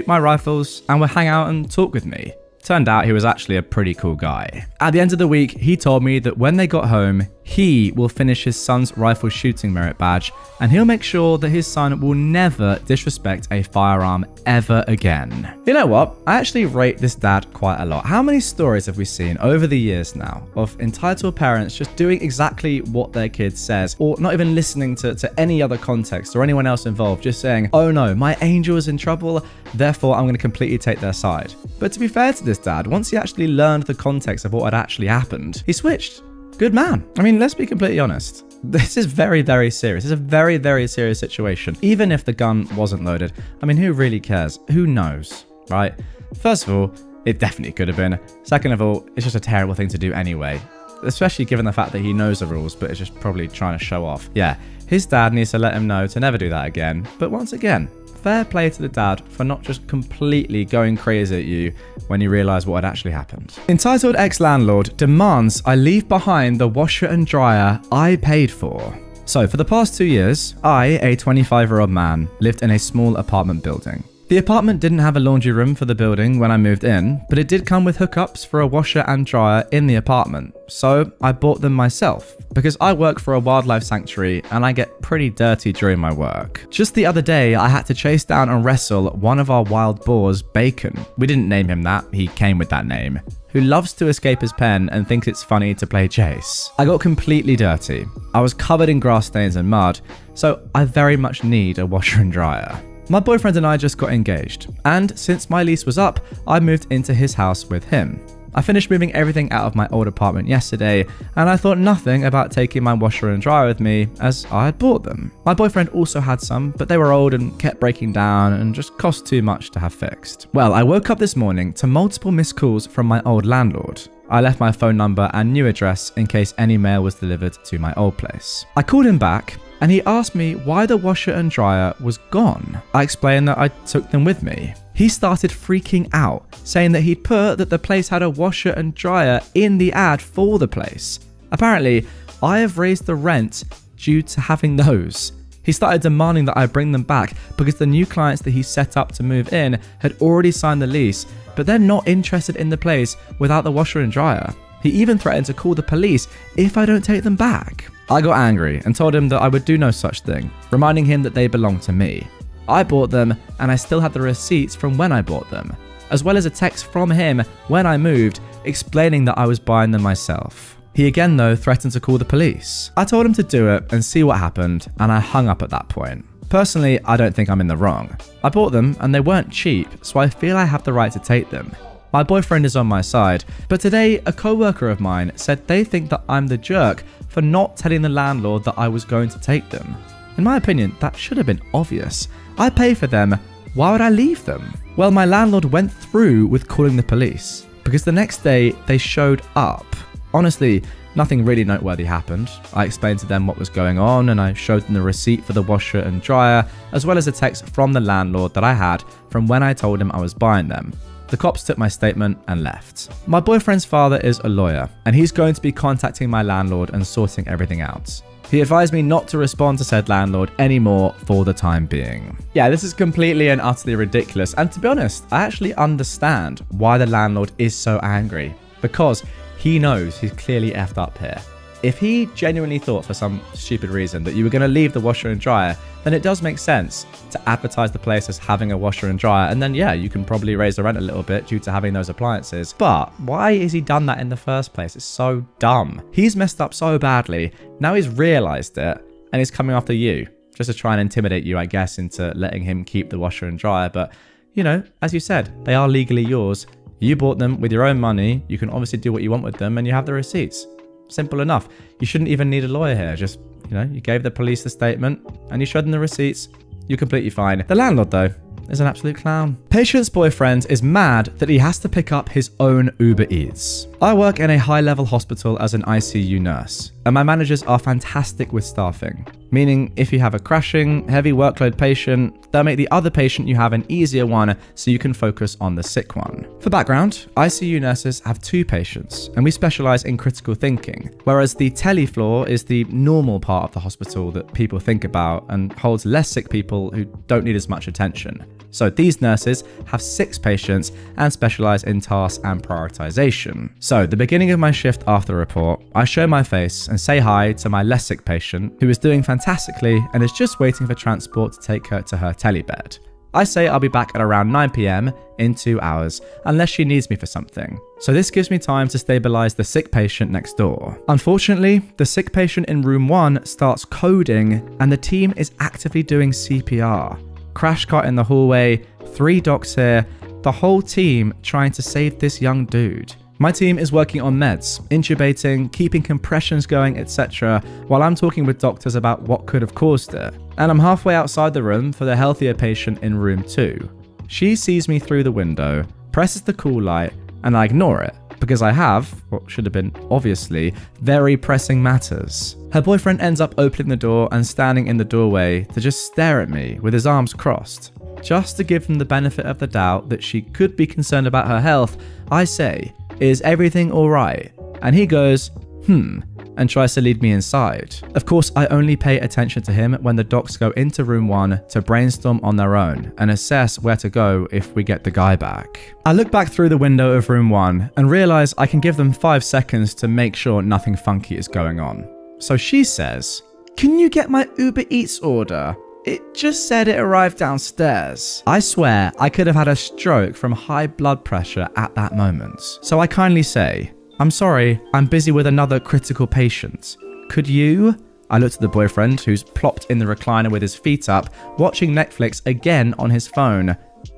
my rifles, and would hang out and talk with me. Turned out he was actually a pretty cool guy. At the end of the week, he told me that when they got home, he will finish his son's rifle shooting merit badge, and he'll make sure that his son will never disrespect a firearm ever again. You know what? I actually rate this dad quite a lot. How many stories have we seen over the years now of entitled parents just doing exactly what their kid says, or not even listening to any other context or anyone else involved, just saying, "Oh no, my angel is in trouble, therefore I'm going to completely take their side." But to be fair to this dad, once he actually learned the context of what had actually happened, he switched. Good man. I mean, let's be completely honest. This is very, very serious. It's a very, very serious situation. Even if the gun wasn't loaded, I mean, who really cares? Who knows, right? First of all, it definitely could have been. Second of all, it's just a terrible thing to do anyway, especially given the fact that he knows the rules, but is just probably trying to show off. Yeah, his dad needs to let him know to never do that again. But once again, fair play to the dad for not just completely going crazy at you when you realise what had actually happened. Entitled ex-landlord demands I leave behind the washer and dryer I paid for. So for the past 2 years, I, a 25-year-old man, lived in a small apartment building. The apartment didn't have a laundry room for the building when I moved in, but it did come with hookups for a washer and dryer in the apartment, so I bought them myself, because I work for a wildlife sanctuary and I get pretty dirty during my work. Just the other day, I had to chase down and wrestle one of our wild boars, Bacon. We didn't name him that, he came with that name, who loves to escape his pen and thinks it's funny to play chase. I got completely dirty. I was covered in grass stains and mud, so I very much need a washer and dryer. My boyfriend and I just got engaged, and since my lease was up, I moved into his house with him. I finished moving everything out of my old apartment yesterday, and I thought nothing about taking my washer and dryer with me as I had bought them. My boyfriend also had some, but they were old and kept breaking down and just cost too much to have fixed. Well, I woke up this morning to multiple missed calls from my old landlord. I left my phone number and new address in case any mail was delivered to my old place. I called him back, and he asked me why the washer and dryer was gone. I explained that I took them with me. He started freaking out, saying that he'd put that the place had a washer and dryer in the ad for the place. Apparently, I have raised the rent due to having those. He started demanding that I bring them back because the new clients that he set up to move in had already signed the lease, but they're not interested in the place without the washer and dryer. He even threatened to call the police if I don't take them back. I got angry and told him that I would do no such thing, reminding him that they belong to me. I bought them and I still had the receipts from when I bought them, as well as a text from him when I moved explaining that I was buying them myself. He again though threatened to call the police. I told him to do it and see what happened, and I hung up at that point. Personally, I don't think I'm in the wrong. I bought them and they weren't cheap, so I feel I have the right to take them. My boyfriend is on my side, but today a co-worker of mine said they think that I'm the jerk for not telling the landlord that I was going to take them. In my opinion, that should have been obvious. I pay for them, why would I leave them? Well, my landlord went through with calling the police, because the next day they showed up. Honestly, nothing really noteworthy happened. I explained to them what was going on and I showed them the receipt for the washer and dryer, as well as a text from the landlord that I had from when I told him I was buying them. The cops took my statement and left. My boyfriend's father is a lawyer, and he's going to be contacting my landlord and sorting everything out. He advised me not to respond to said landlord anymore for the time being. Yeah, this is completely and utterly ridiculous, and to be honest, I actually understand why the landlord is so angry, because he knows he's clearly effed up here. if he genuinely thought for some stupid reason that you were going to leave the washer and dryer, then it does make sense to advertise the place as having a washer and dryer. And then, yeah, you can probably raise the rent a little bit due to having those appliances. But why has he done that in the first place? It's so dumb. He's messed up so badly. Now he's realized it and he's coming after you just to try and intimidate you, I guess, into letting him keep the washer and dryer. But, you know, as you said, they are legally yours. You bought them with your own money. You can obviously do what you want with them and you have the receipts. Simple enough. You shouldn't even need a lawyer here. Just, you know, you gave the police the statement and you showed them the receipts. You're completely fine. The landlord, though, is an absolute clown. Patient's boyfriend is mad that he has to pick up his own Uber Eats. I work in a high-level hospital as an ICU nurse, and my managers are fantastic with staffing. Meaning, if you have a crashing, heavy workload patient, they'll make the other patient you have an easier one so you can focus on the sick one. For background, ICU nurses have 2 patients, and we specialize in critical thinking, whereas the tele floor is the normal part of the hospital that people think about and holds less sick people who don't need as much attention. So these nurses have 6 patients and specialize in tasks and prioritization. So the beginning of my shift after report, I show my face and say hi to my less sick patient who is doing fantastically and is just waiting for transport to take her to her telebed. I say I'll be back at around 9 PM in 2 hours, unless she needs me for something. So this gives me time to stabilize the sick patient next door. Unfortunately, the sick patient in room 1 starts coding and the team is actively doing CPR. Crash cart in the hallway, 3 docs here, the whole team trying to save this young dude. My team is working on meds, intubating, keeping compressions going, etc., while I'm talking with doctors about what could have caused it. And I'm halfway outside the room for the healthier patient in room 2. She sees me through the window, presses the call light, and I ignore it, because I have, what should have been obviously, very pressing matters. Her boyfriend ends up opening the door and standing in the doorway to just stare at me with his arms crossed. Just to give him the benefit of the doubt that she could be concerned about her health, I say, "Is everything alright?" And he goes, and tries to lead me inside. Of course, I only pay attention to him when the docs go into room 1 to brainstorm on their own and assess where to go if we get the guy back. I look back through the window of room 1 and realize I can give them 5 seconds to make sure nothing funky is going on. So she says, "Can you get my Uber Eats order? It just said it arrived downstairs." I swear I could have had a stroke from high blood pressure at that moment. So I kindly say, "I'm sorry, I'm busy with another critical patient. Could you?" I looked at the boyfriend who's plopped in the recliner with his feet up, watching Netflix again on his phone.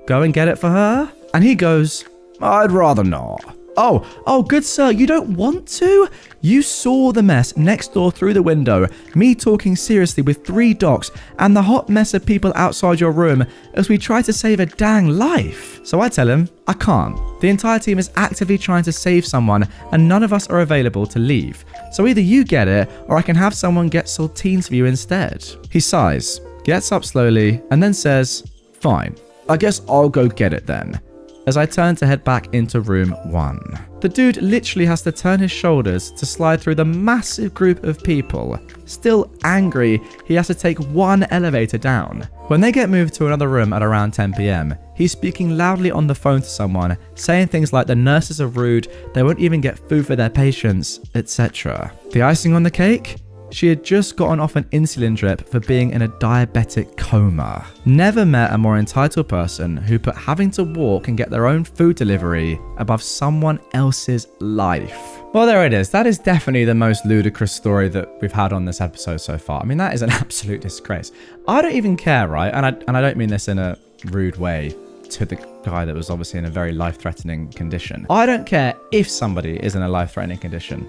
"Go and get it for her?" And he goes, "I'd rather not." Oh, good sir, you don't want to? You saw the mess next door through the window, me talking seriously with 3 docs, and the hot mess of people outside your room as we try to save a dang life. So I tell him, I can't. The entire team is actively trying to save someone, and none of us are available to leave. So either you get it, or I can have someone get saltines for you instead. He sighs, gets up slowly, and then says, "Fine, I guess I'll go get it then," as I turn to head back into room 1. The dude literally has to turn his shoulders to slide through the massive group of people. Still angry, he has to take 1 elevator down. When they get moved to another room at around 10 PM, he's speaking loudly on the phone to someone, saying things like the nurses are rude, they won't even get food for their patients, etc. The icing on the cake? She had just gotten off an insulin drip for being in a diabetic coma. Never met a more entitled person who put having to walk and get their own food delivery above someone else's life. Well, there it is. That is definitely the most ludicrous story that we've had on this episode so far. I mean, that is an absolute disgrace. I don't even care, right? And I don't mean this in a rude way to the guy that was obviously in a very life-threatening condition. I don't care if somebody is in a life-threatening condition.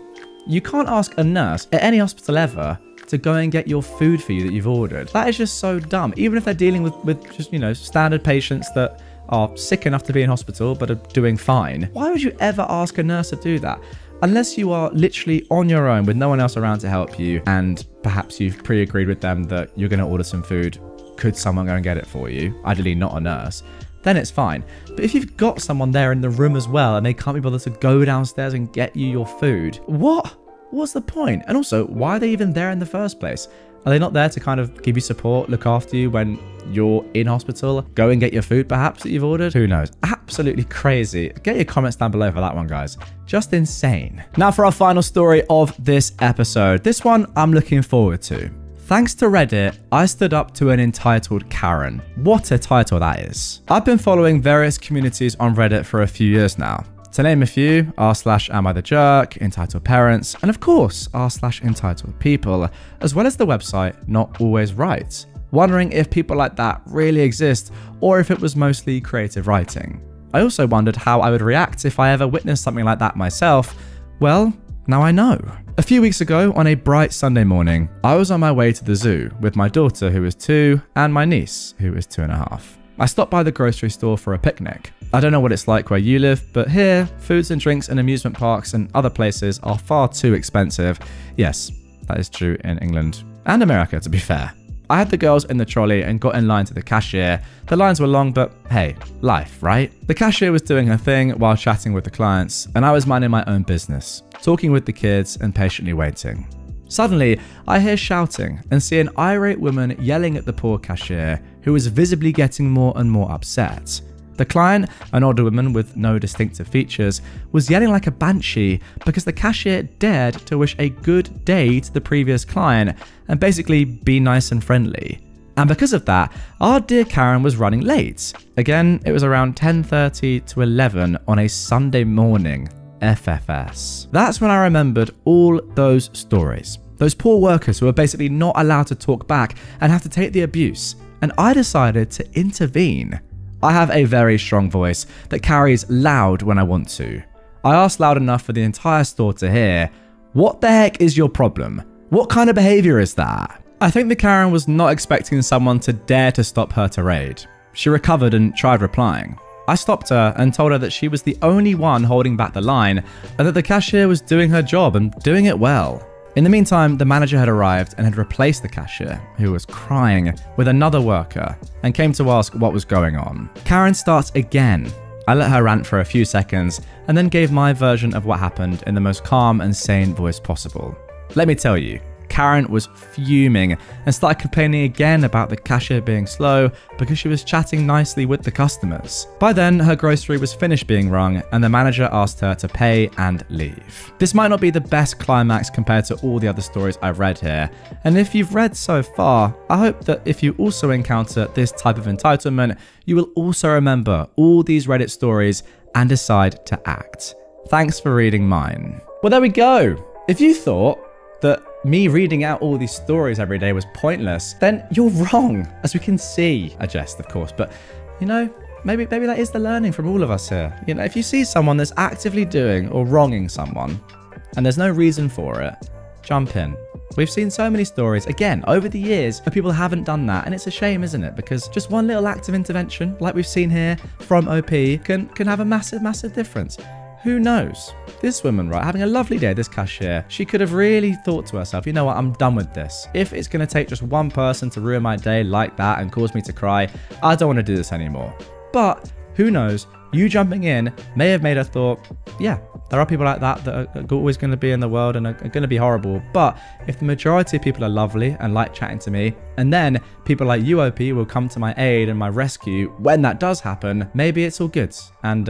You can't ask a nurse at any hospital ever to go and get your food for you that you've ordered. That is just so dumb. Even if they're dealing with just, you know, standard patients that are sick enough to be in hospital but are doing fine. Why would you ever ask a nurse to do that? Unless you are literally on your own with no one else around to help you and perhaps you've pre-agreed with them that you're going to order some food. Could someone go and get it for you? Ideally not a nurse. Then it's fine. But if you've got someone there in the room as well and they can't be bothered to go downstairs and get you your food, what's the point? And also, why are they even there in the first place? Are they not there to kind of give you support, look after you when you're in hospital? Go and get your food perhaps that you've ordered? Who knows? absolutely crazy. Get your comments down below for that one, guys. Just insane. Now for our final story of this episode. This one I'm looking forward to. Thanks to Reddit, I stood up to an entitled Karen. What a title that is. I've been following various communities on Reddit for a few years now. To name a few, r/AmITheJerk, Entitled Parents, and of course, r/entitledpeople, as well as the website Not Always Right. Wondering if people like that really exist or if it was mostly creative writing. I also wondered how I would react if I ever witnessed something like that myself. Well, now I know. A few weeks ago, on a bright Sunday morning, I was on my way to the zoo with my daughter who is 2 and my niece who is 2.5. I stopped by the grocery store for a picnic. I don't know what it's like where you live, but here, foods and drinks in amusement parks and other places are far too expensive. Yes, that is true in England and America, to be fair. I had the girls in the trolley and got in line to the cashier. The lines were long, but hey, life, right? The cashier was doing her thing while chatting with the clients, and I was minding my own business, talking with the kids and patiently waiting. Suddenly, I hear shouting and see an irate woman yelling at the poor cashier, who was visibly getting more and more upset. The client, an older woman with no distinctive features, was yelling like a banshee because the cashier dared to wish a good day to the previous client and basically be nice and friendly. And because of that, our dear Karen was running late. Again, it was around 10:30 to 11 on a Sunday morning. FFS. That's when I remembered all those stories. Those poor workers who were basically not allowed to talk back and have to take the abuse. And I decided to intervene. I have a very strong voice that carries loud when I want to. I asked loud enough for the entire store to hear, "What the heck is your problem? What kind of behavior is that?" I think the Karen was not expecting someone to dare to stop her tirade. She recovered and tried replying. I stopped her and told her that she was the only one holding back the line and that the cashier was doing her job and doing it well. In the meantime, the manager had arrived and had replaced the cashier, who was crying, with another worker and came to ask what was going on. Karen starts again. I let her rant for a few seconds and then gave my version of what happened in the most calm and sane voice possible. Let me tell you, Karen was fuming and started complaining again about the cashier being slow because she was chatting nicely with the customers. By then, her grocery was finished being rung and the manager asked her to pay and leave. This might not be the best climax compared to all the other stories I've read here, and if you've read so far, I hope that if you also encounter this type of entitlement, you will also remember all these Reddit stories and decide to act. Thanks for reading mine. Well, there we go. If you thought that me reading out all these stories every day was pointless, then you're wrong, as we can see. I jest, of course, but you know, maybe that is the learning from all of us here. You know, if you see someone that's actively doing or wronging someone, and there's no reason for it, jump in. We've seen so many stories, again, over the years, where people haven't done that, and it's a shame, isn't it? Because just one little act of intervention, like we've seen here from OP, can have a massive difference. Who knows? This woman, right, having a lovely day, this cashier, she could have really thought to herself, you know what, I'm done with this. If it's going to take just one person to ruin my day like that and cause me to cry, I don't want to do this anymore. But who knows? You jumping in may have made her thought, yeah, there are people like that that are always going to be in the world and are going to be horrible. But if the majority of people are lovely and like chatting to me, and then people like you, OP, will come to my aid and my rescue when that does happen, maybe it's all good. And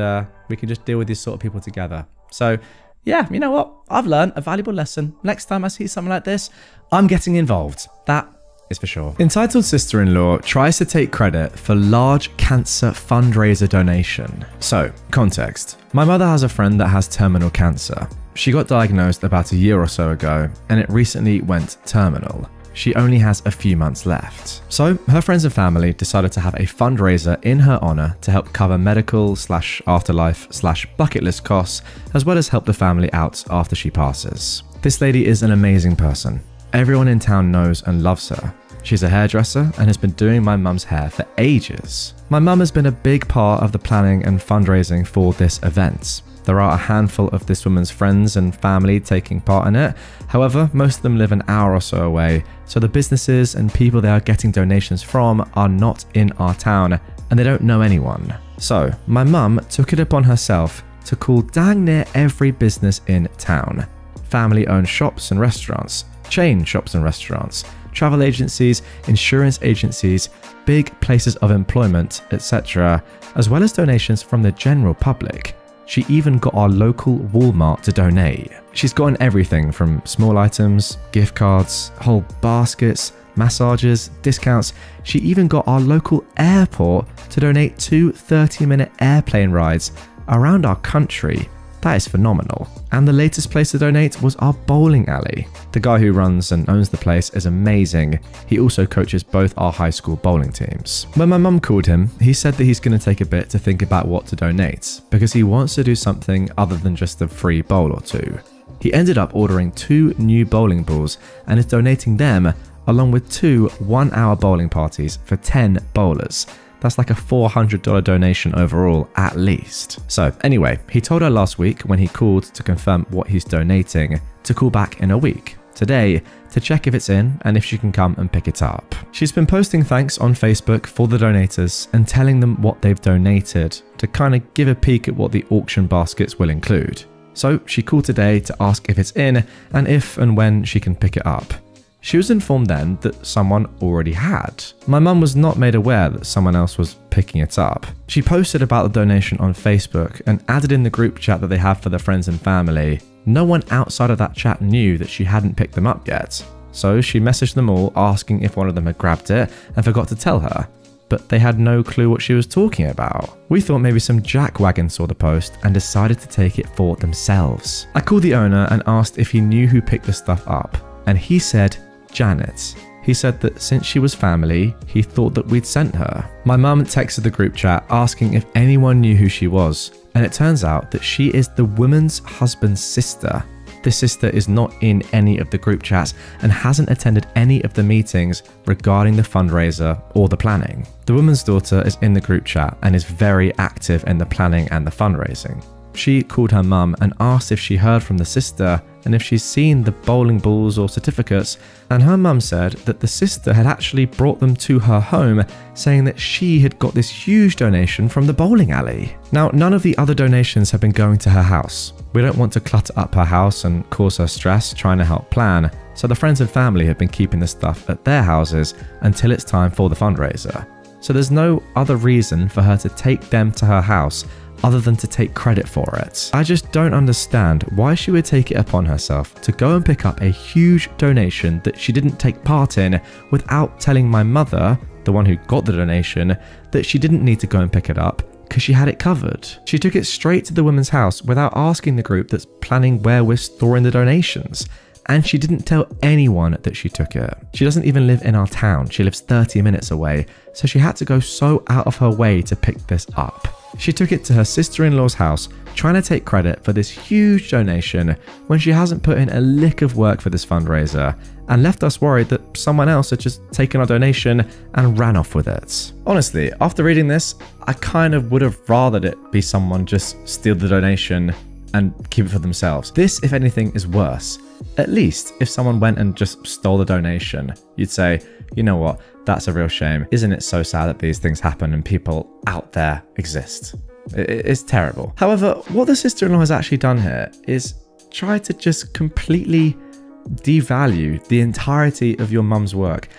we can just deal with these sort of people together. So yeah, you know what? I've learned a valuable lesson. Next time I see something like this, I'm getting involved. That is for sure. Entitled sister-in-law tries to take credit for large cancer fundraiser donation. So, context. My mother has a friend that has terminal cancer. She got diagnosed about a year or so ago, and it recently went terminal. She only has a few months left. So her friends and family decided to have a fundraiser in her honor to help cover medical / afterlife / bucket list costs, as well as help the family out after she passes. This lady is an amazing person. Everyone in town knows and loves her. She's a hairdresser and has been doing my mum's hair for ages. My mum has been a big part of the planning and fundraising for this event. There are a handful of this woman's friends and family taking part in it. However, most of them live an hour or so away, so the businesses and people they are getting donations from are not in our town and they don't know anyone. So my mum took it upon herself to call dang near every business in town. Family-owned shops and restaurants, chain shops and restaurants, travel agencies, insurance agencies, big places of employment, etc., as well as donations from the general public. She even got our local Walmart to donate. She's gotten everything from small items, gift cards, whole baskets, massages, discounts. She even got our local airport to donate 2 30-minute airplane rides around our country. That is phenomenal. And the latest place to donate was our bowling alley. The guy who runs and owns the place is amazing. He also coaches both our high school bowling teams. When my mum called him, he said that he's going to take a bit to think about what to donate because he wants to do something other than just a free bowl or two. He ended up ordering 2 new bowling balls and is donating them along with 2 one-hour bowling parties for 10 bowlers. That's like a $400 donation overall at least. So anyway, he told her last week when he called to confirm what he's donating to call back in a week, today, to check if it's in and if she can come and pick it up. She's been posting thanks on Facebook for the donators and telling them what they've donated to kind of give a peek at what the auction baskets will include. So she called today to ask if it's in and if and when she can pick it up. She was informed then that someone already had. My mum was not made aware that someone else was picking it up. She posted about the donation on Facebook and added in the group chat that they have for their friends and family. No one outside of that chat knew that she hadn't picked them up yet. So she messaged them all asking if one of them had grabbed it and forgot to tell her. But they had no clue what she was talking about. We thought maybe some jackwagon saw the post and decided to take it for themselves. I called the owner and asked if he knew who picked the stuff up, and he said Janet. He said that since she was family, he thought that we'd sent her. My mum texted the group chat asking if anyone knew who she was, and it turns out that she is the woman's husband's sister. This sister is not in any of the group chats and hasn't attended any of the meetings regarding the fundraiser or the planning. The woman's daughter is in the group chat and is very active in the planning and the fundraising. She called her mum and asked if she heard from the sister and if she's seen the bowling balls or certificates, and her mum said that the sister had actually brought them to her home, saying that she had got this huge donation from the bowling alley. Now, none of the other donations have been going to her house. We don't want to clutter up her house and cause her stress trying to help plan, so the friends and family have been keeping the stuff at their houses until it's time for the fundraiser. So there's no other reason for her to take them to her house other than to take credit for it. I just don't understand why she would take it upon herself to go and pick up a huge donation that she didn't take part in without telling my mother, the one who got the donation, that she didn't need to go and pick it up because she had it covered. She took it straight to the woman's house without asking the group that's planning where we're storing the donations. And she didn't tell anyone that she took it. She doesn't even live in our town. She lives 30 minutes away, so she had to go so out of her way to pick this up. She took it to her sister-in-law's house, trying to take credit for this huge donation when she hasn't put in a lick of work for this fundraiser, and left us worried that someone else had just taken our donation and ran off with it. Honestly, after reading this, I kind of would have rathered it be someone just steal the donation and keep it for themselves. This, if anything, is worse. At least if someone went and just stole the donation, you'd say, you know what, that's a real shame. Isn't it so sad that these things happen and people out there exist? It's terrible. However, what the sister-in-law has actually done here is try to just completely devalue the entirety of your mum's work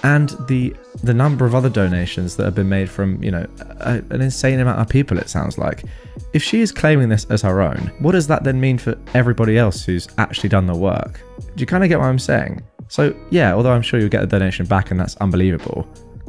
and the number of other donations that have been made from, an insane amount of people, it sounds like. If she is claiming this as her own, what does that then mean for everybody else who's actually done the work? Do you kind of get what I'm saying? So yeah, although I'm sure you'll get the donation back and that's unbelievable,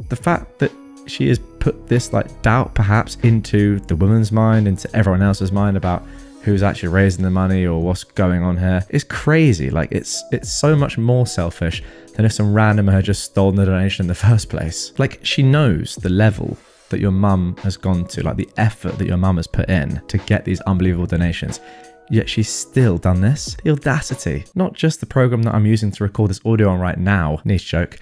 the fact that she has put this doubt perhaps into the woman's mind, into everyone else's mind about who's actually raising the money or what's going on here is crazy. It's so much more selfish than if some randomer had just stolen the donation in the first place. She knows the level that your mum has gone to, the effort that your mum has put in to get these unbelievable donations. Yet she's still done this. The audacity. Not just the program that I'm using to record this audio on right now, niche joke,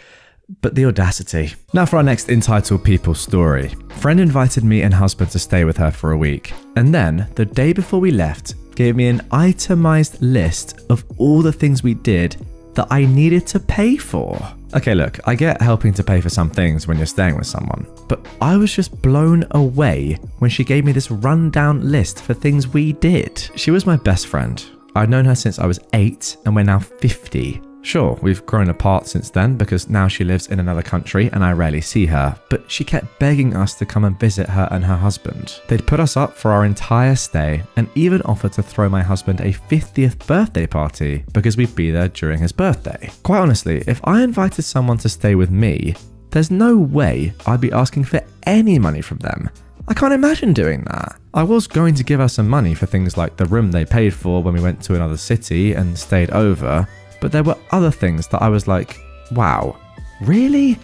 but the audacity. Now for our next entitled people story. Friend invited me and husband to stay with her for a week, and then the day before we left gave me an itemized list of all the things we did that I needed to pay for. Okay, look, I get helping to pay for some things when you're staying with someone, but I was just blown away when she gave me this rundown list for things we did. She was my best friend. I'd known her since I was 8 and we're now 50. Sure, we've grown apart since then because now she lives in another country and I rarely see her, but she kept begging us to come and visit her and her husband. They'd put us up for our entire stay and even offered to throw my husband a 50th birthday party because we'd be there during his birthday. Quite honestly, if I invited someone to stay with me, there's no way I'd be asking for any money from them. I can't imagine doing that. I was going to give her some money for things like the room they paid for when we went to another city and stayed over, but there were other things that I was like, wow, really?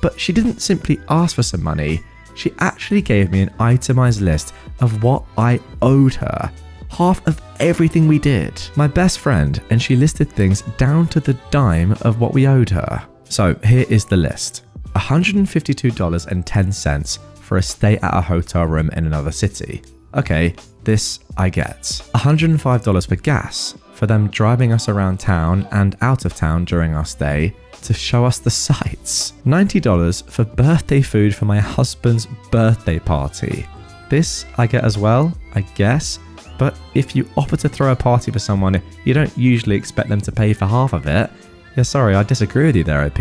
But she didn't simply ask for some money, she actually gave me an itemized list of what I owed her. Half of everything we did. My best friend, and she listed things down to the dime of what we owed her. So here is the list. $152.10 for a stay at a hotel room in another city. Okay, this I get. $105 for gas, for them driving us around town and out of town during our stay to show us the sights. $90 for birthday food for my husband's birthday party. This I get as well, I guess, but if you offer to throw a party for someone, you don't usually expect them to pay for half of it. Yeah, sorry, I disagree with you there, OP.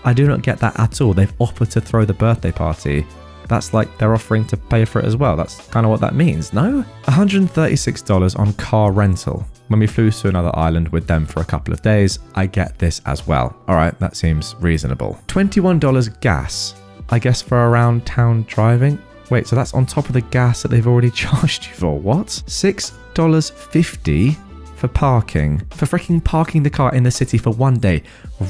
I do not get that at all. They've offered to throw the birthday party. That's like they're offering to pay for it as well. That's kind of what that means, no? $136 on car rental. When we flew to another island with them for a couple of days, I get this as well. All right, that seems reasonable. $21 gas, I guess for around town driving. Wait, so that's on top of the gas that they've already charged you for, what? $6.50 for parking. For freaking parking the car in the city for one day.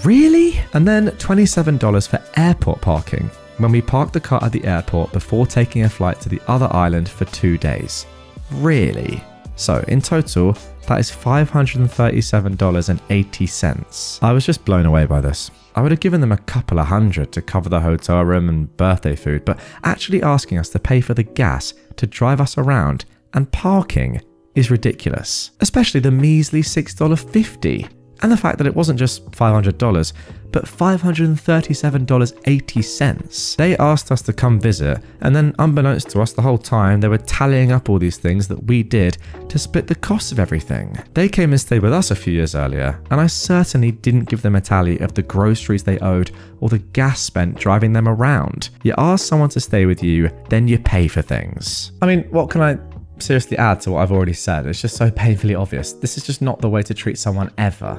Really? And then $27 for airport parking, when we parked the car at the airport before taking a flight to the other island for 2 days. Really? So in total, that is $537.80. I was just blown away by this. I would have given them a couple of hundred to cover the hotel room and birthday food, but actually asking us to pay for the gas to drive us around and parking is ridiculous. Especially the measly $6.50. And the fact that it wasn't just $500, but $537.80. They asked us to come visit, and then unbeknownst to us the whole time, they were tallying up all these things that we did to split the cost of everything. They came and stayed with us a few years earlier, and I certainly didn't give them a tally of the groceries they owed or the gas spent driving them around. You ask someone to stay with you, then you pay for things. I mean, what can I seriously add to what I've already said? It's just so painfully obvious. This is just not the way to treat someone ever.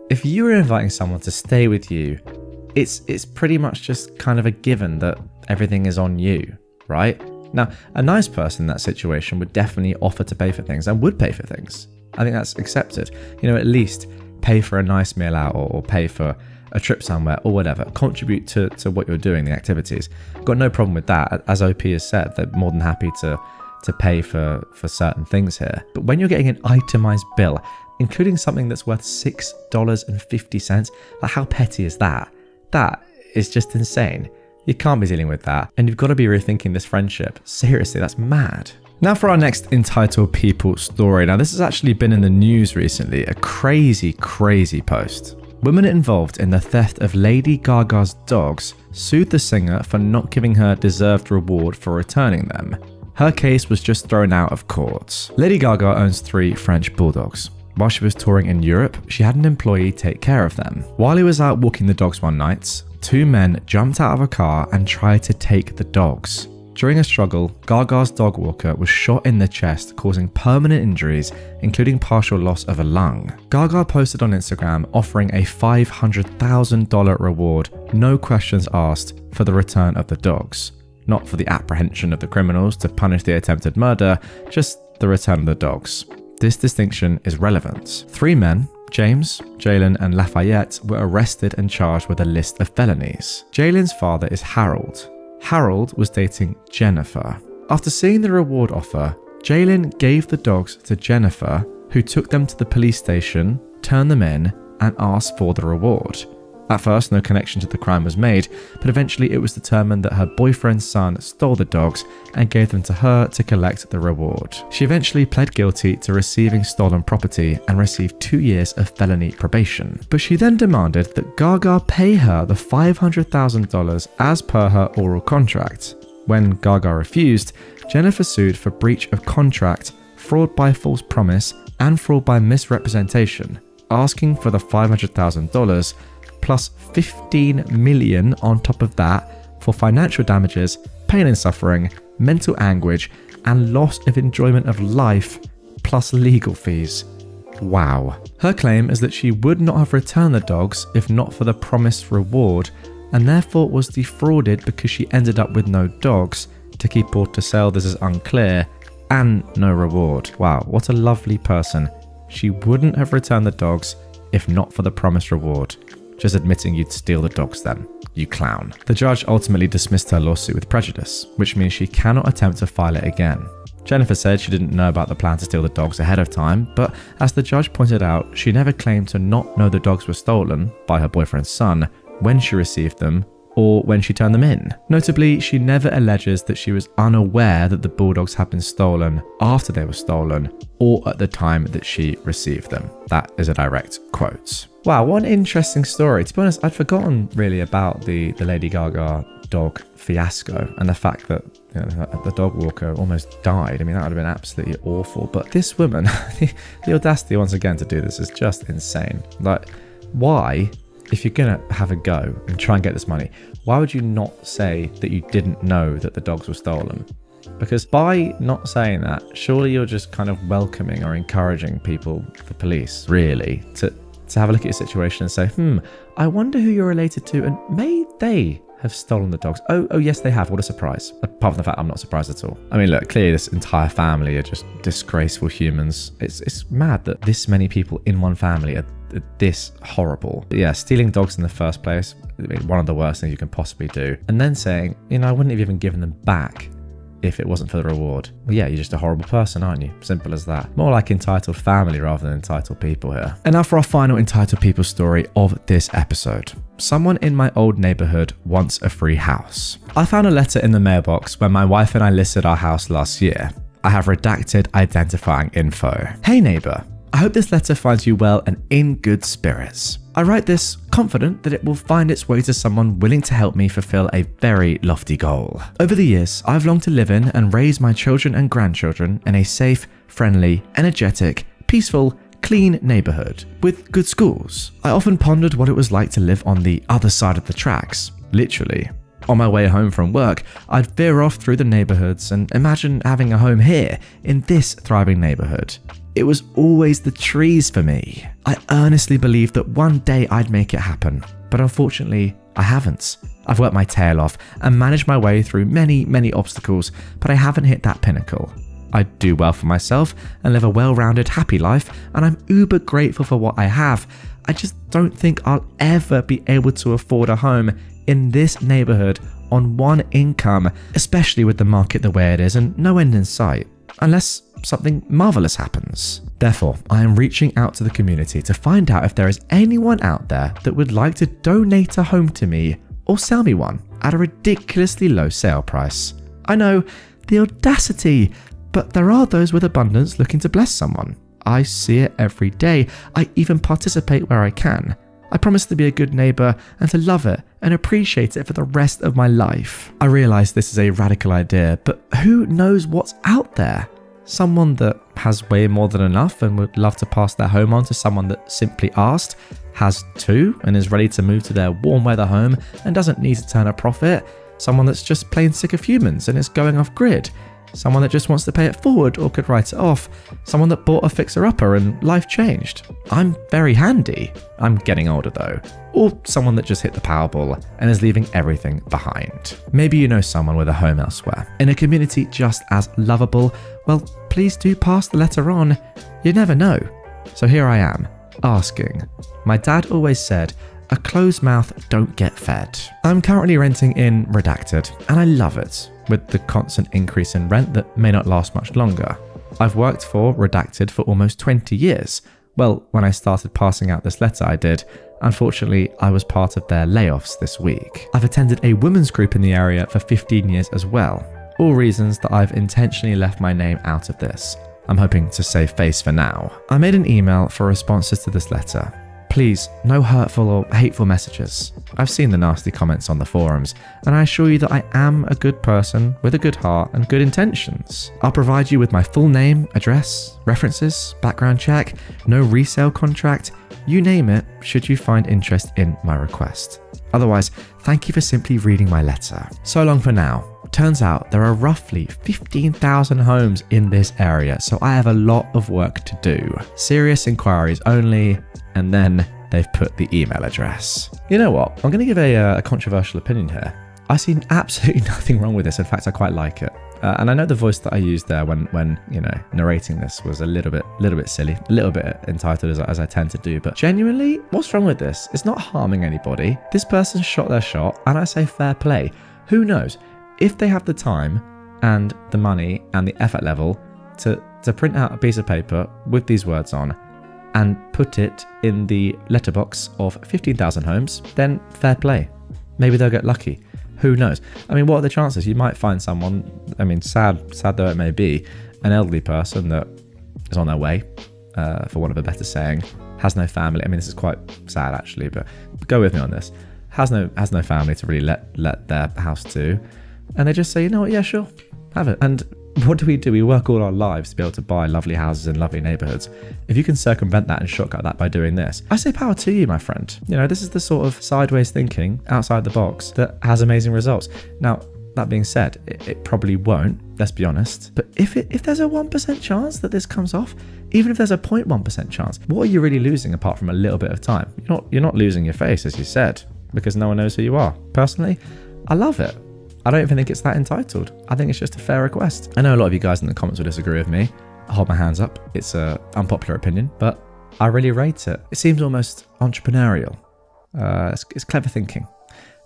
If you were inviting someone to stay with you, it's pretty much just kind of a given that everything is on you, right? Now, a nice person in that situation would definitely offer to pay for things and would pay for things. I think that's accepted. You know, at least pay for a nice meal out or pay for a trip somewhere or whatever. Contribute to what you're doing, the activities. Got no problem with that. As OP has said, they're more than happy to pay for certain things here. But when you're getting an itemized bill, including something that's worth $6.50, like how petty is that? That is just insane. You can't be dealing with that, and you've got to be rethinking this friendship. Seriously, that's mad. Now for our next entitled people story. Now this has actually been in the news recently, a crazy post. Women involved in the theft of Lady Gaga's dogs sued the singer for not giving her deserved reward for returning them. Her case was just thrown out of court. Lady Gaga owns 3 French bulldogs. While she was touring in Europe, she had an employee take care of them. While he was out walking the dogs one night, 2 men jumped out of a car and tried to take the dogs. During a struggle, Gaga's dog walker was shot in the chest, causing permanent injuries, including partial loss of a lung. Gaga posted on Instagram offering a $500,000 reward, no questions asked, for the return of the dogs. Not for the apprehension of the criminals to punish the attempted murder, just the return of the dogs. This distinction is relevant. 3 men, James, Jalen and Lafayette, were arrested and charged with a list of felonies. Jalen's father is Harold. Harold was dating Jennifer. After seeing the reward offer, Jalen gave the dogs to Jennifer, who took them to the police station, turned them in, and asked for the reward. At first, no connection to the crime was made, but eventually it was determined that her boyfriend's son stole the dogs and gave them to her to collect the reward. She eventually pled guilty to receiving stolen property and received 2 years of felony probation. But she then demanded that Gaga pay her the $500,000 as per her oral contract. When Gaga refused, Jennifer sued for breach of contract, fraud by false promise, and fraud by misrepresentation. asking for the $500,000 plus $15 million on top of that for financial damages, pain and suffering, mental anguish, and loss of enjoyment of life, plus legal fees. Wow. Her claim is that she would not have returned the dogs if not for the promised reward, and therefore was defrauded because she ended up with no dogs to keep or to sell. This is unclear, and no reward. Wow, what a lovely person. She wouldn't have returned the dogs if not for the promised reward. Just admitting you'd steal the dogs then, you clown. The judge ultimately dismissed her lawsuit with prejudice, which means she cannot attempt to file it again. Jennifer said she didn't know about the plan to steal the dogs ahead of time, but as the judge pointed out, she never claimed to not know the dogs were stolen by her boyfriend's son when she received them or when she turned them in. Notably, she never alleges that she was unaware that the bulldogs had been stolen after they were stolen or at the time that she received them. That is a direct quote. Wow, what an interesting story. To be honest, I'd forgotten really about the Lady Gaga dog fiasco and the fact that the dog walker almost died. I mean, that would have been absolutely awful. But this woman, the audacity once again to do this is just insane. Like, why, if you're going to have a go and try and get this money, why would you not say that you didn't know that the dogs were stolen? Because by not saying that, surely you're just kind of welcoming or encouraging people, the police, really, to have a look at your situation and say, I wonder who you're related to and may they have stolen the dogs. Oh yes, they have. What a surprise. Apart from the fact I'm not surprised at all. I mean, look, clearly this entire family are just disgraceful humans. It's mad that this many people in one family are this horrible. But yeah, stealing dogs in the first place, I mean, one of the worst things you can possibly do. And then saying, I wouldn't have even given them back if it wasn't for the reward. Well, yeah, you're just a horrible person, aren't you? Simple as that. More like entitled family rather than entitled people here. And now for our final entitled people story of this episode. Someone in my old neighborhood wants a free house. I found a letter in the mailbox when my wife and I listed our house last year. I have redacted identifying info. Hey neighbor, I hope this letter finds you well and in good spirits. I write this confident that it will find its way to someone willing to help me fulfill a very lofty goal. Over the years, I've longed to live in and raise my children and grandchildren in a safe, friendly, energetic, peaceful, clean neighborhood with good schools. I often pondered what it was like to live on the other side of the tracks, literally. On my way home from work, I'd veer off through the neighborhoods and imagine having a home here in this thriving neighborhood. It was always the trees for me. I earnestly believed that one day I'd make it happen, but unfortunately, I haven't. I've worked my tail off and managed my way through many, many obstacles, but I haven't hit that pinnacle. I do well for myself and live a well-rounded, happy life, and I'm uber grateful for what I have. I just don't think I'll ever be able to afford a home in this neighborhood on one income, especially with the market the way it is and no end in sight, unless something marvelous happens. Therefore, I am reaching out to the community to find out if there is anyone out there that would like to donate a home to me or sell me one at a ridiculously low sale price. I know, the audacity, but there are those with abundance looking to bless someone. I see it every day. I even participate where I can. I promise to be a good neighbor and to love it and appreciate it for the rest of my life. I realize this is a radical idea, but who knows what's out there? Someone that has way more than enough and would love to pass their home on to someone that simply asked, has two and is ready to move to their warm weather home and doesn't need to turn a profit. Someone that's just plain sick of humans and is going off grid. Someone that just wants to pay it forward or could write it off. Someone that bought a fixer-upper and life changed. I'm very handy. I'm getting older though. Or someone that just hit the Powerball and is leaving everything behind. Maybe you know someone with a home elsewhere, in a community just as lovable. Well, please do pass the letter on. You never know. So here I am, asking. My dad always said, a closed mouth don't get fed. I'm currently renting in Redacted, and I love it, with the constant increase in rent that may not last much longer. I've worked for Redacted for almost 20 years. Well, when I started passing out this letter I did. Unfortunately, I was part of their layoffs this week. I've attended a women's group in the area for 15 years as well. All reasons that I've intentionally left my name out of this. I'm hoping to save face for now. I made an email for responses to this letter. Please, no hurtful or hateful messages. I've seen the nasty comments on the forums, and I assure you that I am a good person with a good heart and good intentions. I'll provide you with my full name, address, references, background check, no resale contract, you name it, should you find interest in my request. Otherwise, thank you for simply reading my letter. So long for now. Turns out there are roughly 15,000 homes in this area, so I have a lot of work to do. Serious inquiries only, and then they've put the email address. You know what? I'm going to give a controversial opinion here. I see absolutely nothing wrong with this. In fact, I quite like it. And I know the voice that I used there when you know, narrating this was a little bit silly, a little bit entitled as I tend to do. But genuinely, what's wrong with this? It's not harming anybody. This person shot their shot, and I say fair play. Who knows? If they have the time and the money and the effort level to print out a piece of paper with these words on and put it in the letterbox of 15,000 homes, then fair play. Maybe they'll get lucky. Who knows? I mean, what are the chances? You might find someone, I mean, sad though it may be, an elderly person that is on their way, for want of a better saying, has no family. I mean, this is quite sad actually, but go with me on this. Has no family to really let their house to. And they just say, you know what, yeah, sure, have it. And what do? We work all our lives to be able to buy lovely houses in lovely neighborhoods. If you can circumvent that and shortcut that by doing this, I say power to you, my friend. You know, this is the sort of sideways thinking, outside the box, that has amazing results. Now, that being said, it probably won't, let's be honest. But if there's a 1% chance that this comes off, even if there's a 0.1% chance, what are you really losing apart from a little bit of time? You're not losing your face, as you said, because no one knows who you are. Personally, I love it. I don't even think it's that entitled. I think it's just a fair request. I know a lot of you guys in the comments will disagree with me. I hold my hands up. It's an unpopular opinion, but I really rate it. It seems almost entrepreneurial. It's clever thinking.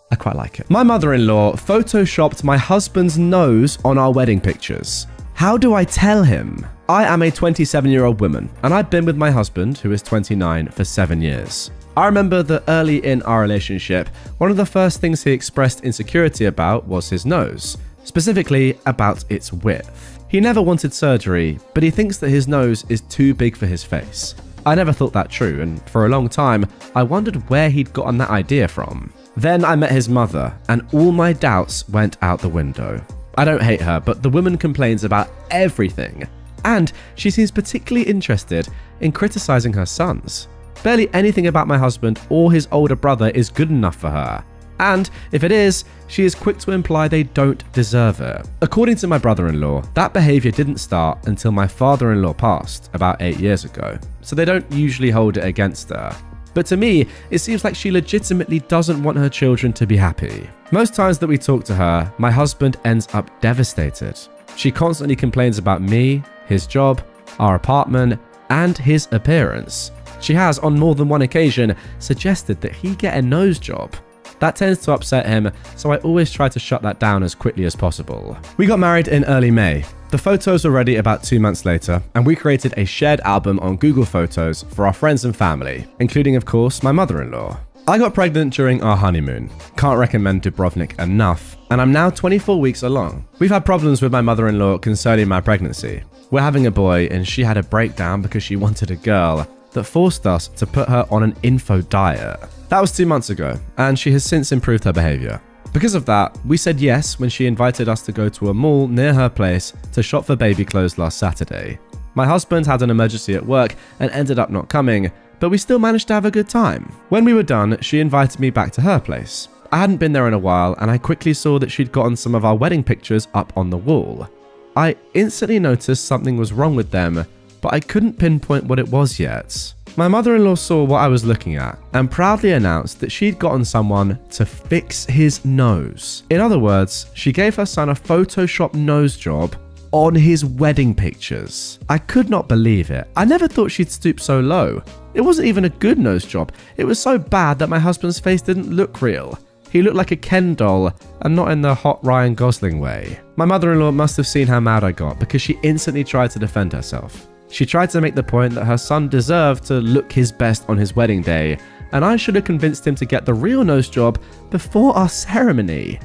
I quite like it. My mother-in-law photoshopped my husband's nose on our wedding pictures. How do I tell him? I am a 27-year-old woman, and I've been with my husband, who is 29, for 7 years. I remember that early in our relationship, one of the first things he expressed insecurity about was his nose, specifically about its width. He never wanted surgery, but he thinks that his nose is too big for his face. I never thought that true, and for a long time, I wondered where he'd gotten that idea from. Then I met his mother, and all my doubts went out the window. I don't hate her, but the woman complains about everything, and she seems particularly interested in criticizing her sons. Barely anything about my husband or his older brother is good enough for her. And if it is, she is quick to imply they don't deserve it. According to my brother-in-law, that behavior didn't start until my father-in-law passed about 8 years ago, so they don't usually hold it against her. But to me, it seems like she legitimately doesn't want her children to be happy. Most times that we talk to her, my husband ends up devastated. She constantly complains about me, his job, our apartment, and his appearance. She has, on more than one occasion, suggested that he get a nose job. That tends to upset him, so I always try to shut that down as quickly as possible. We got married in early May. The photos were ready about 2 months later, and we created a shared album on Google Photos for our friends and family, including, of course, my mother-in-law. I got pregnant during our honeymoon. Can't recommend Dubrovnik enough, and I'm now 24 weeks along. We've had problems with my mother-in-law concerning my pregnancy. We're having a boy, and she had a breakdown because she wanted a girl that forced us to put her on an info diet. That was 2 months ago, and she has since improved her behavior. Because of that, we said yes when she invited us to go to a mall near her place to shop for baby clothes last Saturday. My husband had an emergency at work and ended up not coming, but we still managed to have a good time. When we were done, she invited me back to her place. I hadn't been there in a while, and I quickly saw that she'd gotten some of our wedding pictures up on the wall. I instantly noticed something was wrong with them, but I couldn't pinpoint what it was yet. My mother-in-law saw what I was looking at and proudly announced that she'd gotten someone to fix his nose. In other words, she gave her son a Photoshop nose job on his wedding pictures. I could not believe it. I never thought she'd stoop so low. It wasn't even a good nose job. It was so bad that my husband's face didn't look real. He looked like a Ken doll, and not in the hot Ryan Gosling way. My mother-in-law must have seen how mad I got because she instantly tried to defend herself. She tried to make the point that her son deserved to look his best on his wedding day, and I should have convinced him to get the real nose job before our ceremony.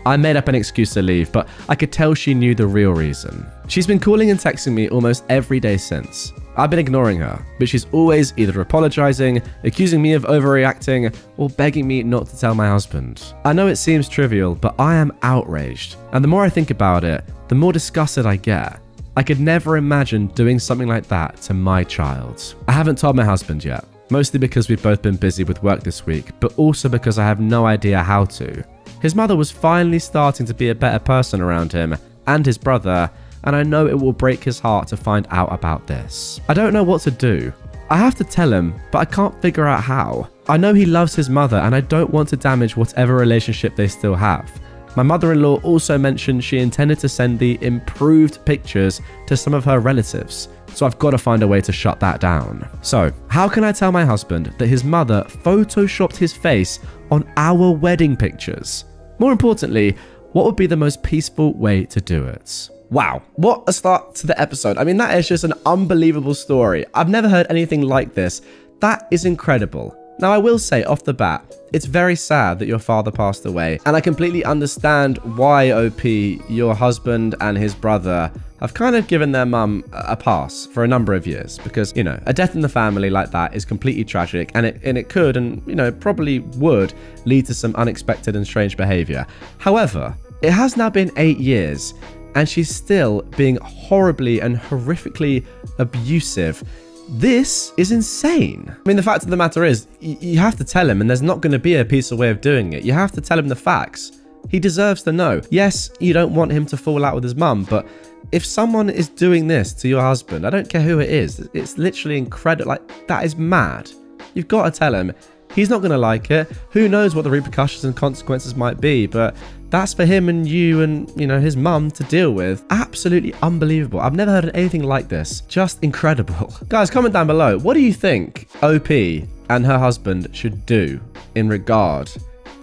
I made up an excuse to leave, but I could tell she knew the real reason. She's been calling and texting me almost every day since. I've been ignoring her, but she's always either apologizing, accusing me of overreacting, or begging me not to tell my husband. I know it seems trivial, but I am outraged. And the more I think about it, the more disgusted I get. I could never imagine doing something like that to my child. I haven't told my husband yet, mostly because we've both been busy with work this week, but also because I have no idea how to. His mother was finally starting to be a better person around him and his brother, and I know it will break his heart to find out about this. I don't know what to do. I have to tell him, but I can't figure out how. I know he loves his mother and I don't want to damage whatever relationship they still have. My mother-in-law also mentioned she intended to send the improved pictures to some of her relatives, so I've got to find a way to shut that down. So, how can I tell my husband that his mother photoshopped his face on our wedding pictures? More importantly, what would be the most peaceful way to do it? Wow, what a start to the episode. I mean, that is just an unbelievable story. I've never heard anything like this. That is incredible. Now, I will say off the bat, it's very sad that your father passed away, and I completely understand why, OP, your husband and his brother have kind of given their mum a pass for a number of years, because, you know, a death in the family like that is completely tragic, and it could and, you know, probably would lead to some unexpected and strange behavior. However, it has now been 8 years, and she's still being horribly and horrifically abusive. This is insane. I mean, the fact of the matter is, you have to tell him, and there's not going to be a peaceful way of doing it. You have to tell him the facts. He deserves to know. Yes, you don't want him to fall out with his mum, but if someone is doing this to your husband, I don't care who it is, it's literally incredible. Like, that is mad. You've got to tell him. He's not going to like it. Who knows what the repercussions and consequences might be, but that's for him and you and, you know, his mum to deal with. Absolutely unbelievable. I've never heard of anything like this. Just incredible. Guys, comment down below. What do you think OP and her husband should do in regard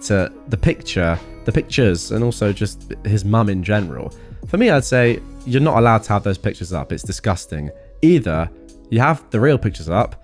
to the pictures, and also just his mum in general? For me, I'd say you're not allowed to have those pictures up. It's disgusting. Either you have the real pictures up,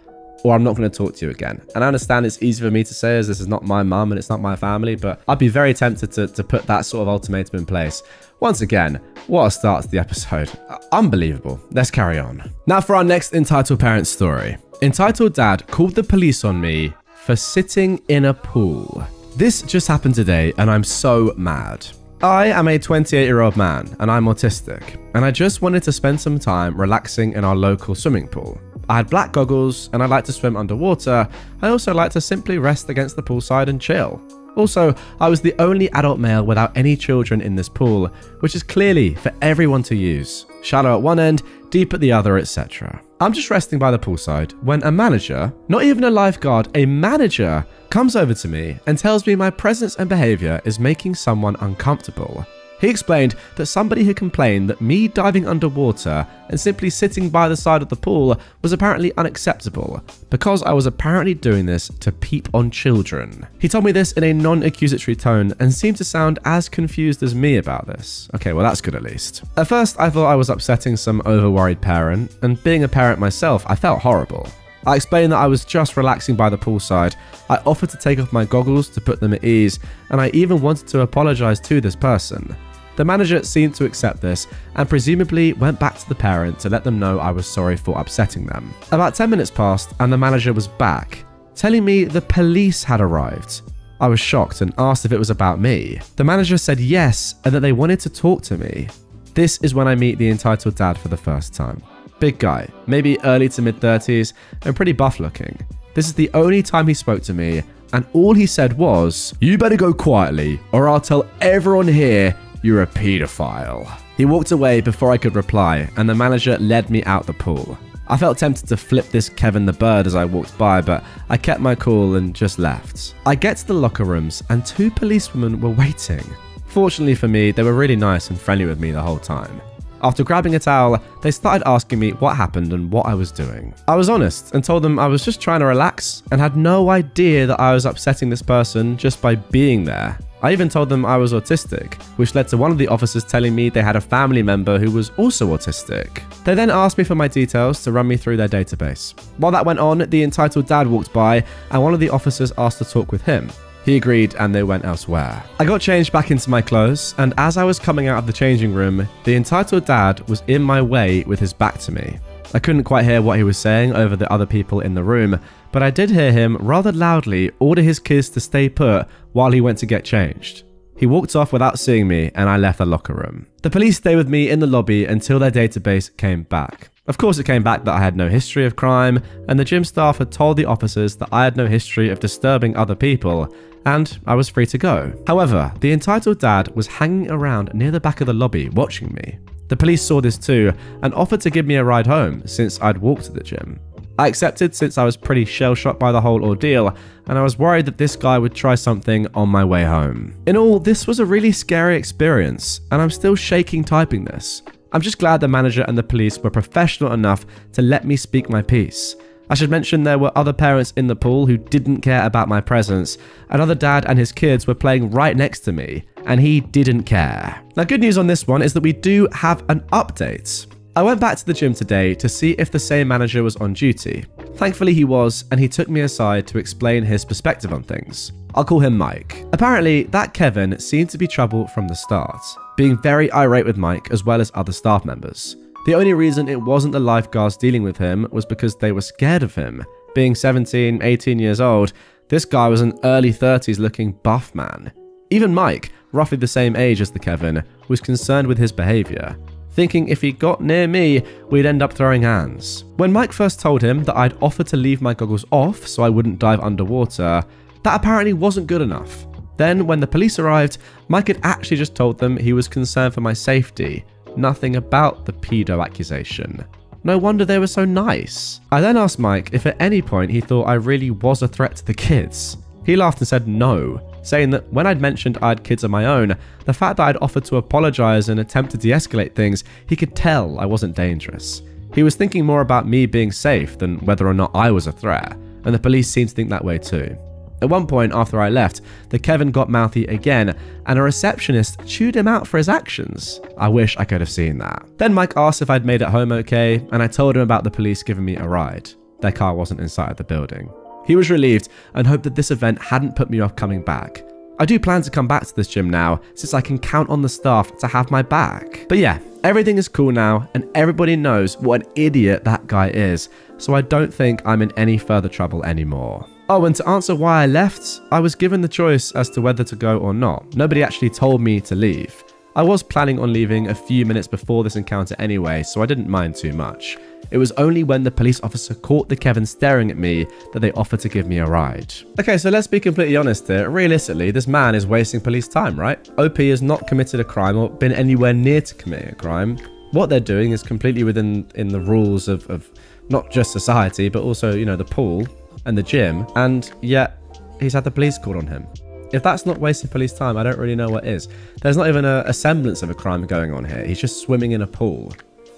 or I'm not going to talk to you again. And I understand it's easy for me to say, as this is not my mum and it's not my family, but I'd be very tempted to put that sort of ultimatum in place. Once again, what a start to the episode. Unbelievable. Let's carry on. Now for our next Entitled Parents story. Entitled Dad called the police on me for sitting in a pool. This just happened today and I'm so mad. I am a 28-year-old man and I'm autistic, and I just wanted to spend some time relaxing in our local swimming pool. I had black goggles and I like to swim underwater. I also like to simply rest against the poolside and chill. Also, I was the only adult male without any children in this pool, which is clearly for everyone to use. Shallow at one end, deep at the other, etc. I'm just resting by the poolside when a manager, not even a lifeguard, a manager, comes over to me and tells me my presence and behavior is making someone uncomfortable. He explained that somebody had complained that me diving underwater and simply sitting by the side of the pool was apparently unacceptable, because I was apparently doing this to peep on children. He told me this in a non-accusatory tone and seemed to sound as confused as me about this. Okay, well that's good at least. At first I thought I was upsetting some over-worried parent, and being a parent myself, I felt horrible. I explained that I was just relaxing by the poolside. I offered to take off my goggles to put them at ease, and I even wanted to apologize to this person. The manager seemed to accept this and presumably went back to the parent to let them know I was sorry for upsetting them. About 10 minutes passed and the manager was back, telling me the police had arrived. I was shocked and asked if it was about me. The manager said yes, and that they wanted to talk to me. This is when I meet the entitled dad for the first time. Big guy, maybe early to mid 30s and pretty buff looking. This is the only time he spoke to me, and all he said was, "You better go quietly or I'll tell everyone here you're a pedophile." He walked away before I could reply, and the manager led me out the pool. I felt tempted to flip this Kevin the Bird as I walked by, but I kept my cool and just left. I get to the locker rooms and 2 policewomen were waiting. Fortunately for me, they were really nice and friendly with me the whole time. After grabbing a towel, they started asking me what happened and what I was doing. I was honest and told them I was just trying to relax and had no idea that I was upsetting this person just by being there. I even told them I was autistic, which led to one of the officers telling me they had a family member who was also autistic. They then asked me for my details to run me through their database. While that went on, the entitled dad walked by and one of the officers asked to talk with him. He agreed and they went elsewhere. I got changed back into my clothes, and as I was coming out of the changing room, the entitled dad was in my way with his back to me. I couldn't quite hear what he was saying over the other people in the room, but I did hear him rather loudly order his kids to stay put while he went to get changed. He walked off without seeing me and I left the locker room. The police stayed with me in the lobby until their database came back. Of course it came back that I had no history of crime, and the gym staff had told the officers that I had no history of disturbing other people, and I was free to go. However, the entitled dad was hanging around near the back of the lobby watching me. The police saw this too and offered to give me a ride home since I'd walked to the gym. I accepted since I was pretty shell-shocked by the whole ordeal, and I was worried that this guy would try something on my way home. In all, this was a really scary experience, and I'm still shaking typing this. I'm just glad the manager and the police were professional enough to let me speak my piece. I should mention there were other parents in the pool who didn't care about my presence. Another dad and his kids were playing right next to me, and he didn't care. Now, good news on this one is that we do have an update. I went back to the gym today to see if the same manager was on duty. Thankfully he was, and he took me aside to explain his perspective on things. I'll call him Mike. Apparently, that Kevin seemed to be trouble from the start, being very irate with Mike as well as other staff members. The only reason it wasn't the lifeguards dealing with him was because they were scared of him. Being 17, 18 years old, this guy was an early 30s looking buff man. Even Mike, roughly the same age as the Kevin, was concerned with his behaviour, thinking if he got near me, we'd end up throwing hands. When Mike first told him that I'd offered to leave my goggles off so I wouldn't dive underwater, that apparently wasn't good enough. Then when the police arrived, Mike had actually just told them he was concerned for my safety, nothing about the pedo accusation. No wonder they were so nice. I then asked Mike if at any point he thought I really was a threat to the kids. He laughed and said no, saying that when I'd mentioned I had kids of my own, the fact that I'd offered to apologise and attempt to de-escalate things, he could tell I wasn't dangerous. He was thinking more about me being safe than whether or not I was a threat, and the police seemed to think that way too. At one point after I left, the Kevin got mouthy again, and a receptionist chewed him out for his actions. I wish I could have seen that. Then Mike asked if I'd made it home okay, and I told him about the police giving me a ride. Their car wasn't inside the building. He was relieved and hoped that this event hadn't put me off coming back. I do plan to come back to this gym now, since I can count on the staff to have my back. But yeah, everything is cool now, and everybody knows what an idiot that guy is, so I don't think I'm in any further trouble anymore. Oh, and to answer why I left, I was given the choice as to whether to go or not. Nobody actually told me to leave. I was planning on leaving a few minutes before this encounter anyway, so I didn't mind too much. It was only when the police officer caught the Kevin staring at me that they offered to give me a ride. Okay, so let's be completely honest here. Realistically, this man is wasting police time, right? OP has not committed a crime or been anywhere near to committing a crime. What they're doing is completely within the rules of not just society, but also, you know, the pool and the gym, and yet he's had the police called on him. If that's not wasting police time, I don't really know what is. There's not even a semblance of a crime going on here. He's just swimming in a pool.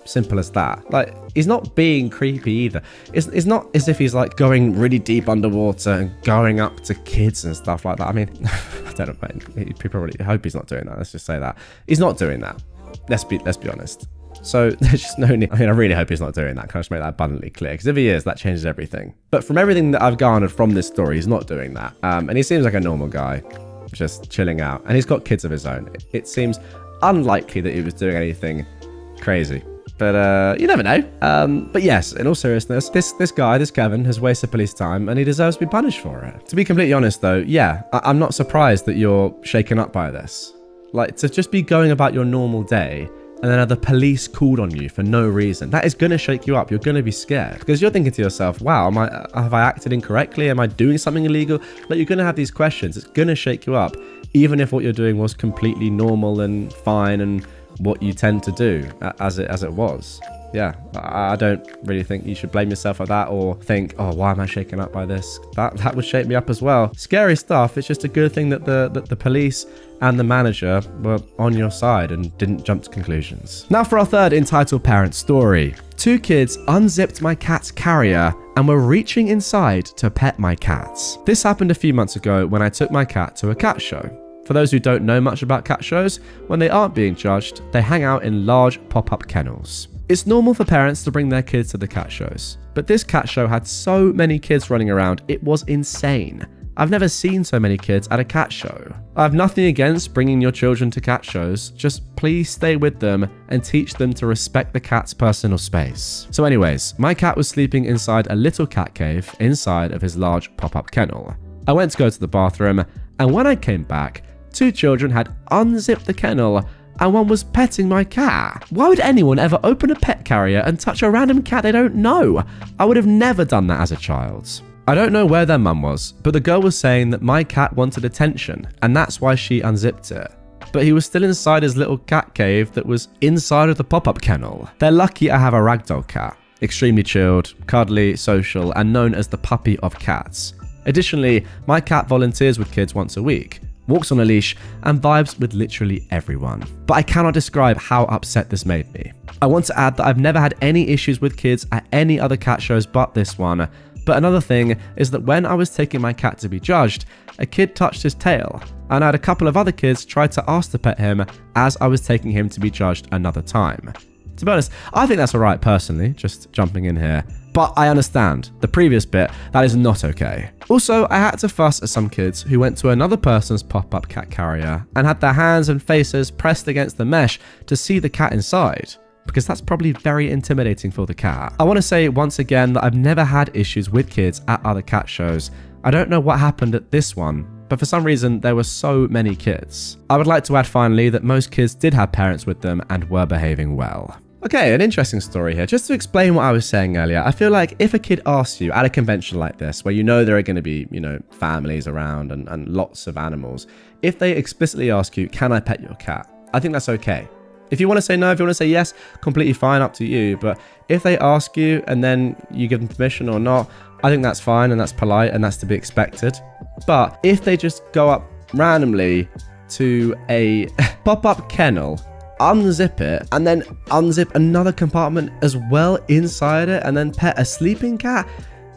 Simple as that. Like, he's not being creepy either. It's not as if he's like going really deep underwater and going up to kids and stuff like that. I mean, I don't know, man. People really hope he's not doing that. Let's just say that. He's not doing that. Let's be honest. So there's just no need. I mean, I really hope he's not doing that. Can I just make that abundantly clear? Because if he is, that changes everything. But from everything that I've garnered from this story, he's not doing that. And he seems like a normal guy, just chilling out. And he's got kids of his own. It seems unlikely that he was doing anything crazy. But you never know. But yes, in all seriousness, this guy, this Kevin, has wasted police time and he deserves to be punished for it. To be completely honest though, yeah, I'm not surprised that you're shaken up by this. Like, to just be going about your normal day and then have the police called on you for no reason, that is going to shake you up. You're going to be scared because you're thinking to yourself, wow, have I acted incorrectly? Am I doing something illegal? Like, you're going to have these questions. It's going to shake you up, even if what you're doing was completely normal and fine and what you tend to do as it was. Yeah, I don't really think you should blame yourself for that or think, oh, why am I shaken up by this? That would shake me up as well. Scary stuff. It's just a good thing that the police and the manager were on your side and didn't jump to conclusions. Now for our third entitled parent story. Two kids unzipped my cat's carrier and were reaching inside to pet my cats. This happened a few months ago when I took my cat to a cat show. For those who don't know much about cat shows, when they aren't being judged, they hang out in large pop-up kennels. It's normal for parents to bring their kids to the cat shows, but this cat show had so many kids running around, it was insane. I've never seen so many kids at a cat show. I have nothing against bringing your children to cat shows, just please stay with them and teach them to respect the cat's personal space. So anyways, my cat was sleeping inside a little cat cave inside of his large pop-up kennel. I went to go to the bathroom, and when I came back, 2 children had unzipped the kennel and one was petting my cat. Why would anyone ever open a pet carrier and touch a random cat they don't know? I would have never done that as a child. I don't know where their mum was, but the girl was saying that my cat wanted attention and that's why she unzipped it. But he was still inside his little cat cave that was inside of the pop-up kennel. They're lucky I have a ragdoll cat. Extremely chilled, cuddly, social, and known as the puppy of cats. Additionally, my cat volunteers with kids once a week, walks on a leash, and vibes with literally everyone. But I cannot describe how upset this made me. I want to add that I've never had any issues with kids at any other cat shows but this one. But another thing is that when I was taking my cat to be judged, a kid touched his tail, and I had a couple of other kids try to ask to pet him as I was taking him to be judged another time. To be honest, I think that's alright personally, just jumping in here. But I understand, the previous bit, that is not okay. Also, I had to fuss at some kids who went to another person's pop-up cat carrier and had their hands and faces pressed against the mesh to see the cat inside, because that's probably very intimidating for the cat. I want to say once again that I've never had issues with kids at other cat shows. I don't know what happened at this one, but for some reason there were so many kids. I would like to add finally that most kids did have parents with them and were behaving well. Okay, an interesting story here. Just to explain what I was saying earlier, I feel like if a kid asks you at a convention like this, where you know there are going to be, families around and lots of animals, if they explicitly ask you, can I pet your cat? I think that's okay. If you want to say no, if you want to say yes, completely fine, up to you. But if they ask you and then you give them permission or not, I think that's fine and that's polite and that's to be expected. But if they just go up randomly to a pop-up kennel, unzip it, and then unzip another compartment as well inside it, and then pet a sleeping cat,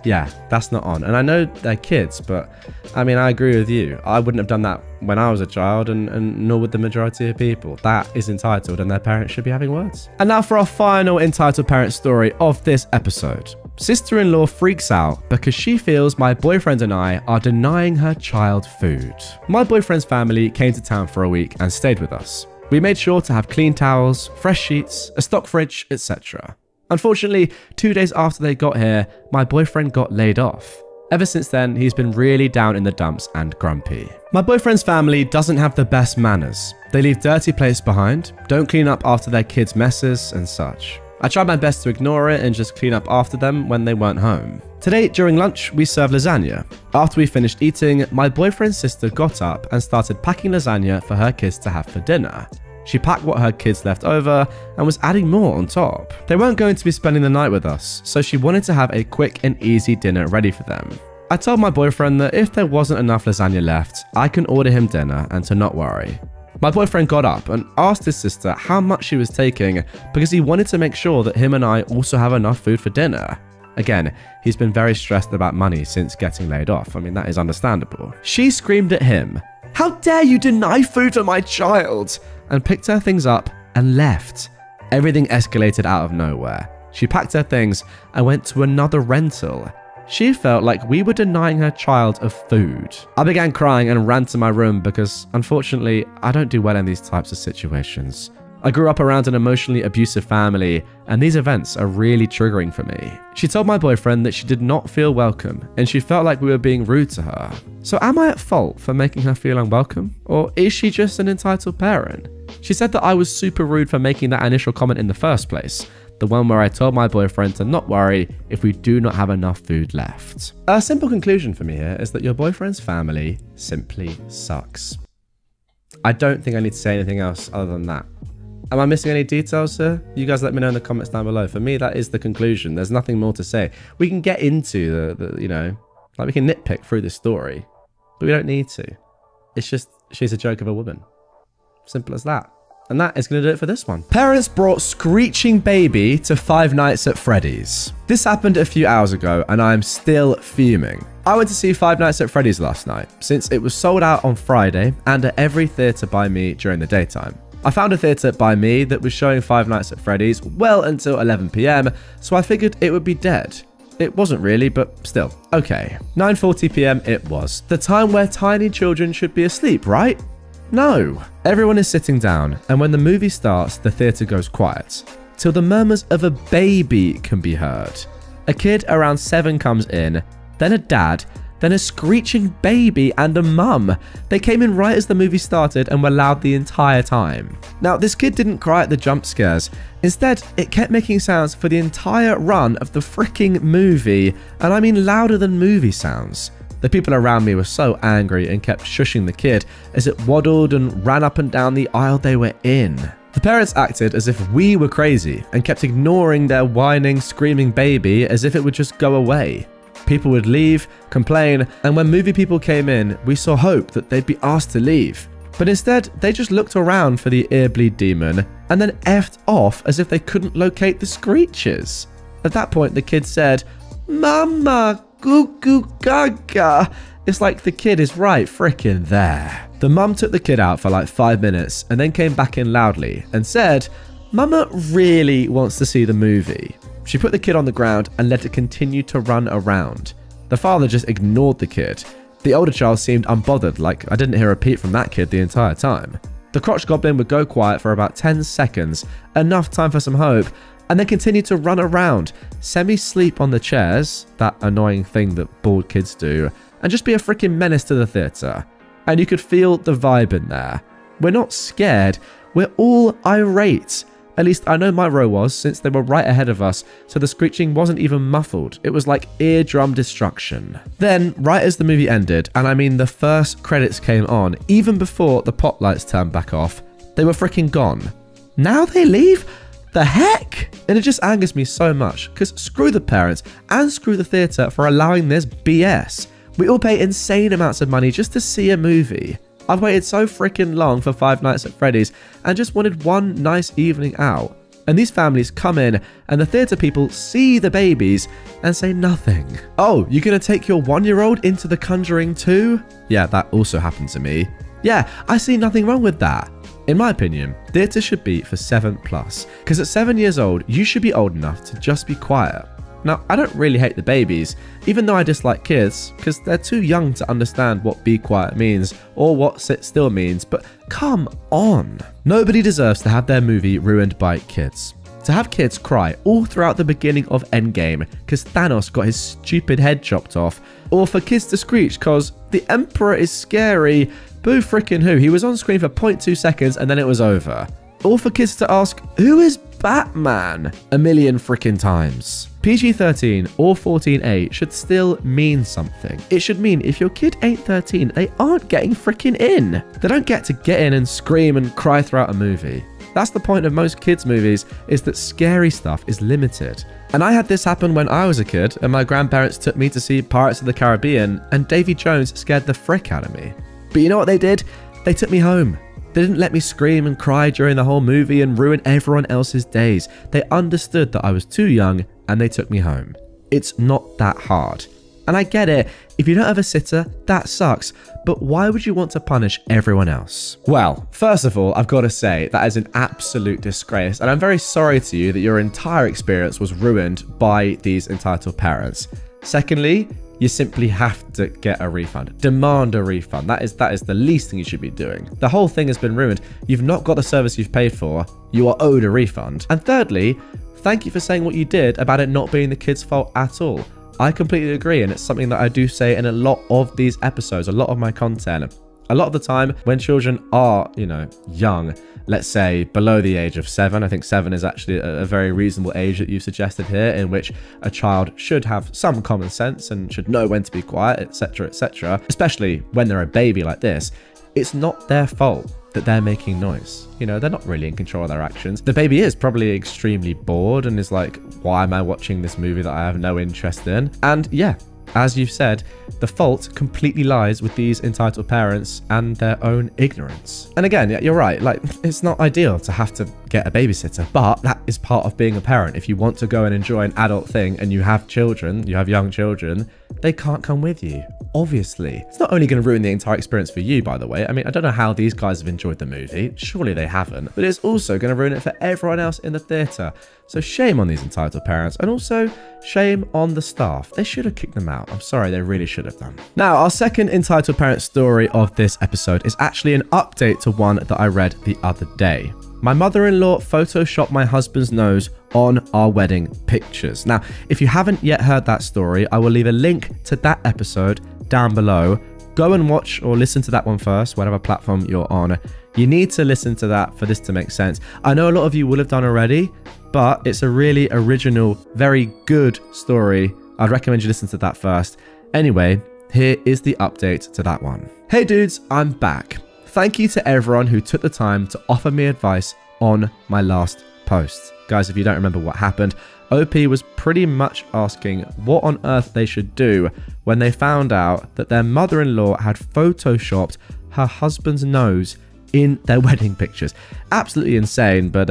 yeah, that's not on. And I know they're kids, but I mean, I agree with you. I wouldn't have done that when I was a child, and nor would the majority of people. That is entitled, and their parents should be having words. And now for our final entitled parent story of this episode. Sister-in-law freaks out because she feels my boyfriend and I are denying her child food. My boyfriend's family came to town for a week and stayed with us. We made sure to have clean towels, fresh sheets, a stock fridge, etc. Unfortunately, 2 days after they got here, my boyfriend got laid off. Ever since then, he's been really down in the dumps and grumpy. My boyfriend's family doesn't have the best manners. They leave dirty plates behind, don't clean up after their kids' messes and such. I tried my best to ignore it and just clean up after them when they weren't home. Today, during lunch, we served lasagna. After we finished eating, my boyfriend's sister got up and started packing lasagna for her kids to have for dinner. She packed what her kids left over and was adding more on top. They weren't going to be spending the night with us, so she wanted to have a quick and easy dinner ready for them. I told my boyfriend that if there wasn't enough lasagna left, I can order him dinner and to not worry. My boyfriend got up and asked his sister how much she was taking because he wanted to make sure that him and I also have enough food for dinner. Again, he's been very stressed about money since getting laid off. I mean, that is understandable. She screamed at him, "How dare you deny food for my child?" and picked her things up and left. Everything escalated out of nowhere. She packed her things and went to another rental. She felt like we were denying her child of food. I began crying and ran to my room because, unfortunately, I don't do well in these types of situations. I grew up around an emotionally abusive family, and these events are really triggering for me. She told my boyfriend that she did not feel welcome, and she felt like we were being rude to her. So am I at fault for making her feel unwelcome? Or is she just an entitled parent? She said that I was super rude for making that initial comment in the first place. The one where I told my boyfriend to not worry if we do not have enough food left. A simple conclusion for me here is that your boyfriend's family simply sucks. I don't think I need to say anything else other than that. Am I missing any details here? You guys let me know in the comments down below. For me, that is the conclusion. There's nothing more to say. We can get into we can nitpick through this story, but we don't need to. It's just, she's a joke of a woman. Simple as that. And that is going to do it for this one. Parents brought screeching baby to Five Nights at Freddy's. This happened a few hours ago and I am still fuming. I went to see Five Nights at Freddy's last night since it was sold out on Friday and at every theatre by me during the daytime. I found a theatre by me that was showing Five Nights at Freddy's well until 11 PM, so I figured it would be dead. It wasn't really, but still. Okay, 9:40 p.m. it was. The time where tiny children should be asleep, right? No. Everyone is sitting down, and when the movie starts, the theatre goes quiet, till the murmurs of a baby can be heard. A kid around 7 comes in, then a dad, then a screeching baby and a mum. They came in right as the movie started and were loud the entire time. Now, this kid didn't cry at the jump scares. Instead, it kept making sounds for the entire run of the freaking movie, and I mean louder than movie sounds. The people around me were so angry and kept shushing the kid as it waddled and ran up and down the aisle they were in. The parents acted as if we were crazy and kept ignoring their whining, screaming baby as if it would just go away. People would leave, complain, and when movie people came in, we saw hope that they'd be asked to leave. But instead, they just looked around for the earbleed demon and then effed off as if they couldn't locate the screeches. At that point, the kid said, "Mama, goo goo gaga." It's like the kid is right frickin' there. The mum took the kid out for like 5 minutes and then came back in loudly and said, "Mama really wants to see the movie." She put the kid on the ground and let it continue to run around. The father just ignored the kid. The older child seemed unbothered, like I didn't hear a peep from that kid the entire time. The crotch goblin would go quiet for about 10 seconds, enough time for some hope, and then continue to run around, semi-sleep on the chairs, that annoying thing that bald kids do, and just be a freaking menace to the theatre. And you could feel the vibe in there. We're not scared, we're all irate. At least I know my row was, since they were right ahead of us, so the screeching wasn't even muffled. It was like eardrum destruction. Then, right as the movie ended, and I mean the first credits came on, even before the pop lights turned back off, they were freaking gone. Now they leave? The heck? And it just angers me so much, because screw the parents and screw the theatre for allowing this BS. We all pay insane amounts of money just to see a movie. I've waited so freaking long for Five Nights at Freddy's and just wanted one nice evening out. And these families come in and the theatre people see the babies and say nothing. "Oh, you're gonna take your 1-year-old into The Conjuring too?" Yeah, that also happened to me. Yeah, I see nothing wrong with that. In my opinion, theatre should be for 7+, because at 7 years old, you should be old enough to just be quiet. Now, I don't really hate the babies, even though I dislike kids, because they're too young to understand what be quiet means or what sit still means, but come on. Nobody deserves to have their movie ruined by kids. To have kids cry all throughout the beginning of Endgame because Thanos got his stupid head chopped off, or for kids to screech because the Emperor is scary, boo frickin' who, he was on screen for 0.2 seconds and then it was over. Or for kids to ask, "Who is Batman?" a million frickin' times. PG-13 or 14A should still mean something. It should mean if your kid ain't 13, they aren't getting frickin' in. They don't get to get in and scream and cry throughout a movie. That's the point of most kids' movies, is that scary stuff is limited. And I had this happen when I was a kid and my grandparents took me to see Pirates of the Caribbean and Davy Jones scared the frick out of me. But you know what they did? They took me home. They didn't let me scream and cry during the whole movie and ruin everyone else's days. They understood that I was too young and they took me home. It's not that hard. And I get it, if you don't have a sitter, that sucks, but why would you want to punish everyone else? Well, first of all, I've got to say that is an absolute disgrace, and I'm very sorry to you that your entire experience was ruined by these entitled parents. Secondly, you simply have to get a refund. Demand a refund. That is the least thing you should be doing. The whole thing has been ruined. You've not got the service you've paid for. You are owed a refund. And thirdly, thank you for saying what you did about it not being the kid's fault at all. I completely agree, and it's something that I do say in a lot of these episodes, a lot of my content. A lot of the time when children are, young, let's say below the age of 7, I think 7 is actually a very reasonable age that you've suggested here, in which a child should have some common sense and should know when to be quiet, etc., etc. Especially when they're a baby like this. It's not their fault that they're making noise. They're not really in control of their actions. The baby is probably extremely bored and is like, why am I watching this movie that I have no interest in? And yeah, as you've said, the fault completely lies with these entitled parents and their own ignorance. And again, yeah, you're right, it's not ideal to have to get a babysitter, but that is part of being a parent. If you want to go and enjoy an adult thing and you have children, you have young children, they can't come with you. obviously. It's not only going to ruin the entire experience for you, by the way. I mean, I don't know how these guys have enjoyed the movie. Surely they haven't. But it's also going to ruin it for everyone else in the theatre. So shame on these entitled parents, and also shame on the staff. They should have kicked them out. I'm sorry, they really should have done. Now, our second entitled parent story of this episode is actually an update to one that I read the other day. My mother-in-law photoshopped my husband's nose on our wedding pictures. Now, if you haven't yet heard that story, I will leave a link to that episode down below. Go and watch or listen to that one first, whatever platform you're on. You need to listen to that for this to make sense. I know a lot of you will have done already, but it's a really original, very good story. I'd recommend you listen to that first. Anyway, here is the update to that one. Hey dudes, I'm back. Thank you to everyone who took the time to offer me advice on my last post. Guys, if you don't remember what happened, OP was pretty much asking what on earth they should do when they found out that their mother-in-law had photoshopped her husband's nose in their wedding pictures. Absolutely insane, but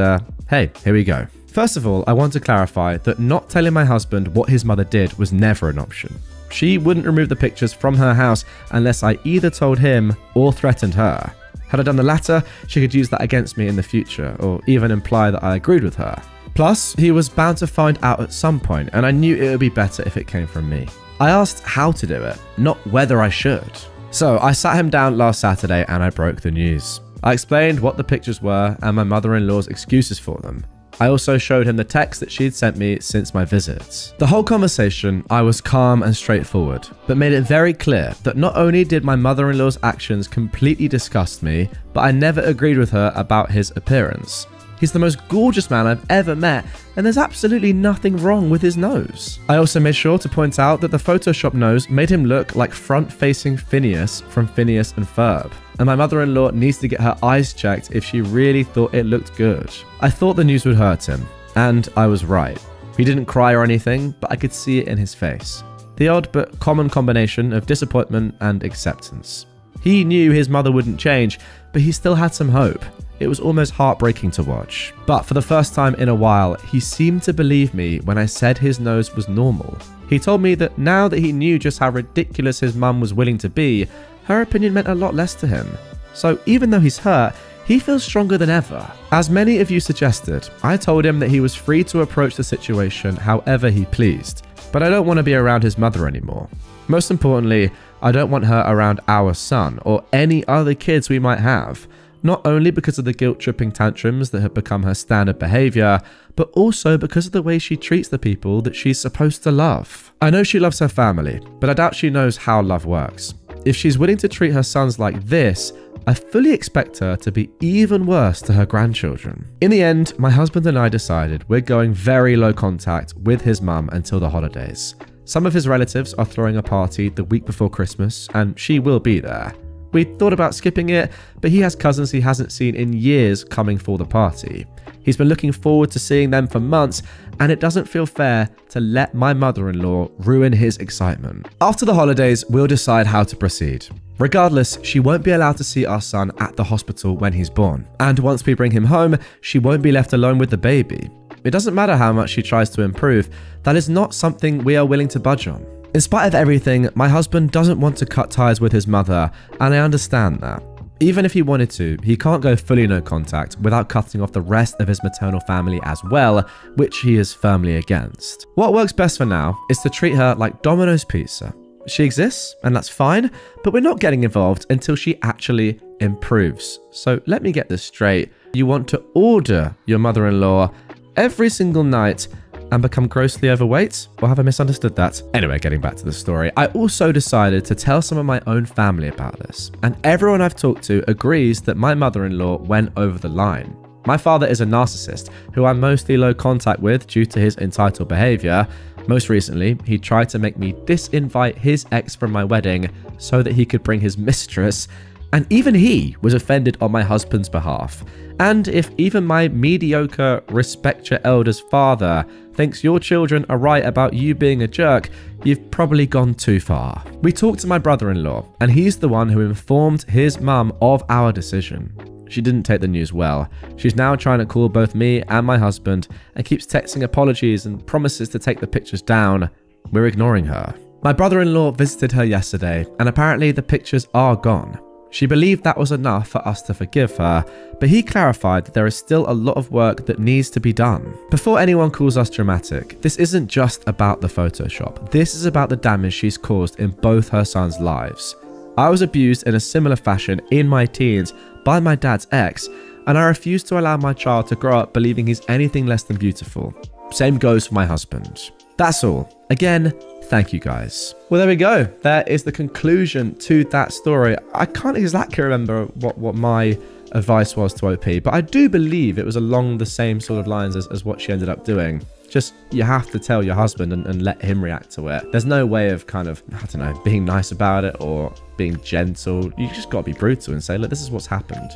hey, here we go. First of all, I want to clarify that not telling my husband what his mother did was never an option. She wouldn't remove the pictures from her house unless I either told him or threatened her. Had I done the latter, she could use that against me in the future, or even imply that I agreed with her. Plus, he was bound to find out at some point, and I knew it would be better if it came from me. I asked how to do it, not whether I should. So I sat him down last Saturday and I broke the news. I explained what the pictures were and my mother-in-law's excuses for them. I also showed him the text that she'd sent me since my visits. The whole conversation, I was calm and straightforward, but made it very clear that not only did my mother-in-law's actions completely disgust me, but I never agreed with her about his appearance. He's the most gorgeous man I've ever met, and there's absolutely nothing wrong with his nose. I also made sure to point out that the Photoshop nose made him look like front-facing Phineas from Phineas and Ferb. And my mother-in-law needs to get her eyes checked if she really thought it looked good. I thought the news would hurt him, and I was right. He didn't cry or anything, but I could see it in his face. The odd but common combination of disappointment and acceptance. He knew his mother wouldn't change, but he still had some hope. It was almost heartbreaking to watch. But for the first time in a while, he seemed to believe me when I said his nose was normal. He told me that now that he knew just how ridiculous his mum was willing to be, her opinion meant a lot less to him. So even though he's hurt, he feels stronger than ever. As many of you suggested, I told him that he was free to approach the situation however he pleased, but I don't want to be around his mother anymore. Most importantly, I don't want her around our son or any other kids we might have. Not only because of the guilt-tripping tantrums that have become her standard behavior, but also because of the way she treats the people that she's supposed to love. I know she loves her family, but I doubt she knows how love works. If she's willing to treat her sons like this, I fully expect her to be even worse to her grandchildren. In the end, my husband and I decided we're going very low contact with his mum until the holidays. Some of his relatives are throwing a party the week before Christmas, and she will be there. We thought about skipping it, but he has cousins he hasn't seen in years coming for the party. He's been looking forward to seeing them for months, and it doesn't feel fair to let my mother-in-law ruin his excitement. After the holidays, we'll decide how to proceed. Regardless, she won't be allowed to see our son at the hospital when he's born. And once we bring him home, she won't be left alone with the baby. It doesn't matter how much she tries to improve, that is not something we are willing to budge on. In spite of everything, my husband doesn't want to cut ties with his mother, and I understand that. Even if he wanted to, he can't go fully no contact without cutting off the rest of his maternal family as well, which he is firmly against. What works best for now is to treat her like Domino's Pizza. She exists, and that's fine, but we're not getting involved until she actually improves. So let me get this straight. You want to order your mother-in-law every single night and become grossly overweight? Or have I misunderstood that? Anyway, getting back to the story, I also decided to tell some of my own family about this, and everyone I've talked to agrees that my mother-in-law went over the line. My father is a narcissist who I'm mostly low contact with due to his entitled behavior. Most recently, he tried to make me disinvite his ex from my wedding so that he could bring his mistress, and even he was offended on my husband's behalf. And if even my mediocre respect your elders father thinks your children are right about you being a jerk, you've probably gone too far. We talked to my brother-in-law, and he's the one who informed his mum of our decision. She didn't take the news well. She's now trying to call both me and my husband and keeps texting apologies and promises to take the pictures down. We're ignoring her. My brother-in-law visited her yesterday, and apparently the pictures are gone. She believed that was enough for us to forgive her, but he clarified that there is still a lot of work that needs to be done. Before anyone calls us dramatic, this isn't just about the Photoshop. This is about the damage she's caused in both her sons' lives. I was abused in a similar fashion in my teens by my dad's ex, and I refuse to allow my child to grow up believing he's anything less than beautiful. Same goes for my husband. That's all. Again, thank you guys. Well, there we go. There is the conclusion to that story. I can't exactly remember what my advice was to OP, but I do believe it was along the same sort of lines as what she ended up doing. Just, you have to tell your husband and let him react to it. There's no way of kind of, I don't know, being nice about it or being gentle. You just got to be brutal and say, look, this is what's happened.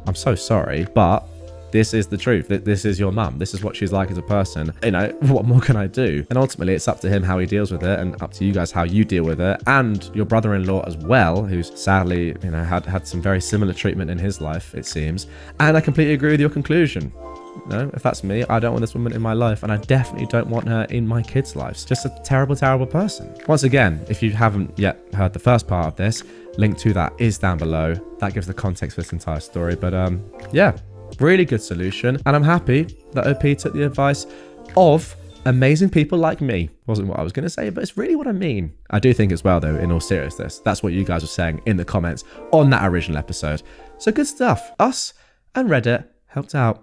I'm so sorry, but this is the truth. This is your mum. This is what she's like as a person. You know, what more can I do? And ultimately, it's up to him how he deals with it, and up to you guys how you deal with it, and your brother-in-law as well, who's sadly, you know, had some very similar treatment in his life, it seems. And I completely agree with your conclusion. No, if that's me, I don't want this woman in my life, and I definitely don't want her in my kids' lives. Just a terrible, terrible person. Once again, if you haven't yet heard the first part of this, link to that is down below. That gives the context for this entire story. But yeah, really good solution, and I'm happy that OP took the advice of amazing people like me. Wasn't what I was going to say, but it's really what I mean. I do think as well, though, in all seriousness, that's what you guys were saying in the comments on that original episode. So good stuff. Us and Reddit helped out.